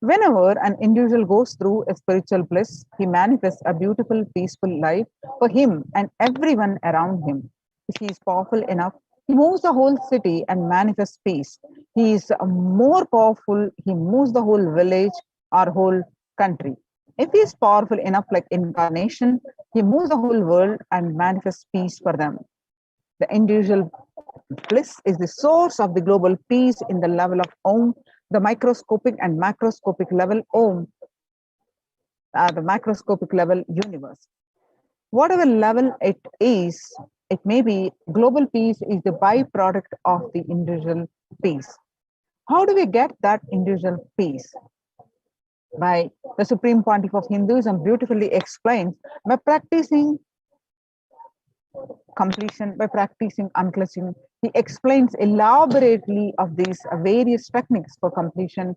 Whenever an individual goes through a spiritual bliss, he manifests a beautiful, peaceful life for him and everyone around him. If he is powerful enough, he moves the whole city and manifests peace. He is more powerful, he moves the whole village or whole country. If he is powerful enough, like incarnation, he moves the whole world and manifests peace for them. The individual bliss is the source of the global peace in the level of Om, the microscopic and macroscopic level Om, the macroscopic level universe. Whatever level it is, it may be, global peace is the byproduct of the individual peace. How do we get that individual peace? By the Supreme Pontiff of Hinduism beautifully explains, by practicing completion, by practicing unclutching. He explains elaborately of these various techniques for completion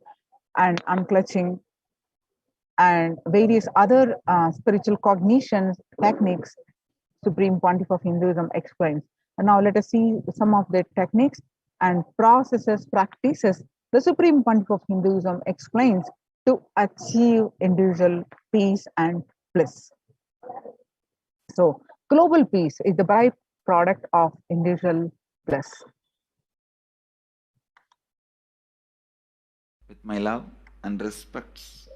and unclutching and various other spiritual cognition techniques. Supreme Pontiff of Hinduism explains. And now let us see some of the techniques and processes, practices the Supreme Pontiff of Hinduism explains to achieve individual peace and bliss. So global peace is the byproduct of individual bliss. With my love and respects,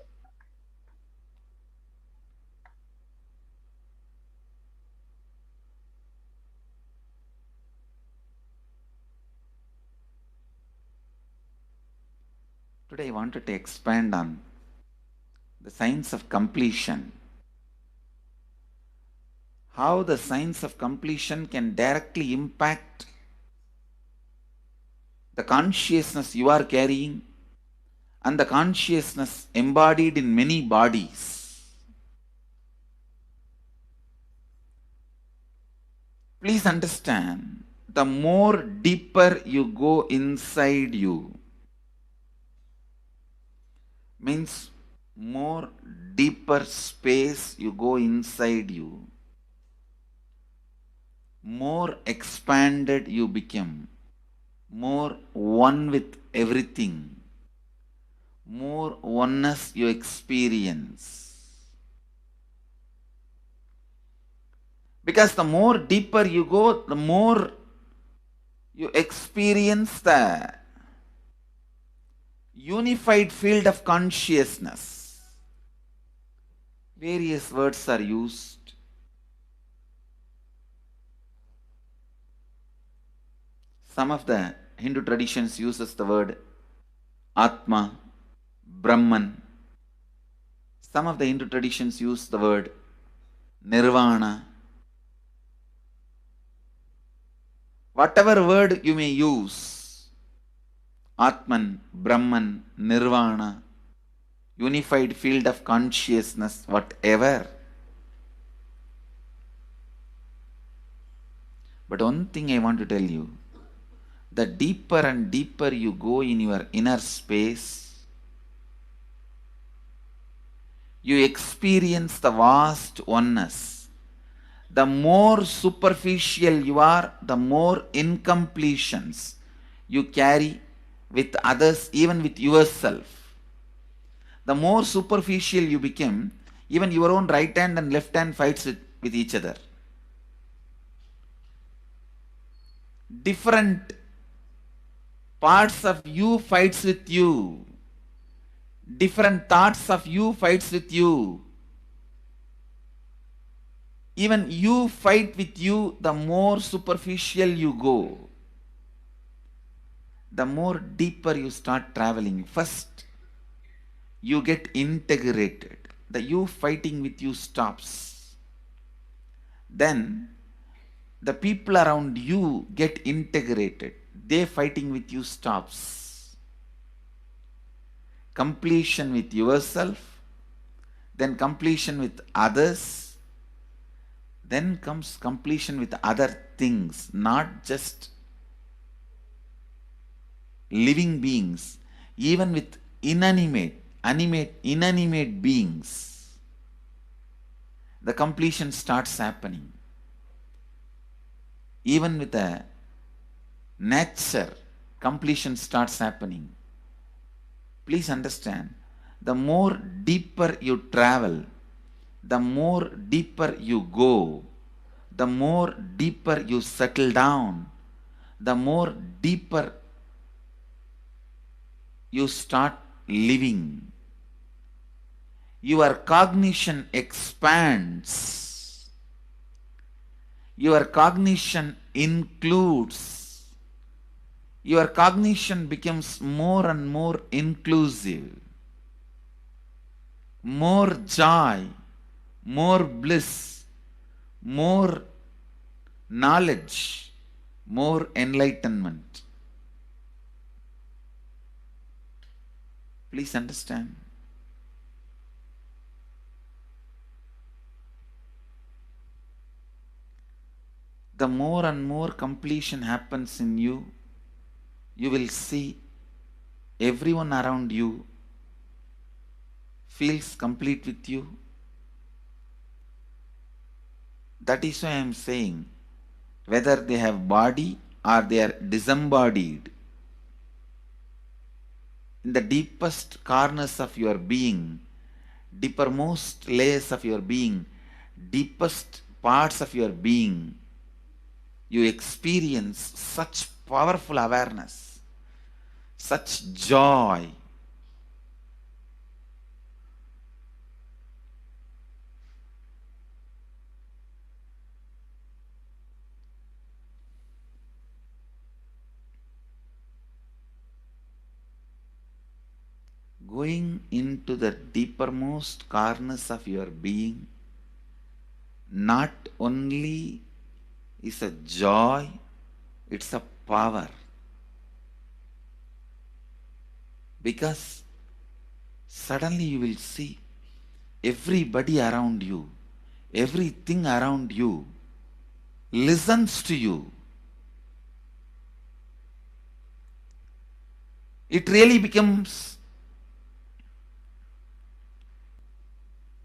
today I wanted to expand on the science of completion. How the science of completion can directly impact the consciousness you are carrying and the consciousness embodied in many bodies. Please understand, the more deeper you go inside you, means more deeper space you go inside you, more expanded you become, more one with everything, more oneness you experience. Because the more deeper you go, the more you experience the unified field of consciousness. Various words are used. Some of the Hindu traditions uses the word Atma, Brahman. Some of the Hindu traditions use the word Nirvana. Whatever word you may use, Atman, Brahman, Nirvana, unified field of consciousness, whatever. But one thing I want to tell you, the deeper and deeper you go in your inner space, you experience the vast oneness. The more superficial you are, the more incompletions you carry with others, even with yourself. The more superficial you become, even your own right hand and left hand fights with each other. Different parts of you fights with you. Different thoughts of you fights with you. Even you fight with you, the more superficial you go, the more deeper you start traveling. First, you get integrated. The you fighting with you stops. Then, the people around you get integrated. They fighting with you stops. Completion with yourself, then completion with others, then comes completion with other things, not just living beings, even with inanimate beings. The completion starts happening. even with a nature, completion starts happening. Please understand, the more deeper you travel, the more deeper you go, the more deeper you settle down, the more deeper you start living. Your cognition expands. Your cognition includes. Your cognition becomes more and more inclusive. More joy, more bliss, more knowledge, more enlightenment. Please understand. The more and more completion happens in you, you will see everyone around you feels complete with you. That is why I am saying, whether they have body or they are disembodied, in the deepest corners of your being, deepermost layers of your being, deepest parts of your being, you experience such powerful awareness, such joy. Going into the deepermost corners of your being not only is a joy, it's a power. Because suddenly you will see everybody around you, everything around you listens to you. It really becomes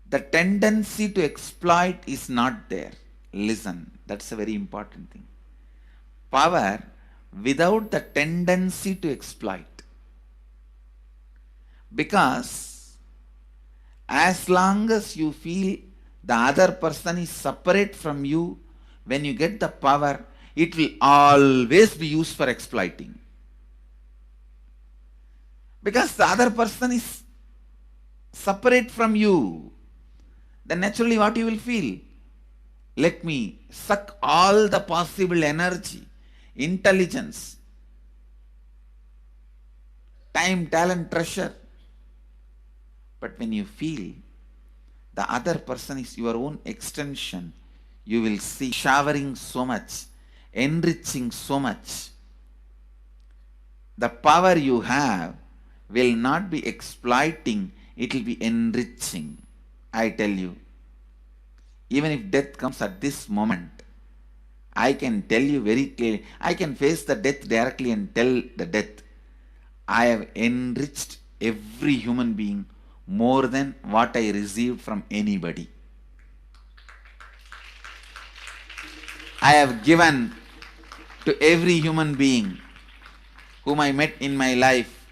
the tendency to exploit is not there. Listen, that's a very important thing. Power without the tendency to exploit. Because as long as you feel the other person is separate from you, when you get the power, it will always be used for exploiting. Because the other person is separate from you, then naturally what you will feel? Let me suck all the possible energy, intelligence, time, talent, treasure. But when you feel the other person is your own extension, you will see showering so much, enriching so much. The power you have will not be exploiting, it will be enriching. I tell you, even if death comes at this moment, I can tell you very clearly, I can face the death directly and tell the death, I have enriched every human being more than what I received from anybody. I have given to every human being whom I met in my life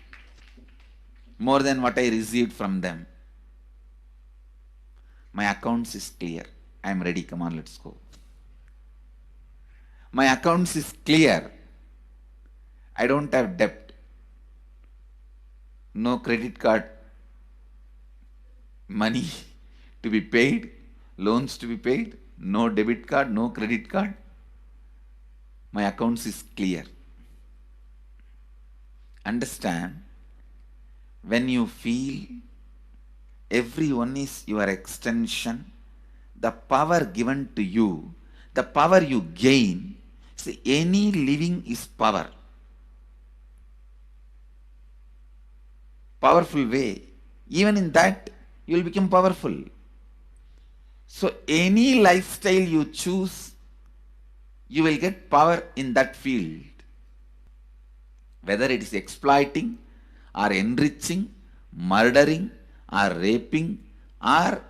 more than what I received from them. My accounts is clear. I am ready. Come on, let's go. My accounts is clear. I don't have debt. No credit card money to be paid, loans to be paid, no debit card, no credit card. My accounts is clear. Understand, when you feel everyone is your extension, the power given to you, the power you gain, see, any living is power. Powerful way. Even in that, you will become powerful. So any lifestyle you choose, you will get power in that field. Whether it is exploiting or enriching, murdering or raping or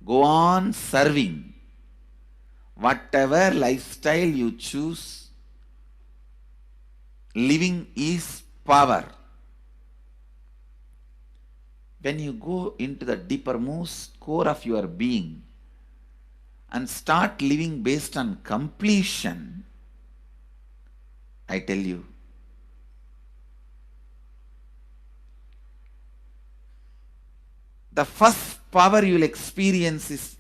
go on serving. Whatever lifestyle you choose, living is power. When you go into the deepermost core of your being and start living based on completion, I tell you, the first power you will experience is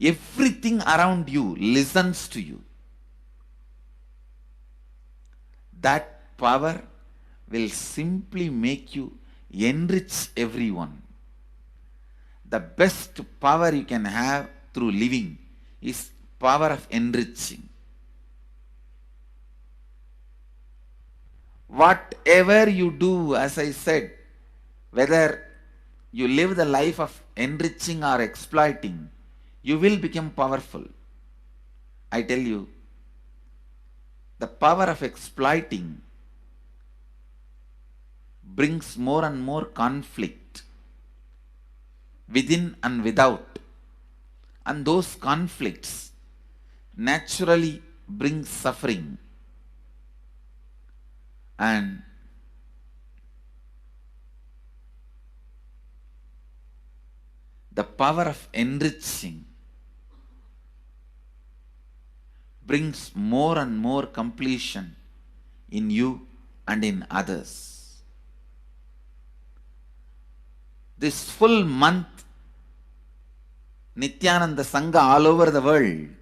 everything around you listens to you. That power will simply make you enrich everyone. The best power you can have through living is power of enriching. Whatever you do, as I said, whether you live the life of enriching or exploiting, you will become powerful. I tell you, the power of exploiting brings more and more conflict within and without. And those conflicts naturally bring suffering. And the power of enriching brings more and more completion in you and in others. This full month, Nithyananda Sangha all over the world.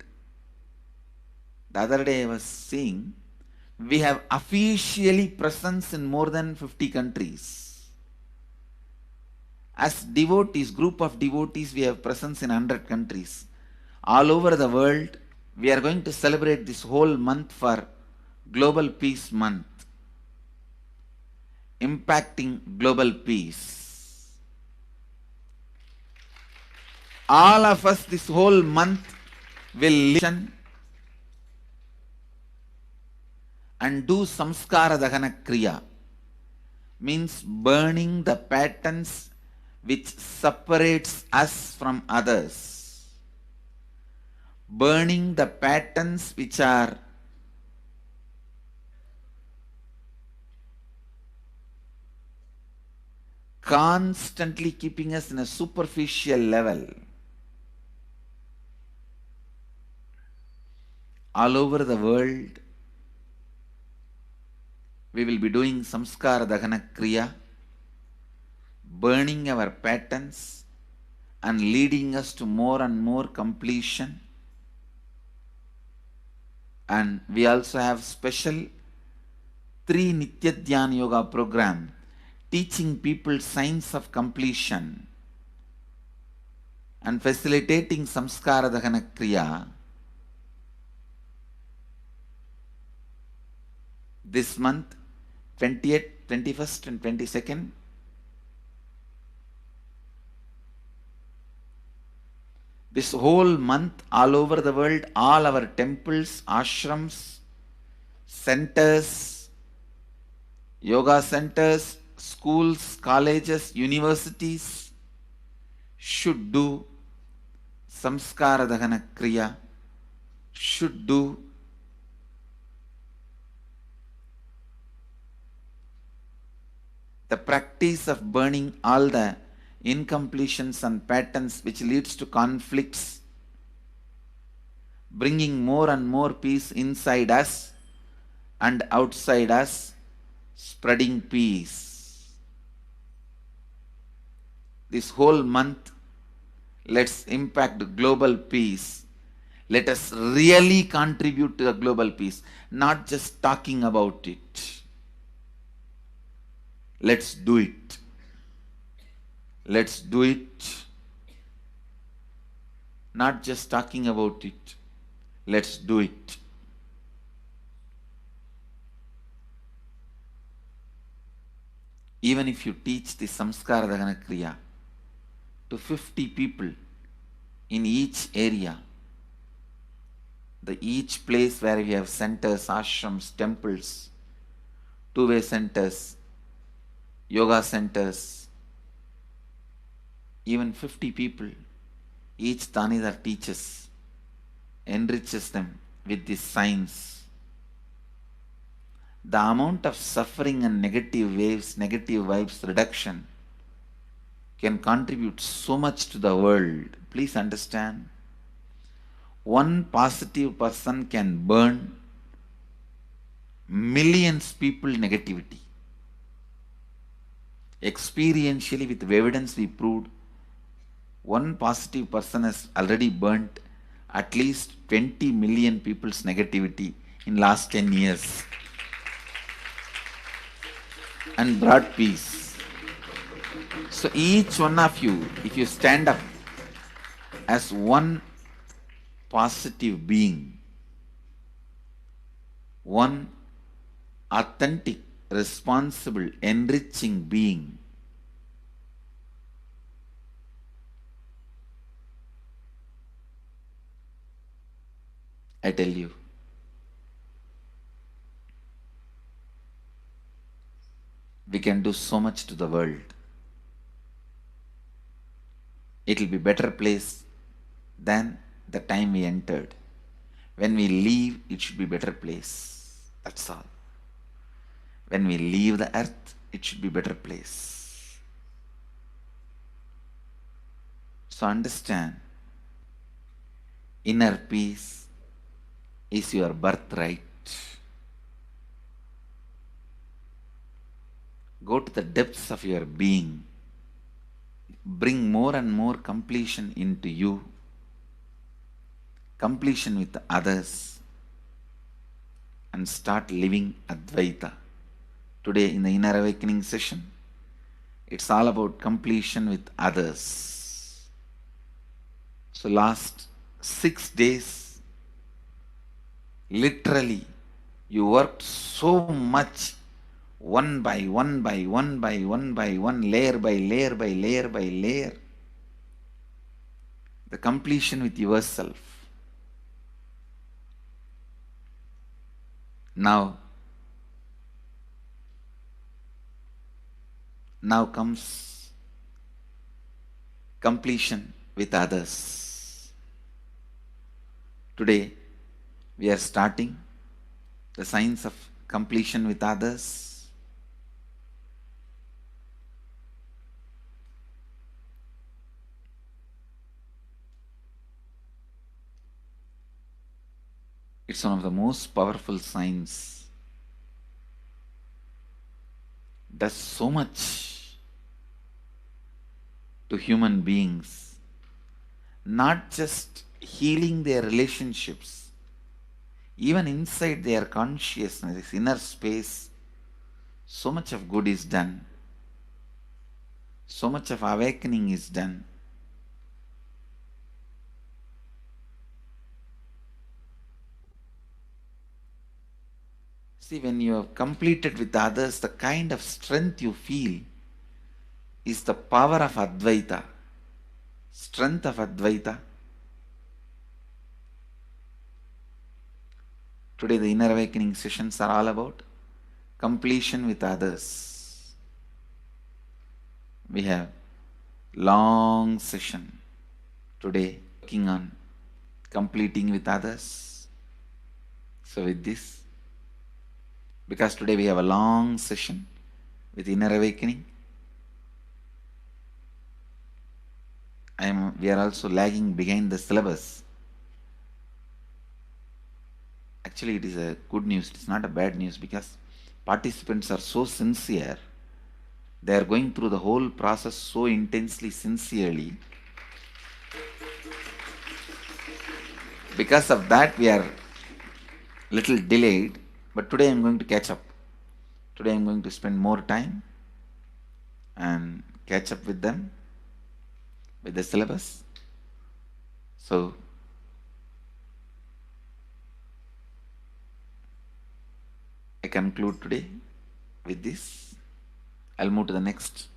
The other day I was seeing, we have officially presence in more than 50 countries. As devotees, group of devotees, we have presence in 100 countries. All over the world, we are going to celebrate this whole month for Global Peace Month, impacting global peace. All of us this whole month will listen and do samskara dahana kriya, means burning the patterns which separates us from others, burning the patterns which are constantly keeping us in a superficial level. All over the world, we will be doing samskara dahana kriya, burning our patterns and leading us to more and more completion. And we also have special 3 Nitya Dhyana Yoga program teaching people science of completion and facilitating samskara dahana kriya. This month, 20th, 21st and 22nd, this whole month, all over the world, all our temples, ashrams, centers, yoga centers, schools, colleges, universities should do samskara dahana kriya, should do the practice of burning all the incompletions and patterns which leads to conflicts, bringing more and more peace inside us and outside us, spreading peace. This whole month, let's impact global peace. Let us really contribute to the global peace, not just talking about it. Let's do it. Let's do it. Not just talking about it. Let's do it. Even if you teach the samskara dahana kriya to 50 people in each area, each place where we have centers, ashrams, temples, two-way centers, yoga centers, even 50 people, each Tanidar teaches, enriches them with this science. the amount of suffering and negative waves, negative vibes reduction can contribute so much to the world. Please understand, one positive person can burn millions people negativity. Experientially, with evidence we proved, one positive person has already burnt at least 20 million people's negativity in last 10 years and brought peace. So each one of you, if you stand up as one positive being, one authentic, responsible, enriching being, I tell you, we can do so much to the world. It will be a better place than the time we entered. When we leave, it should be a better place. That's all. When we leave the earth, it should be a better place. So understand, inner peace is your birthright. Go to the depths of your being. Bring more and more completion into you. Completion with others. And start living Advaita. Today in the Inner Awakening session, it's all about completion with others. So last 6 days, literally, you worked so much, one by one by one by one by one, layer by layer by layer by layer. The completion with yourself. Now comes completion with others. Today, we are starting the science of completion with others. It's one of the most powerful science. Does so much to human beings, not just healing their relationships, even inside their consciousness, this inner space, so much of good is done, so much of awakening is done. See, when you have completed with others, the kind of strength you feel is the power of Advaita, strength of Advaita. Today the Inner Awakening sessions are all about completion with others. We have long session today working on completing with others. So with this, because today we have a long session with Inner Awakening, we are also lagging behind the syllabus. Actually, it is a good news, it's not a bad news, because participants are so sincere. They are going through the whole process so intensely, sincerely. Because of that, we are little delayed, but today I am going to catch up. Today I am going to spend more time and catch up with them, with the syllabus. So, I conclude today with this. I'll move to the next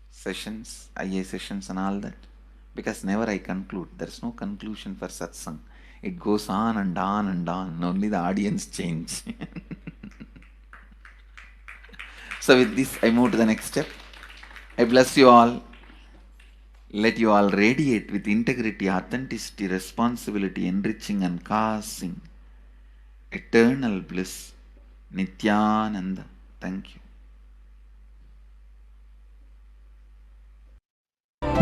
sessions, IA sessions and all that. Because never I conclude. There is no conclusion for satsang. It goes on and on and on. Only the audience change. So with this, I move to the next step. I bless you all. Let you all radiate with integrity, authenticity, responsibility, enriching and causing eternal bliss. Nithyananda. Thank you.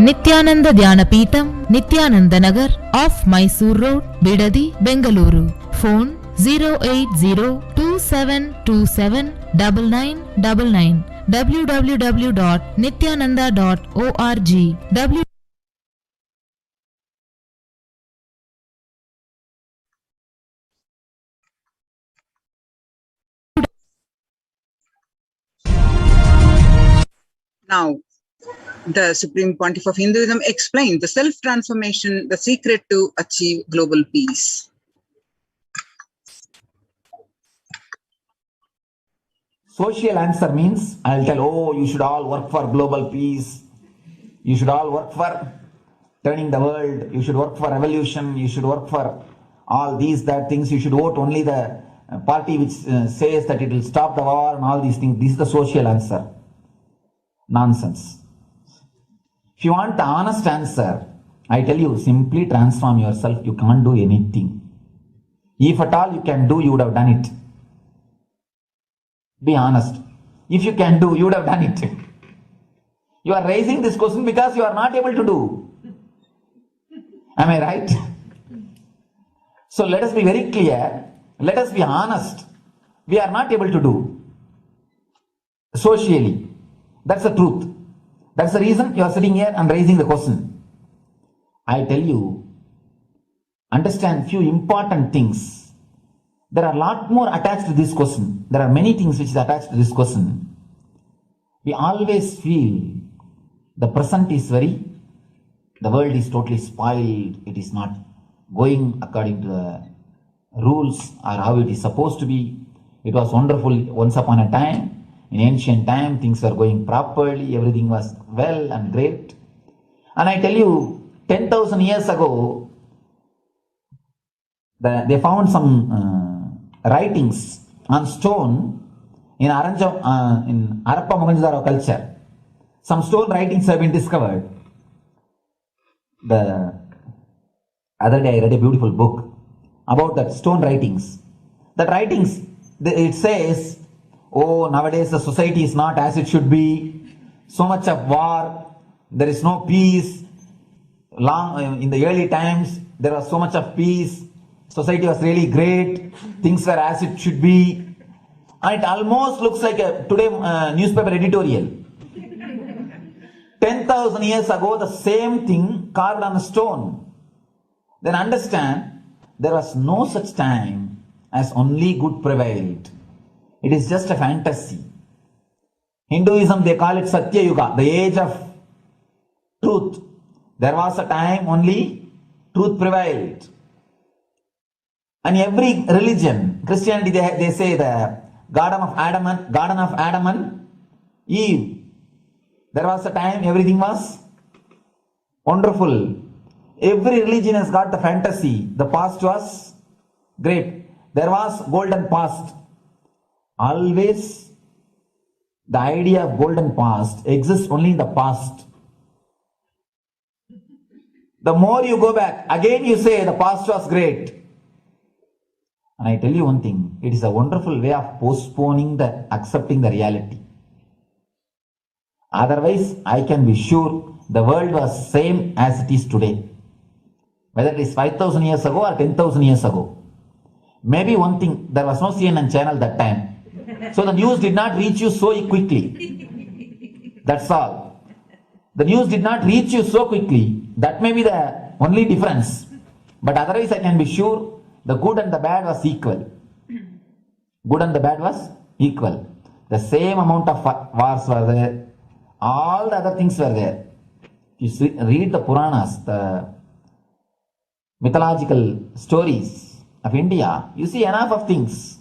Nithyananda Dhyanapeetham, Nithyananda Nagar, off Mysore Road, Bidadi, Bengaluru. Phone 08027279999. www.nithyananda.org. Now, the Supreme Pontiff of Hinduism explained the self-transformation, the secret to achieve global peace. Social answer means I'll tell, oh, you should all work for global peace. You should all work for turning the world. You should work for revolution. You should work for all these, that things. You should vote only the party which says that it will stop the war and all these things. This is the social answer. Nonsense. If you want the honest answer, I tell you, simply transform yourself. You can't do anything. If at all you can do, you would have done it. Be honest. If you can do, you would have done it. You are raising this question because you are not able to do. Am I right? So let us be very clear. Let us be honest. We are not able to do socially. That's the truth. That's the reason you are sitting here and raising the question. I tell you, understand few important things. There are a lot more attached to this question. There are many things which is attached to this question. We always feel the present is the world is totally spoiled. It is not going according to the rules or how it is supposed to be. It was wonderful once upon a time. In ancient time, things were going properly. Everything was well and great. And I tell you, 10,000 years ago, they found some writings on stone in Harappa Mohenjo-daro culture. Some stone writings have been discovered. The other day I read a beautiful book about that stone writings. That writings, it says, oh, nowadays the society is not as it should be. So much of war. There is no peace. In the early times, there was so much of peace. Society was really great. Things were as it should be. And it almost looks like a today newspaper editorial. 10,000 years ago, the same thing carved on a stone. Then understand, there was no such time as only good prevailed. It is just a fantasy. Hinduism, they call it Satya Yuga, the age of truth. There was a time only truth prevailed. And every religion, Christianity, they say the Garden of Adam and Eve. There was a time everything was wonderful. Every religion has got the fantasy. The past was great. There was golden past. Always the idea of golden past exists only in the past. The more you go back, again you say the past was great. And I tell you one thing, it is a wonderful way of postponing accepting the reality. Otherwise, I can be sure the world was same as it is today. Whether it is 5,000 years ago or 10,000 years ago. Maybe one thing, there was no CNN channel that time. So the news did not reach you so quickly. That's all. The news did not reach you so quickly. That may be the only difference. But otherwise, I can be sure the good and the bad was equal. Good and the bad was equal. The same amount of wars were there. All the other things were there. You read the Puranas, the mythological stories of India, you see enough of things.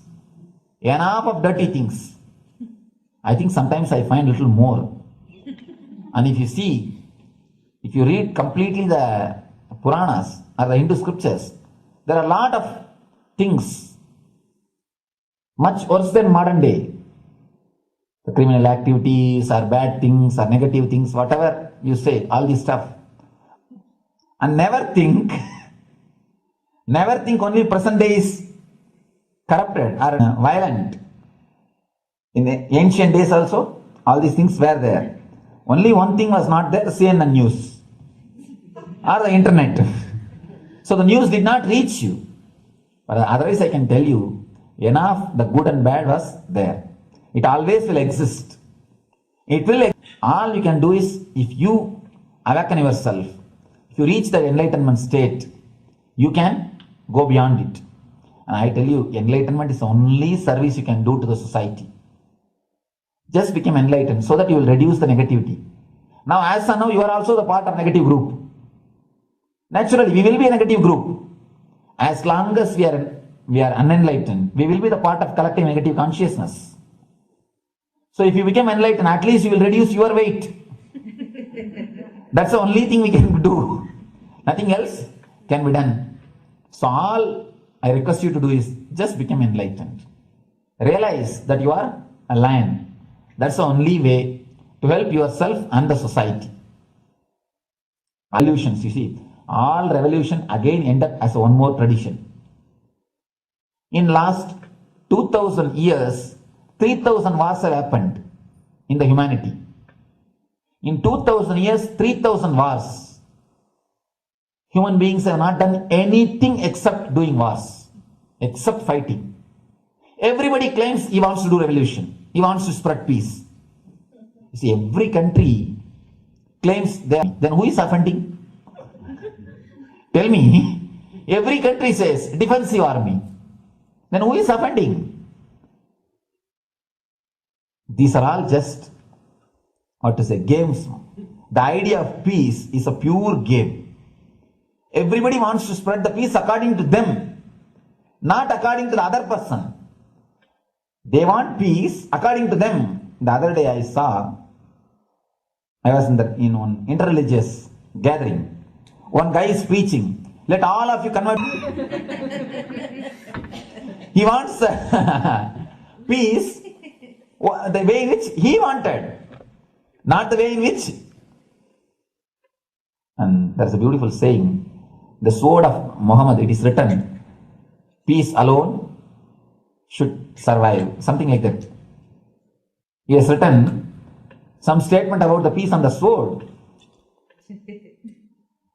Enough of dirty things. I think sometimes I find a little more. And if you read completely the Puranas or the Hindu scriptures, there are a lot of things much worse than modern day. The criminal activities or bad things or negative things, whatever you say, all this stuff. And never think only present day is corrupted or violent. In the ancient days also, all these things were there. Only one thing was not there, CNN news or the internet. So the news did not reach you. But otherwise I can tell you, enough the good and bad was there. It always will exist. It will. All you can do is, if you awaken yourself, if you reach the enlightenment state, you can go beyond it. And I tell you, enlightenment is the only service you can do to the society. Just become enlightened so that you will reduce the negativity. Now, as of now, you are also the part of negative group. Naturally, we will be a negative group. As long as we are unenlightened, we will be the part of collective negative consciousness. So if you become enlightened, at least you will reduce your weight. That's the only thing we can do. Nothing else can be done. So all I request you to do is just become enlightened. Realize that you are a lion. That's the only way to help yourself and the society. Revolutions, you see, all revolution again end up as one more tradition. In last 2000 years, 3000 wars have happened in the humanity. In 2000 years, 3000 wars. Human beings have not done anything except doing wars, except fighting. Everybody claims he wants to do revolution. He wants to spread peace. You see, every country claims that. Then who is offending? Tell me. Every country says defensive army. Then who is offending? These are all just, games. The idea of peace is a pure game. Everybody wants to spread the peace according to them, not according to the other person. They want peace according to them. The other day I was in one interreligious gathering. One guy is preaching, let all of you convert. He wants peace the way in which he wanted, not the way in which. And there's a beautiful saying, the sword of Muhammad, it is written, peace alone should survive, something like that. He has written some statement about the peace on the sword.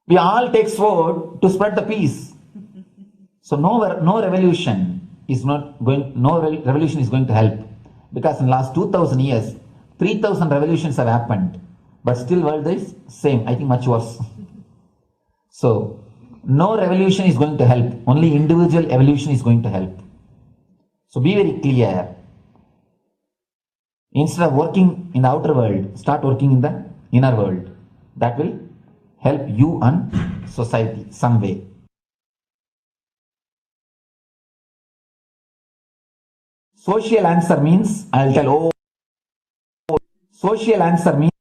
We all take sword to spread the peace. So no revolution is going to help, because in the last 2000 years, 3000 revolutions have happened, but still world is same, I think much worse. So no revolution is going to help, only individual evolution is going to help. So be very clear. Instead of working in the outer world, start working in the inner world. That will help you and society some way. Social answer means, I'll tell, social answer means,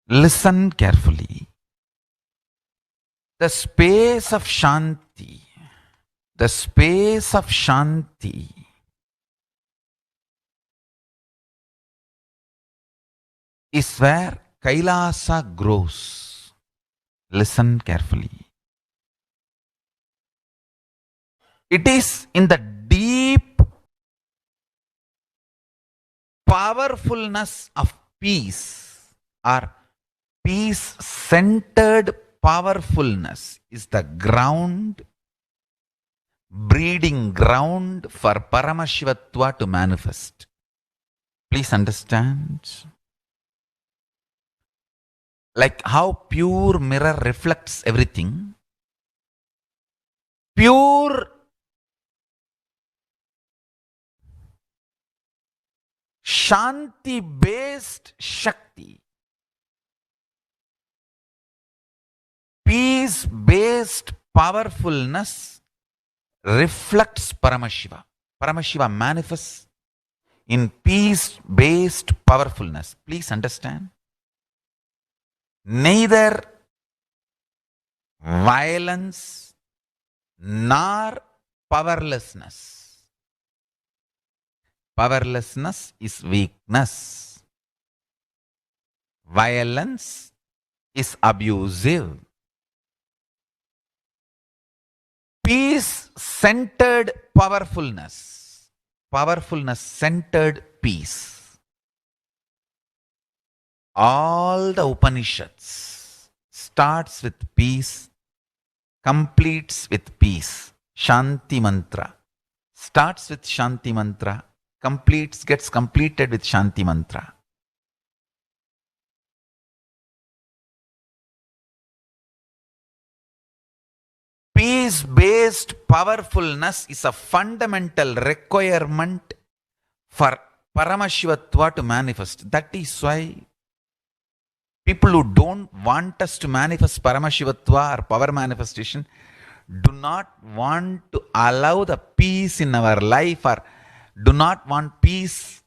listen carefully. The space of Shanti, is where Kailasa grows. Listen carefully. It is in the deep powerfulness of peace, or peace-centered powerfulness is the ground, breeding ground for Paramashivatva to manifest. Please understand. Like how pure mirror reflects everything, pure Shanti-based Shakti, peace-based powerfulness reflects Paramashiva. Paramashiva manifests in peace-based powerfulness. Please understand. Neither violence nor powerlessness. Powerlessness is weakness. Violence is abusive. peace-centered powerfulness. Powerfulness-centered peace. All the Upanishads starts with peace, completes with peace. Shanti mantra. Starts with Shanti mantra, gets completed with Shanti mantra. Peace-based powerfulness is a fundamental requirement for Paramashivatva to manifest. That is why people who don't want us to manifest Paramashivatva or power manifestation do not want to allow the peace in our life or do not want peace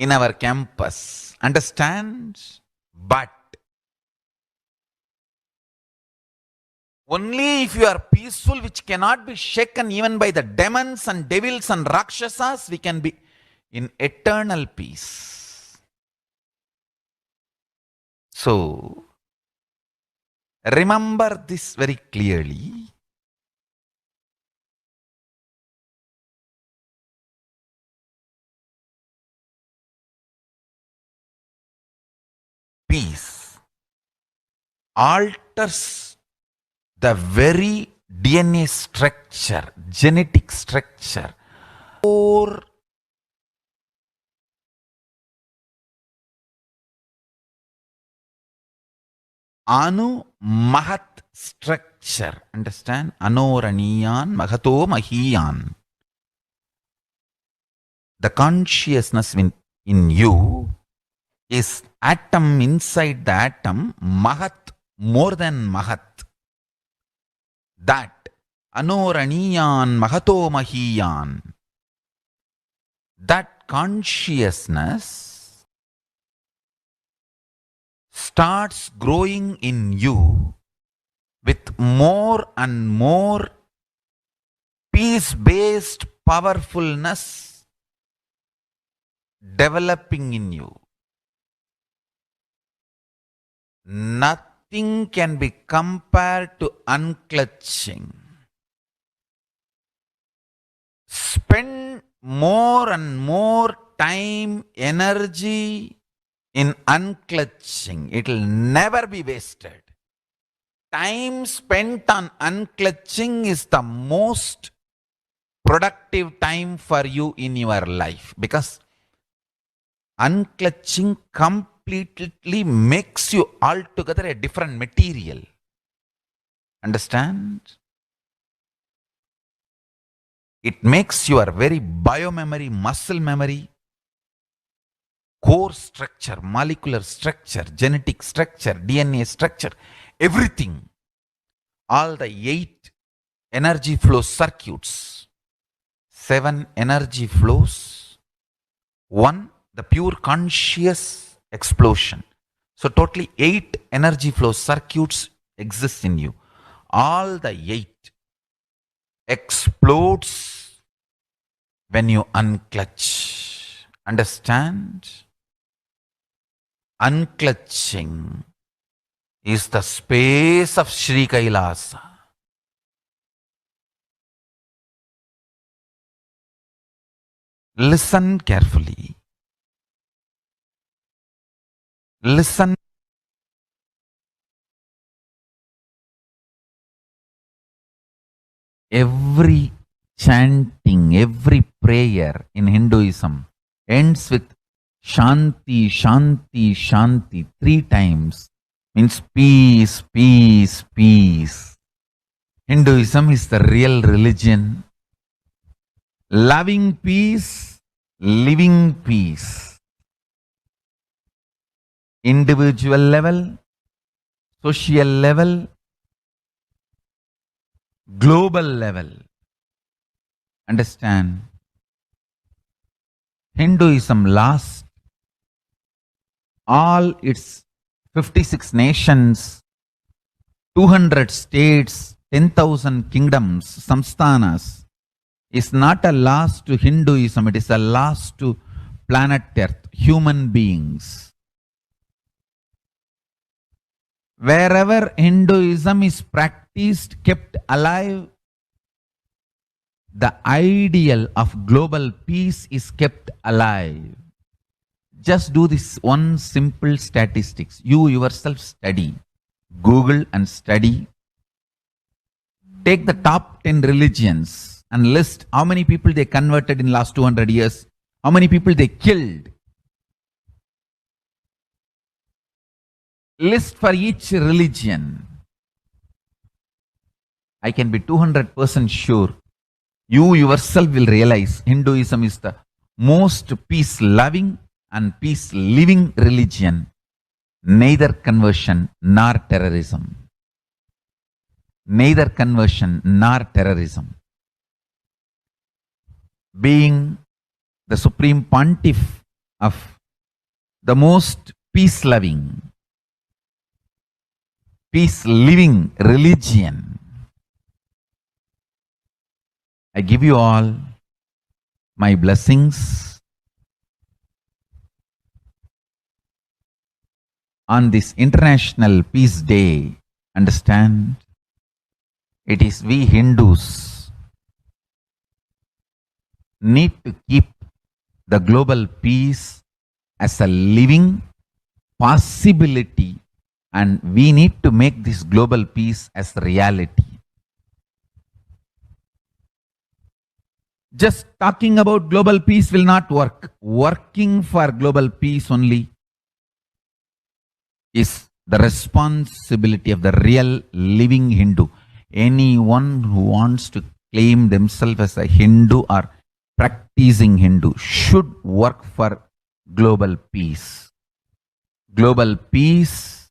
in our campus. Understand? But only if you are peaceful, which cannot be shaken even by the demons and devils and rakshasas, we can be in eternal peace. So, remember this very clearly. Peace alters the very DNA structure, genetic structure, or Anu Mahat structure. Understand? Anoraniyan Mahato Mahiyan. The consciousness in you is atom inside the atom, Mahat, more than Mahat. That Anoraniyan Mahato Mahiyan. That consciousness starts growing in you with more and more peace-based powerfulness developing in you. Nothing can be compared to unclutching. Spend more and more time, energy in unclutching. It will never be wasted. Time spent on unclutching is the most productive time for you in your life, because unclutching completely makes you altogether a different material. Understand? It makes your very biomemory, muscle memory, core structure, molecular structure, genetic structure, DNA structure, everything, all the 8 energy flow circuits, 7 energy flows, 1 the pure conscious explosion. So totally 8 energy flow circuits exist in you. All the 8 explodes when you unclutch. Understand? Unclutching is the space of Sri Kailasa. Listen carefully. Listen. Every chanting, every prayer in Hinduism ends with Shanti, Shanti, Shanti 3 times. Means peace, peace, peace. Hinduism is the real religion. Loving peace, living peace. Individual level, social level, global level. Understand? Hinduism lost all its 56 nations, 200 states, 10,000 kingdoms, samsthanas, is not a loss to Hinduism, it is a loss to planet Earth, human beings. Wherever Hinduism is practiced, kept alive, the ideal of global peace is kept alive. Just do this one simple statistics. You yourself study. Google and study. Take the top 10 religions and list how many people they converted in last 200 years, how many people they killed. List for each religion. I can be 200% sure. You yourself will realize Hinduism is the most peace-loving and peace-living religion. Neither conversion nor terrorism. Neither conversion nor terrorism. Being the supreme pontiff of the most peace-loving, peace-living religion, I give you all my blessings on this International Peace Day. Understand? It is we Hindus need to keep the global peace as a living possibility, and we need to make this global peace as reality. Just talking about global peace will not work. Working for global peace only is the responsibility of the real living Hindu. Anyone who wants to claim themselves as a Hindu or practicing Hindu should work for global peace. Global peace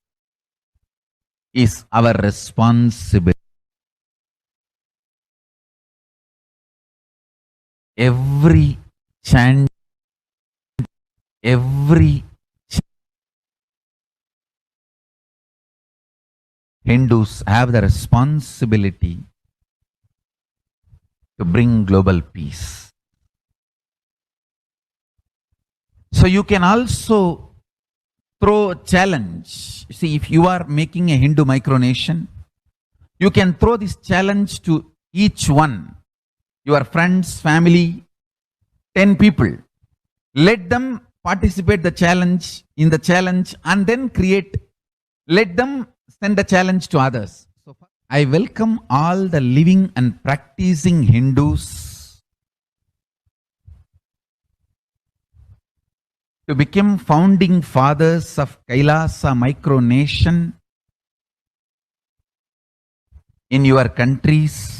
is our responsibility. Every chant, Hindus have the responsibility to bring global peace. So you can also throw a challenge. See, if you are making a Hindu micronation, you can throw this challenge to each one. Your friends, family, 10 people. Let them participate in the challenge and then let them send the challenge to others. So I welcome all the living and practicing Hindus to become founding fathers of Kailasa micronation in your countries.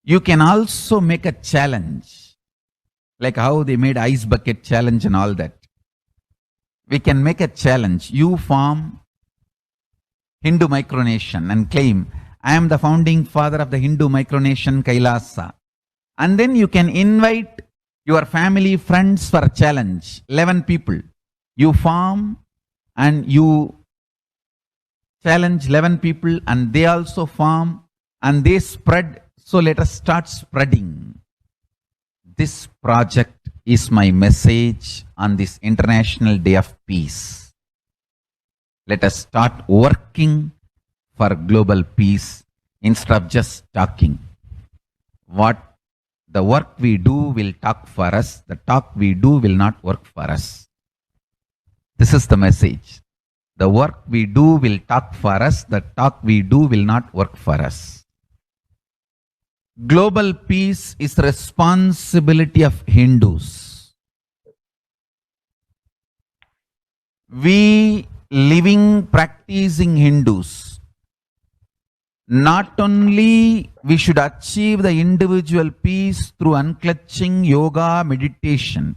You can also make a challenge, like how they made ice bucket challenge and all that. We can make a challenge. You form Hindu micronation and claim, I am the founding father of the Hindu micronation Kailasa. And then you can invite your family, friends for a challenge. 11 people. You form and you challenge 11 people and they also form and they spread. So let us start spreading. This project is my message on this International Day of Peace. Let us start working for global peace instead of just talking. The work we do will talk for us. The talk we do will not work for us. This is the message. The work we do will talk for us. The talk we do will not work for us. Global peace is the responsibility of Hindus. We living, practicing Hindus, not only we should achieve the individual peace through unclutching, yoga, meditation,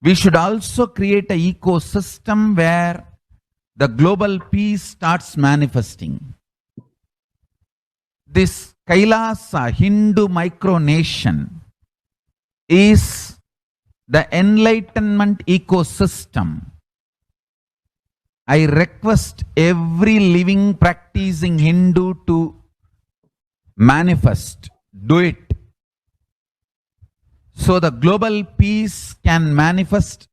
we should also create an ecosystem where the global peace starts manifesting. This Kailasa Hindu micronation is the enlightenment ecosystem. I request every living practicing Hindu to manifest, do it. So the global peace can manifest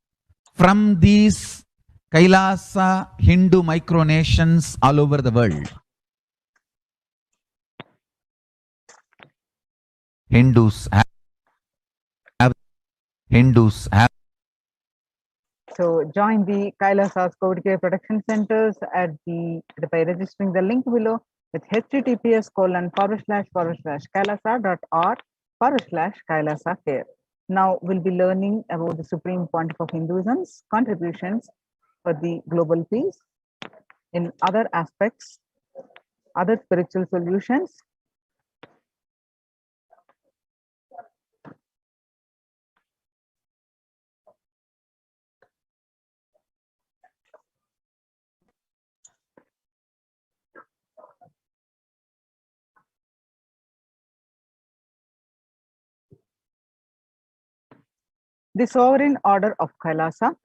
from these Kailasa Hindu micronations all over the world. Hindus have So join the Kailasa's COVID care protection centers by registering the link below with https://kailasa.org/Kailasa care. Now we'll be learning about the Supreme Pontiff of Hinduism's contributions for the global peace in other aspects, other spiritual solutions. The sovereign order of Kailasa,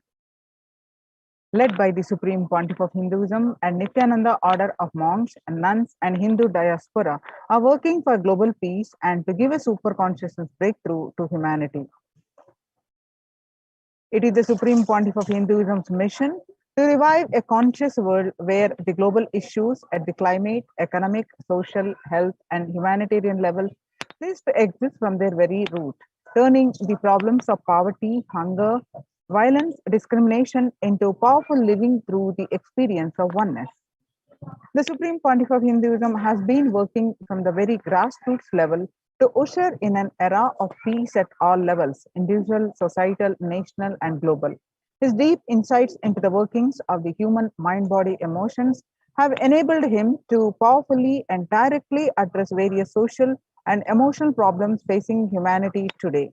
led by the Supreme Pontiff of Hinduism and Nithyananda order of monks and nuns and Hindu diaspora, are working for global peace and to give a super consciousness breakthrough to humanity. It is the Supreme Pontiff of Hinduism's mission to revive a conscious world where the global issues at the climate, economic, social, health, and humanitarian level cease to exist from their very root, turning the problems of poverty, hunger, violence, discrimination into powerful living through the experience of oneness. The Supreme Pontiff of Hinduism has been working from the very grassroots level to usher in an era of peace at all levels, individual, societal, national, and global. His deep insights into the workings of the human mind, body, emotions have enabled him to powerfully and directly address various social and emotional problems facing humanity today.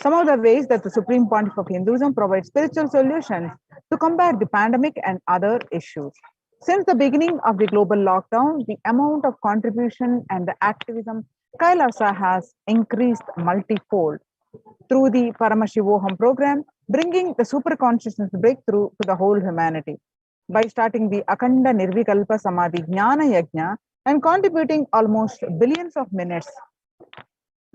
Some of the ways that the Supreme Pontiff of Hinduism provides spiritual solutions to combat the pandemic and other issues. Since the beginning of the global lockdown, the amount of contribution and the activism Kailasa has increased multifold through the Paramashivoham program, bringing the super consciousness breakthrough to the whole humanity. By starting the Akhanda Nirvikalpa Samadhi Jnana Yajna and contributing almost billions of minutes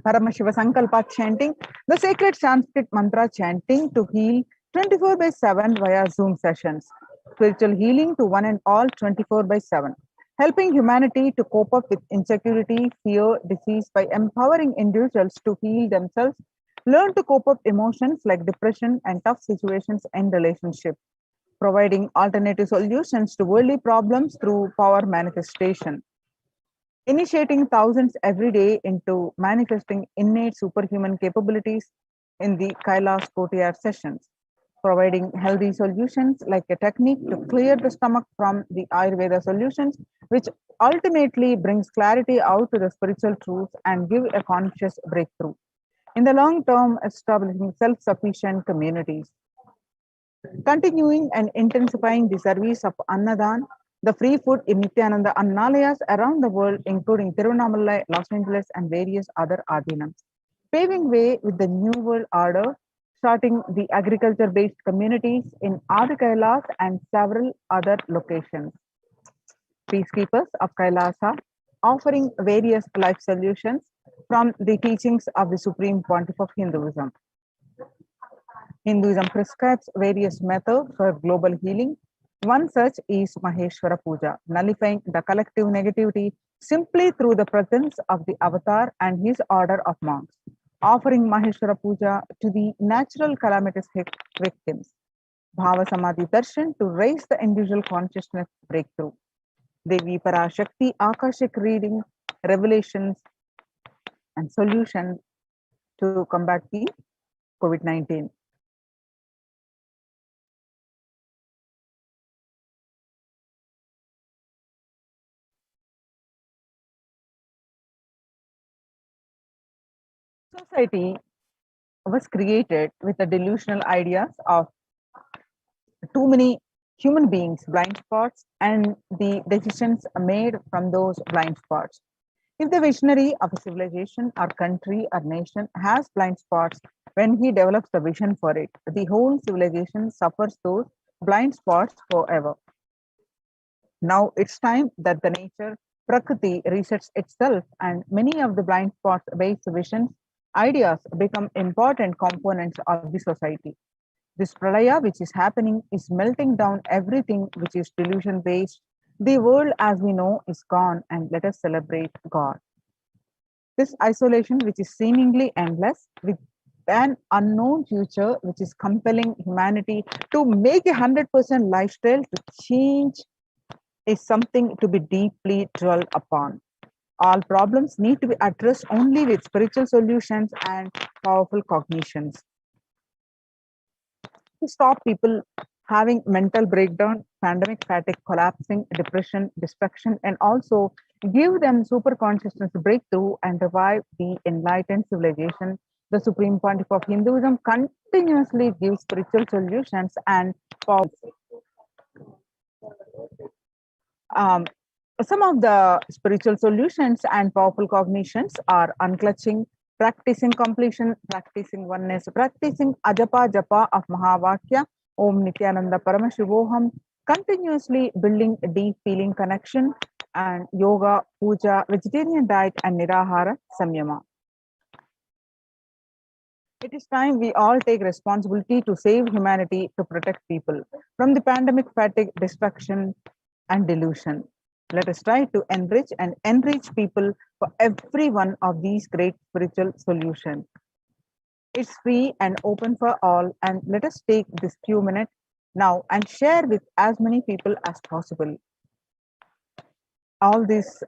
Paramashiva Sankalpa chanting, the sacred Sanskrit mantra chanting to heal 24/7 via Zoom sessions, spiritual healing to one and all 24/7, helping humanity to cope up with insecurity, fear, disease by empowering individuals to heal themselves, learn to cope up emotions like depression and tough situations in relationships, providing alternative solutions to worldly problems through power manifestation, initiating thousands every day into manifesting innate superhuman capabilities in the Kailas Kotiyar sessions, providing healthy solutions like a technique to clear the stomach from the Ayurveda solutions, which ultimately brings clarity out to the spiritual truths and give a conscious breakthrough. In the long term, establishing self-sufficient communities. Continuing and intensifying the service of Annadan, the free food in Nithyananda Annalayas around the world, including Tiruvannamalai, Los Angeles, and various other Adinams. Paving way with the New World Order, starting the agriculture-based communities in Adi Kailas and several other locations. Peacekeepers of Kailasa, offering various life solutions from the teachings of the Supreme Pontiff of Hinduism. Hinduism prescribes various methods for global healing. One such is Maheshwara Puja, nullifying the collective negativity simply through the presence of the avatar and his order of monks, offering Maheshwara Puja to the natural calamitous victims. Bhava Samadhi Darshan to raise the individual consciousness breakthrough. Devi Parashakti Akashic reading, revelations, and solutions to combat the COVID-19. Society was created with the delusional ideas of too many human beings, blind spots, and the decisions made from those blind spots. If the visionary of a civilization or country or nation has blind spots, when he develops the vision for it, the whole civilization suffers those blind spots forever. Now it's time that the nature, Prakriti, resets itself, and many of the blind spots based visions, ideas become important components of the society. This pralaya which is happening is melting down everything which is delusion based. The world as we know is gone, and let us celebrate God. This isolation, which is seemingly endless, with an unknown future, which is compelling humanity to make 100% lifestyle to change, is something to be deeply dwelt upon. All problems need to be addressed only with spiritual solutions and powerful cognitions. To stop people having mental breakdown, pandemic fatigue, collapsing, depression, destruction, and also give them super consciousness breakthrough and revive the enlightened civilization. The Supreme Pontiff of Hinduism continuously gives spiritual solutions and power. Some of the spiritual solutions and powerful cognitions are unclutching, practicing completion, practicing oneness, practicing ajapa japa of Mahavakya, Om Nithyananda Paramashivoham, continuously building a deep feeling connection, and yoga, puja, vegetarian diet, and nirahara samyama. It is time we all take responsibility to save humanity, to protect people from the pandemic fatigue, destruction, and delusion. Let us try to enrich people for every one of these great spiritual solutions. It's free and open for all, and let us take this few minutes now and share with as many people as possible. All these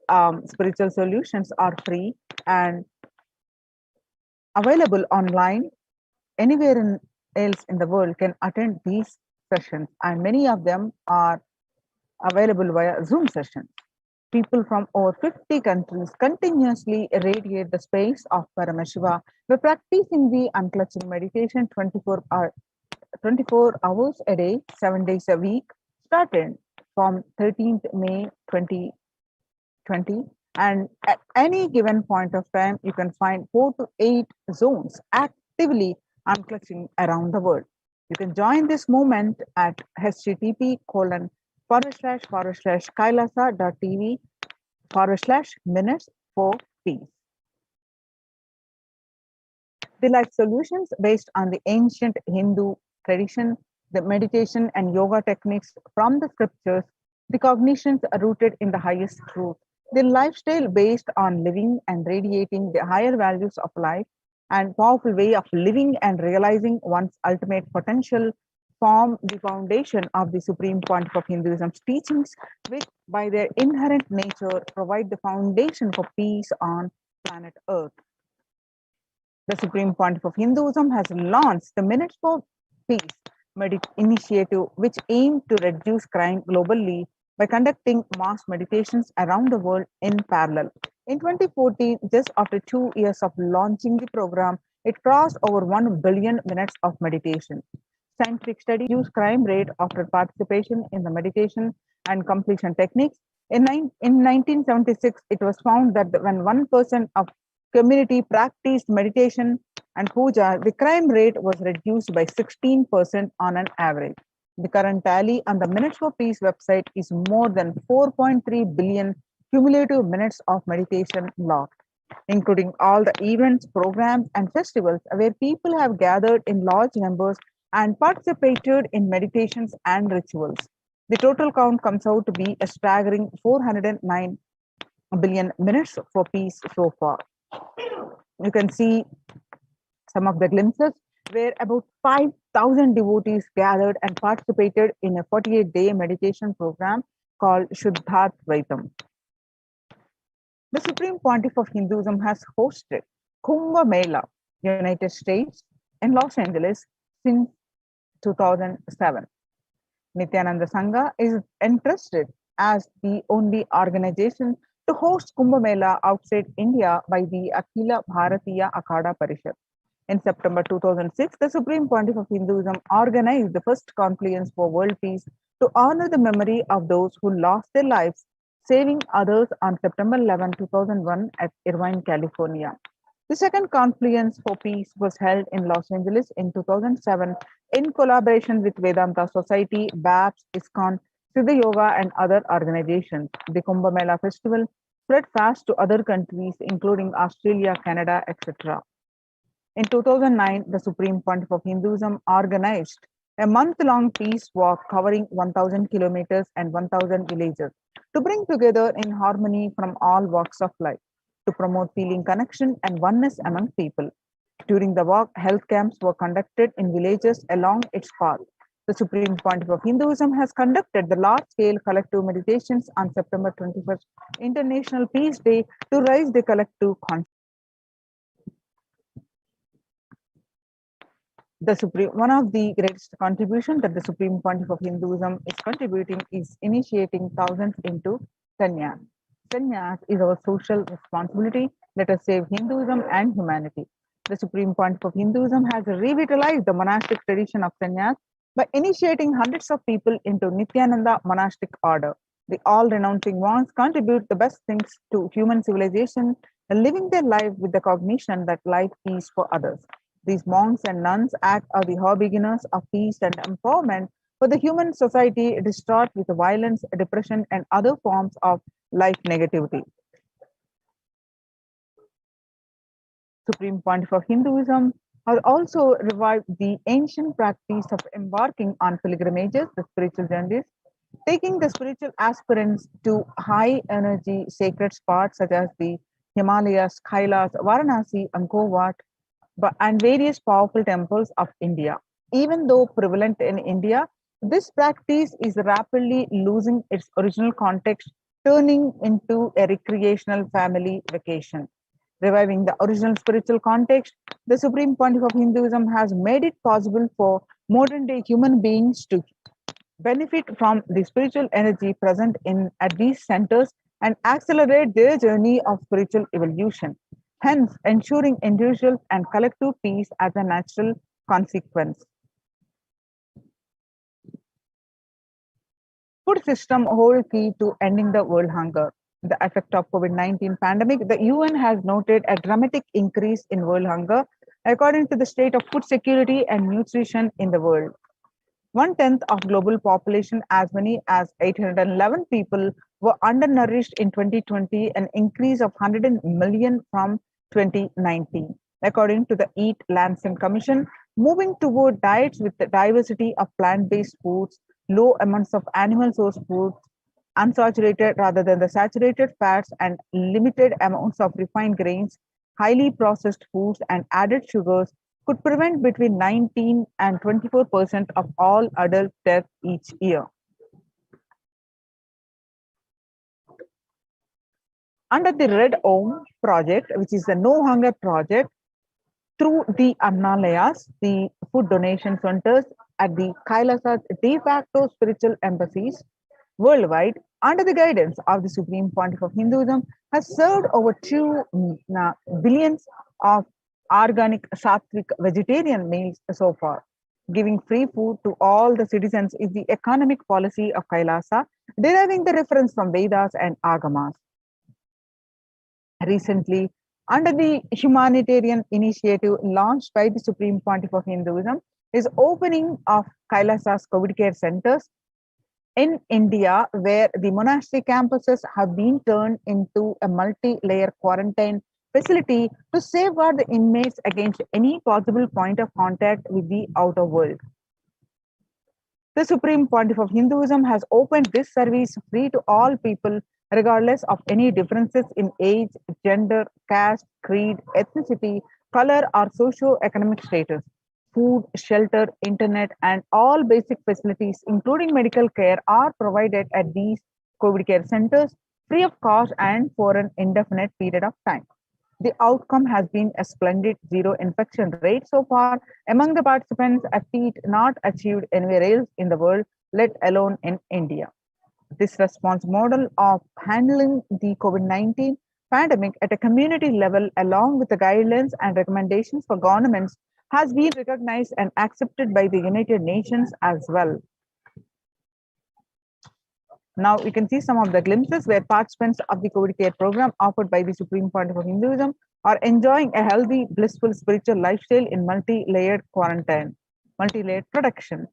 spiritual solutions are free and available online. Anywhere else in the world can attend these sessions, and many of them are available via Zoom sessions. People from over 50 countries continuously irradiate the space of Paramashiva by practicing the unclutching meditation 24 hours a day, 7 days a week, started from 13th May 2020. And at any given point of time, you can find 4 to 8 zones actively unclutching around the world. You can join this movement at http://kailasa.tv/minutes for peace. The life solutions based on the ancient Hindu tradition, the meditation and yoga techniques from the scriptures, the cognitions are rooted in the highest truth, the lifestyle based on living and radiating the higher values of life, and powerful way of living and realizing one's ultimate potential form the foundation of the Supreme Pontiff of Hinduism's teachings, which by their inherent nature provide the foundation for peace on planet Earth. The Supreme Pontiff of Hinduism has launched the Minutes for Peace initiative, which aimed to reduce crime globally by conducting mass meditations around the world in parallel. In 2014, just after 2 years of launching the program, it crossed over 1 billion minutes of meditation. Scientific studies use crime rate after participation in the meditation and completion techniques. In 1976, it was found that when 1% of community practiced meditation and puja, the crime rate was reduced by 16% on an average. The current tally on the Minutes for Peace website is more than 4.3 billion cumulative minutes of meditation logged, including all the events, programs, and festivals where people have gathered in large numbers and participated in meditations and rituals. The total count comes out to be a staggering 409 billion minutes for peace so far. You can see some of the glimpses where about 5,000 devotees gathered and participated in a 48-day meditation program called Shuddhatvaitam. The Supreme Pontiff of Hinduism has hosted Kumbh Mela, United States, in Los Angeles since 2007. Nithyananda Sangha is entrusted as the only organization to host Kumbh Mela outside India by the Akhila Bharatiya Akhada Parishad. In September 2006, the Supreme Pontiff of Hinduism organized the first confluence for world peace to honor the memory of those who lost their lives saving others on September 11, 2001 at Irvine, California. The second confluence for peace was held in Los Angeles in 2007 in collaboration with Vedanta Society, BAPS, ISKCON, Siddha Yoga, and other organizations. The Kumbh Mela festival spread fast to other countries, including Australia, Canada, etc. In 2009, the Supreme Pontiff of Hinduism organized a month-long peace walk covering 1,000 kilometers and 1,000 villages to bring together in harmony from all walks of life, to promote feeling connection and oneness among people. During the walk, health camps were conducted in villages along its path. The Supreme Pontiff of Hinduism has conducted the large-scale collective meditations on September 21st, International Peace Day, to raise the collective consciousness. One of the greatest contributions that the Supreme Pontiff of Hinduism is contributing is initiating thousands into sannyas. Sannyas is our social responsibility. Let us save Hinduism and humanity. The Supreme Pontiff of Hinduism has revitalized the monastic tradition of sannyas by initiating hundreds of people into Nithyananda monastic order. The all-renouncing monks contribute the best things to human civilization, living their life with the cognition that life is for others. These monks and nuns act as the beginners of peace and empowerment for the human society distraught with violence, depression, and other forms of life negativity. Supreme Pontiff of Hinduism has also revived the ancient practice of embarking on pilgrimages, the spiritual journeys, taking the spiritual aspirants to high energy sacred spots such as the Himalayas, Kailas, Varanasi, Angkor Wat, and various powerful temples of India. Even though prevalent in India, this practice is rapidly losing its original context, turning into a recreational family vacation. Reviving the original spiritual context, the Supreme Pontiff of Hinduism has made it possible for modern day human beings to benefit from the spiritual energy present at these centers and accelerate their journey of spiritual evolution, hence ensuring individual and collective peace as a natural consequence. Food system whole key to ending the world hunger. The effect of COVID-19 pandemic, the UN has noted a dramatic increase in world hunger according to the state of food security and nutrition in the world. 1/10 of global population, as many as 811 people, were undernourished in 2020, an increase of 100 million from 2019. According to the Eat Lancet Commission, moving toward diets with the diversity of plant-based foods, low amounts of animal source foods, unsaturated rather than the saturated fats, and limited amounts of refined grains, highly processed foods, and added sugars could prevent between 19 and 24% of all adult deaths each year. Under the Red Om project, which is the No Hunger project, through the Annalayas, the food donation centers at the Kailasas de facto spiritual embassies worldwide, under the guidance of the Supreme Pontiff of Hinduism, has served over 2 billions of organic sattvic vegetarian meals so far. Giving free food to all the citizens is the economic policy of Kailasa, deriving the reference from Vedas and Agamas. Recently, under the humanitarian initiative launched by the Supreme Pontiff of Hinduism, is opening of Kailasa's COVID care centers in India, where the monastery campuses have been turned into a multi-layer quarantine facility to safeguard the inmates against any possible point of contact with the outer world. The Supreme Pontiff of Hinduism has opened this service free to all people, regardless of any differences in age, gender, caste, creed, ethnicity, color, or socio-economic status. Food, shelter, internet, and all basic facilities, including medical care, are provided at these COVID care centers free of cost and for an indefinite period of time. The outcome has been a splendid zero infection rate so far among the participants, a feat not achieved anywhere else in the world, let alone in India. This response model of handling the COVID-19 pandemic at a community level, along with the guidelines and recommendations for governments, has been recognized and accepted by the United Nations as well. Now we can see some of the glimpses where participants of the COVID care program offered by the Supreme Pontiff of Hinduism are enjoying a healthy, blissful spiritual lifestyle in multi-layered quarantine, multi-layered protection.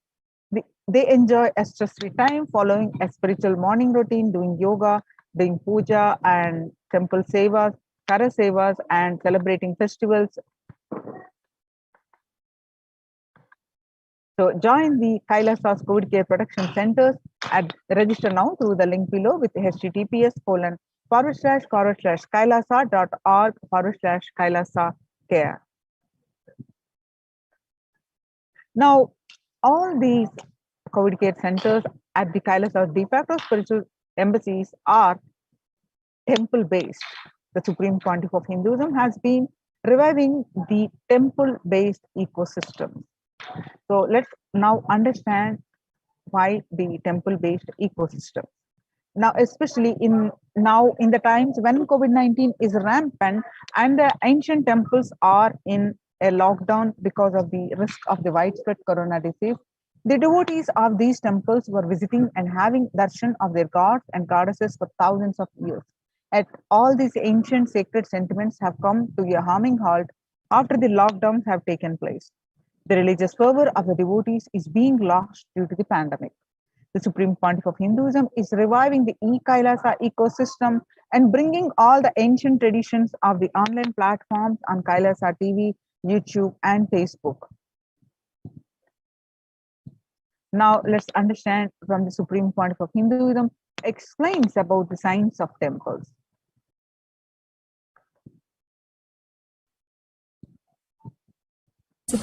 They enjoy a stress-free time following a spiritual morning routine, doing yoga, doing puja and temple sevas, kara sevas, and celebrating festivals. So join the Kailasas COVID Care Protection Centers and register now through the link below with https:// //kailasa.org/kailasa care. Now, all these COVID care centers at the Kailasa de facto spiritual embassies are temple based. The Supreme Pontiff of Hinduism has been reviving the temple based ecosystem. So let's now understand why the temple based ecosystem. Now, especially in the times when COVID-19 is rampant and the ancient temples are in a lockdown because of the risk of the widespread corona disease, the devotees of these temples were visiting and having darshan of their gods and goddesses for thousands of years. Yet all these ancient sacred sentiments have come to a harming halt after the lockdowns have taken place. The religious fervor of the devotees is being lost due to the pandemic. The Supreme Pontiff of Hinduism is reviving the e-Kailasa ecosystem and bringing all the ancient traditions of the online platforms on Kailasa TV, YouTube, and Facebook. Now, let's understand from the Supreme Pontiff of Hinduism explains about the science of temples.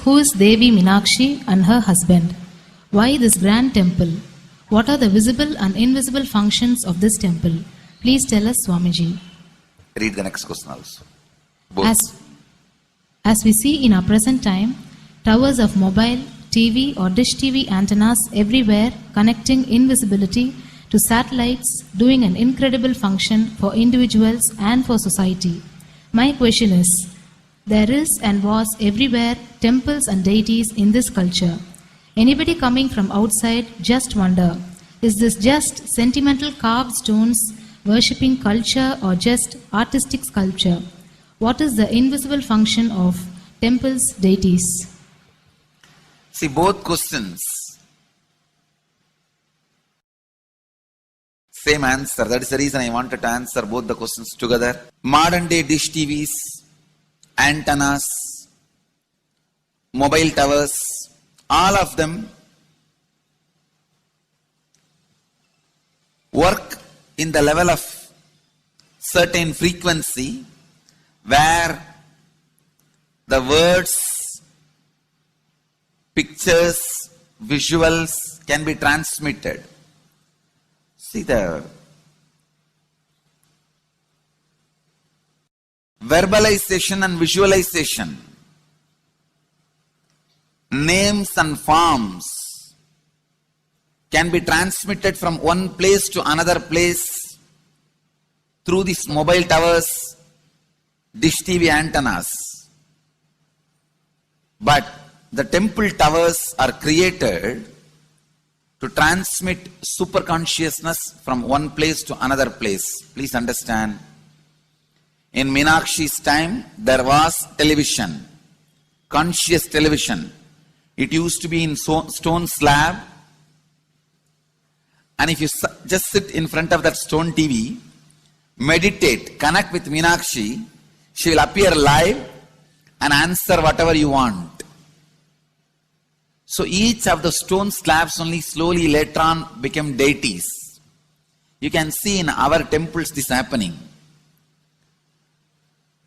Who is Devi Meenakshi and her husband? Why this grand temple? What are the visible and invisible functions of this temple? Please tell us, Swamiji. Read the next question also. Both. As we see in our present time, towers of mobile, TV or dish TV antennas everywhere connecting invisibility to satellites, doing an incredible function for individuals and for society. My question is, there is and was everywhere temples and deities in this culture. Anybody coming from outside just wonder, is this just sentimental carved stones, worshipping culture or just artistic sculpture? What is the invisible function of temples, deities? See, both questions, same answer. That is the reason I wanted to answer both the questions together. Modern day dish TVs, antennas, mobile towers, all of them work in the level of certain frequency where the words, pictures, visuals can be transmitted. See, the verbalization and visualization, names and forms can be transmitted from one place to another place through these mobile towers, dish TV antennas. But the temple towers are created to transmit super consciousness from one place to another place. Please understand. In Meenakshi's time, there was television, conscious television. It used to be in stone slab. And if you just sit in front of that stone TV, meditate, connect with Meenakshi, she will appear live and answer whatever you want. So each of the stone slabs only slowly later on became deities. You can see in our temples this happening.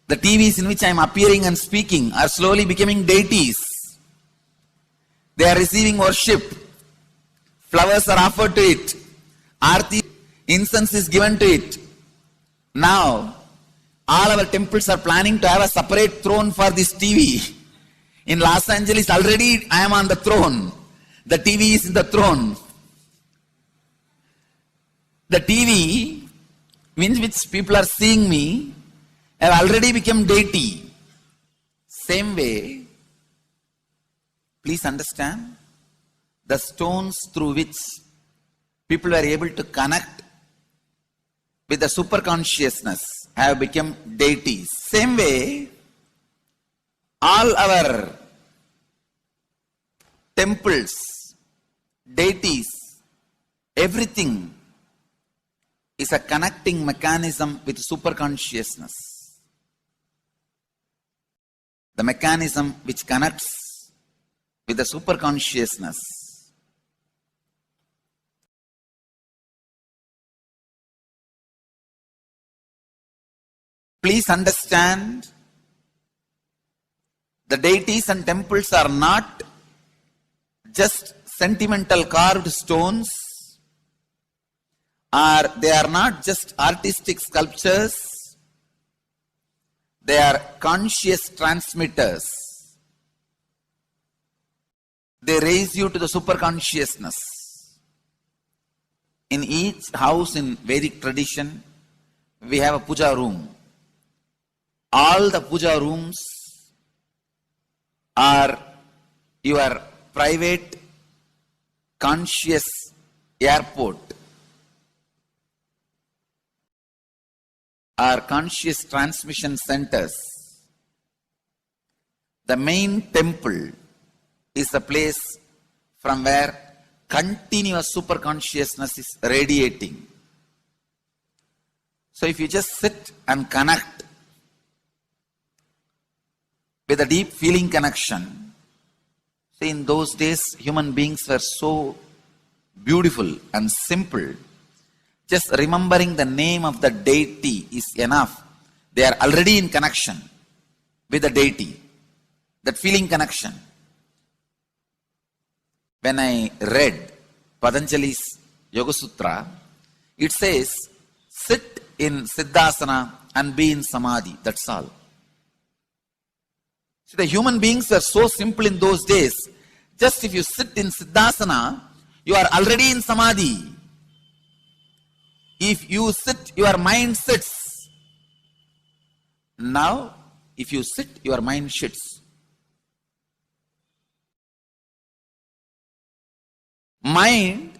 The TVs in which I am appearing and speaking are slowly becoming deities. They are receiving worship. Flowers are offered to it. Aarti, incense is given to it. Now, all our temples are planning to have a separate throne for this TV. In Los Angeles, already I am on the throne. The TV is in the throne. The TV, in which people are seeing me, have already become deity. Same way, please understand, the stones through which people were able to connect with the super consciousness have become deities. Same way, all our temples, deities, everything is a connecting mechanism with super consciousness. The mechanism which connects with the super consciousness Please understand, the deities and temples are not just sentimental carved stones, or they are not just artistic sculptures. They are conscious transmitters. They raise you to the superconsciousness. In each house in Vedic tradition, we have a puja room. All the puja rooms are your private conscious airport, are conscious transmission centers. The main temple is a place from where continuous superconsciousness is radiating. So if you just sit and connect with a deep feeling connection, see, in those days human beings were so beautiful and simple. Just remembering the name of the deity is enough. They are already in connection with the deity. That feeling connection. When I read Patanjali's Yoga Sutra, it says, sit in Siddhasana and be in Samadhi. That's all. See, the human beings were so simple in those days. Just if you sit in Siddhasana, you are already in Samadhi. If you sit, your mind sits. Now, if you sit, your mind shits. Mind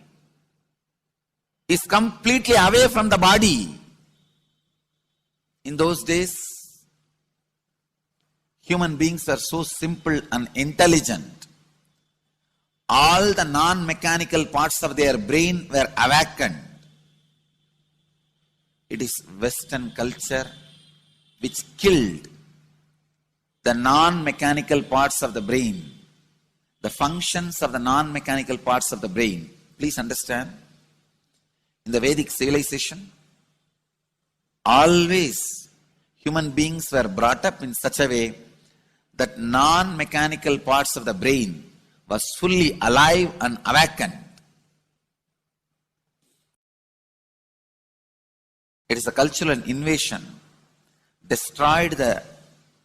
is completely away from the body. In those days, human beings were so simple and intelligent. All the non-mechanical parts of their brain were awakened. It is Western culture which killed the non-mechanical parts of the brain, the functions of the non-mechanical parts of the brain. Please understand, in the Vedic civilization, always human beings were brought up in such a way that non-mechanical parts of the brain was fully alive and awakened. It is a cultural invasion, destroyed the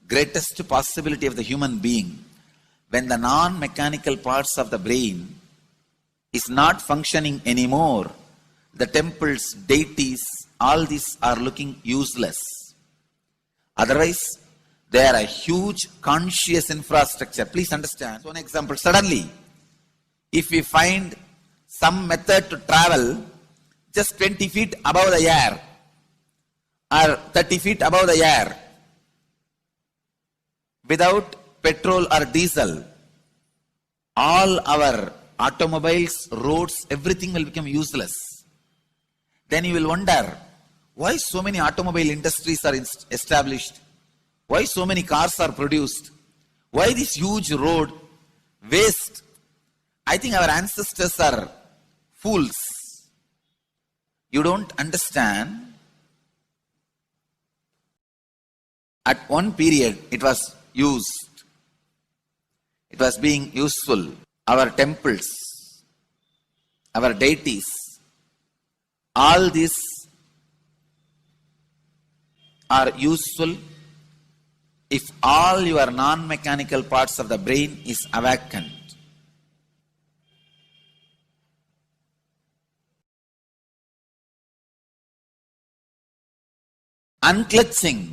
greatest possibility of the human being when the non-mechanical parts of the brain is not functioning anymore. The temples, deities, all these are looking useless. Otherwise, they are a huge conscious infrastructure. Please understand. One example, suddenly, if we find some method to travel just 20 feet above the air, or 30 feet above the air, without petrol or diesel, all our automobiles, roads, everything will become useless. Then you will wonder, why so many automobile industries are established? Why so many cars are produced? Why this huge road waste? I think our ancestors are fools. You don't understand. At one period, it was used. It was being useful. Our temples, our deities, all these are useful if all your non-mechanical parts of the brain is awakened. Unclutching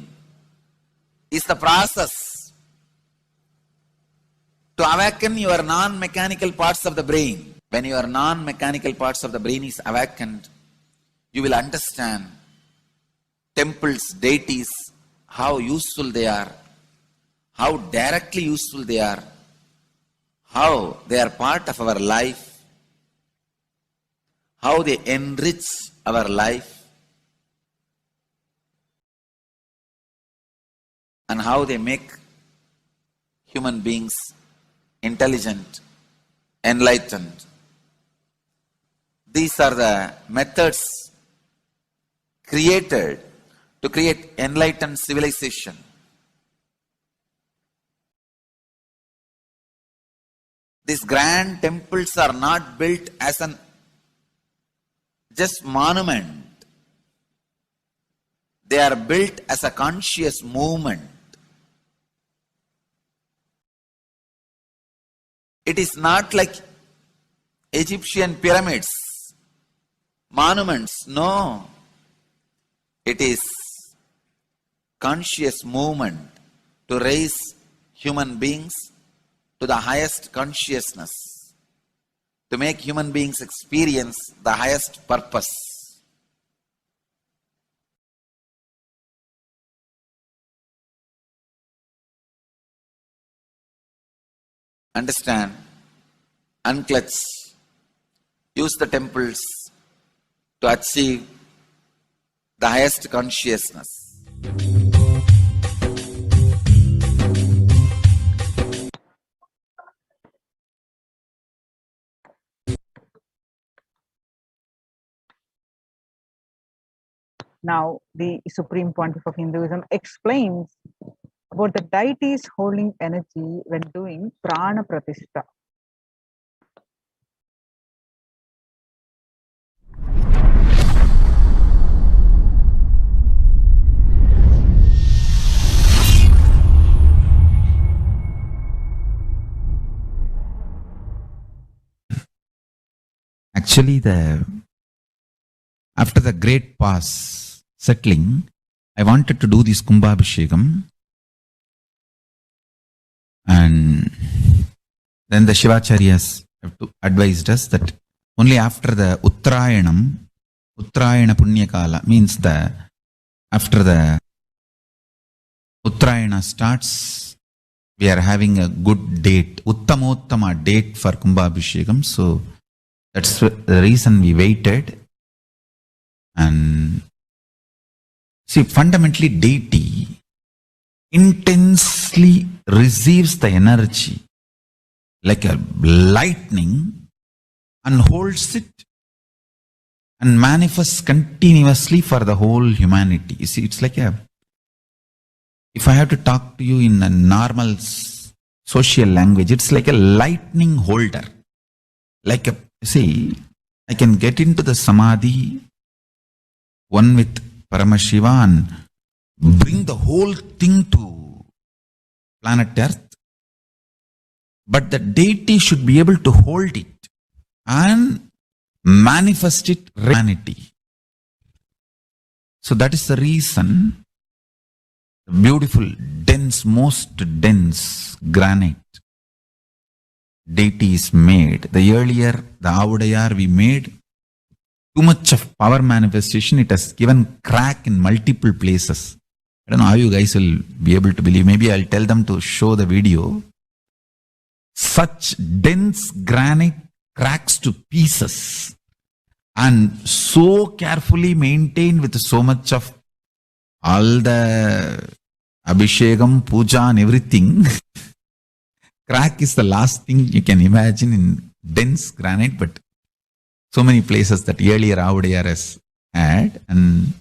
is the process to awaken your non-mechanical parts of the brain. When your non-mechanical parts of the brain is awakened, you will understand temples, deities, how useful they are, how directly useful they are, how they are part of our life, how they enrich our life, and how they make human beings intelligent, enlightened. These are the methods created to create enlightened civilization. These grand temples are not built as an just monument. They are built as a conscious movement. It is not like Egyptian pyramids, monuments. No. It is conscious movement to raise human beings to the highest consciousness, to make human beings experience the highest purpose. Understand? Unclutch. Use the temples to achieve the highest consciousness. Now, the Supreme Pontiff of Hinduism explains about the deity's holding energy when doing prana pratishtha. Actually, after the great pause settling, I wanted to do this Kumbhabhishekam, and then the Shivacharyas have advised us that only after the Uttrayanam, Uttrayana Punyakala means after the Uttrayana starts, we are having a good date, Uttamottama date for Kumbhabhishekam. So that's the reason we waited. And see, fundamentally, deity intensely receives the energy like a lightning and holds it and manifests continuously for the whole humanity. You see, it's like if I have to talk to you in a normal social language, it's like a lightning holder. See, I can get into the samadhi, one with Paramashiva, and bring the whole thing to planet Earth. But the deity should be able to hold it and manifest it in humanity. So that is the reason the beautiful, dense, most dense granite deity is made. The earlier, the Avudayar we made, too much of power manifestation, it has given crack in multiple places. I don't know how you guys will be able to believe. Maybe I'll tell them to show the video. Such dense granite cracks to pieces and so carefully maintained with so much of all the Abhishekam, Puja and everything. Crack is the last thing you can imagine in dense granite, but so many places that earlier Avudayar has had, and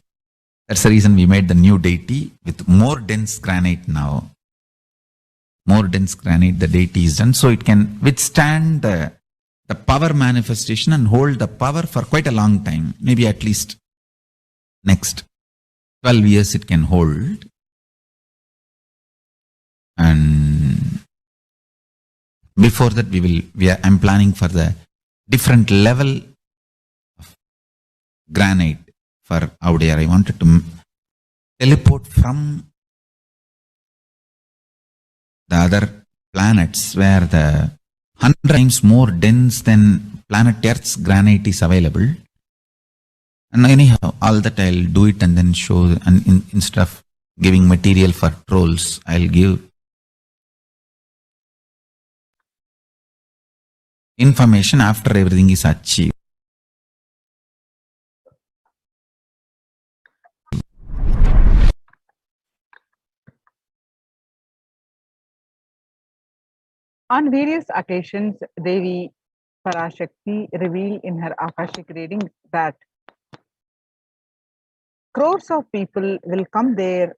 that's the reason we made the new deity with more dense granite now. More dense granite, the deity is done, so it can withstand the power manifestation and hold the power for quite a long time. Maybe at least next 12 years it can hold. And before that I'm planning for the different level of granite for Avudayar. I wanted to teleport from the other planets where the 100 times more dense than planet Earth's granite is available. And anyhow, all that I'll do it and then show, and instead of giving material for trolls, I'll give information after everything is achieved. On various occasions, Devi Parashakti revealed in her Akashic readings that Crores of people will come there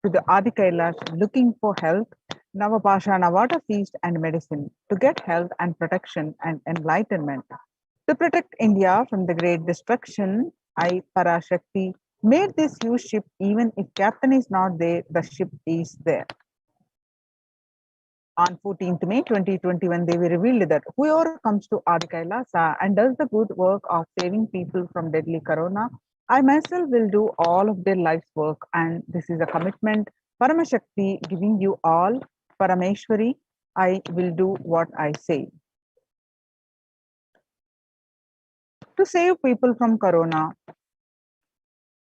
to the Adi Kailash looking for health, Navapashana water feast and medicine to get health and protection and enlightenment. To protect India from the great destruction, I, Parashakti, made this huge ship. Even if captain is not there, the ship is there. On 14th May 2021, they revealed that whoever comes to Adi Kailasa and does the good work of saving people from deadly corona, I myself will do all of their life's work, and this is a commitment. Paramashakti giving you all, Parameshwari, I will do what I say. To save people from corona,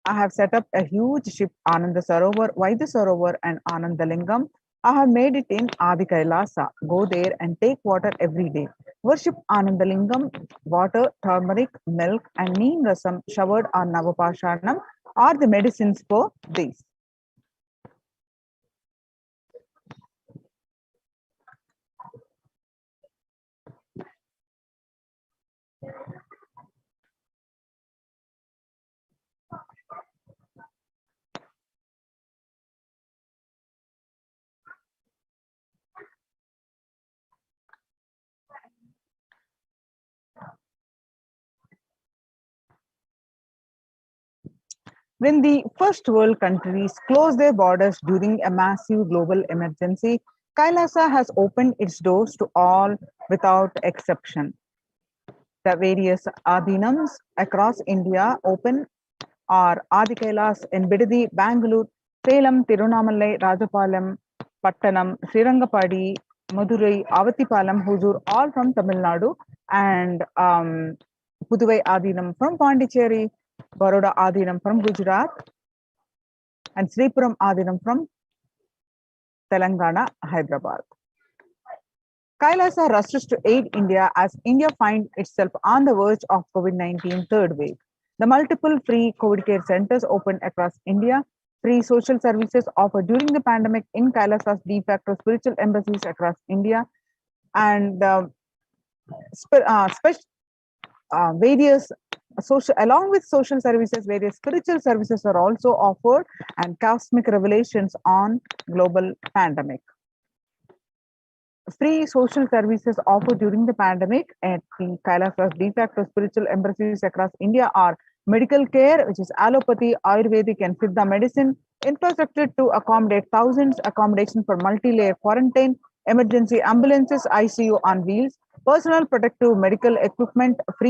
I have set up a huge ship, Ananda Sarovar, Vaidya Sarovar, and Anandalingam. I have made it in Adi Kailasa. Go there and take water every day. Worship Anandalingam. Water, turmeric, milk, and neem rasam showered on Navapashanam are the medicines for this. When the first world countries closed their borders during a massive global emergency, Kailasa has opened its doors to all without exception. The various Adinams across India open are Adi Kailas in Bidadi, Bangalore, Salem, Tirunamalai, Rajapalam, Pattanam, Srirangapadi, Madurai, Avatipalam, Huzur, all from Tamil Nadu, and Puduvai Adinam from Pondicherry, Baroda Adinam from Gujarat, and Sripuram Adinam from Telangana, Hyderabad. Kailasa rushes to aid India as India finds itself on the verge of COVID-19 third wave. The multiple free COVID care centers opened across India, free social services offered during the pandemic in Kailasa's de facto spiritual embassies across India, and various social, along with social services, various spiritual services are also offered, and cosmic revelations on global pandemic. Free social services offered during the pandemic at the Kailasa's de facto spiritual embassies across India are medical care, which is allopathy, Ayurvedic, and Siddha medicine, infrastructure to accommodate thousands, accommodation for multi-layer quarantine, emergency ambulances, ICU on wheels, personal protective medical equipment, free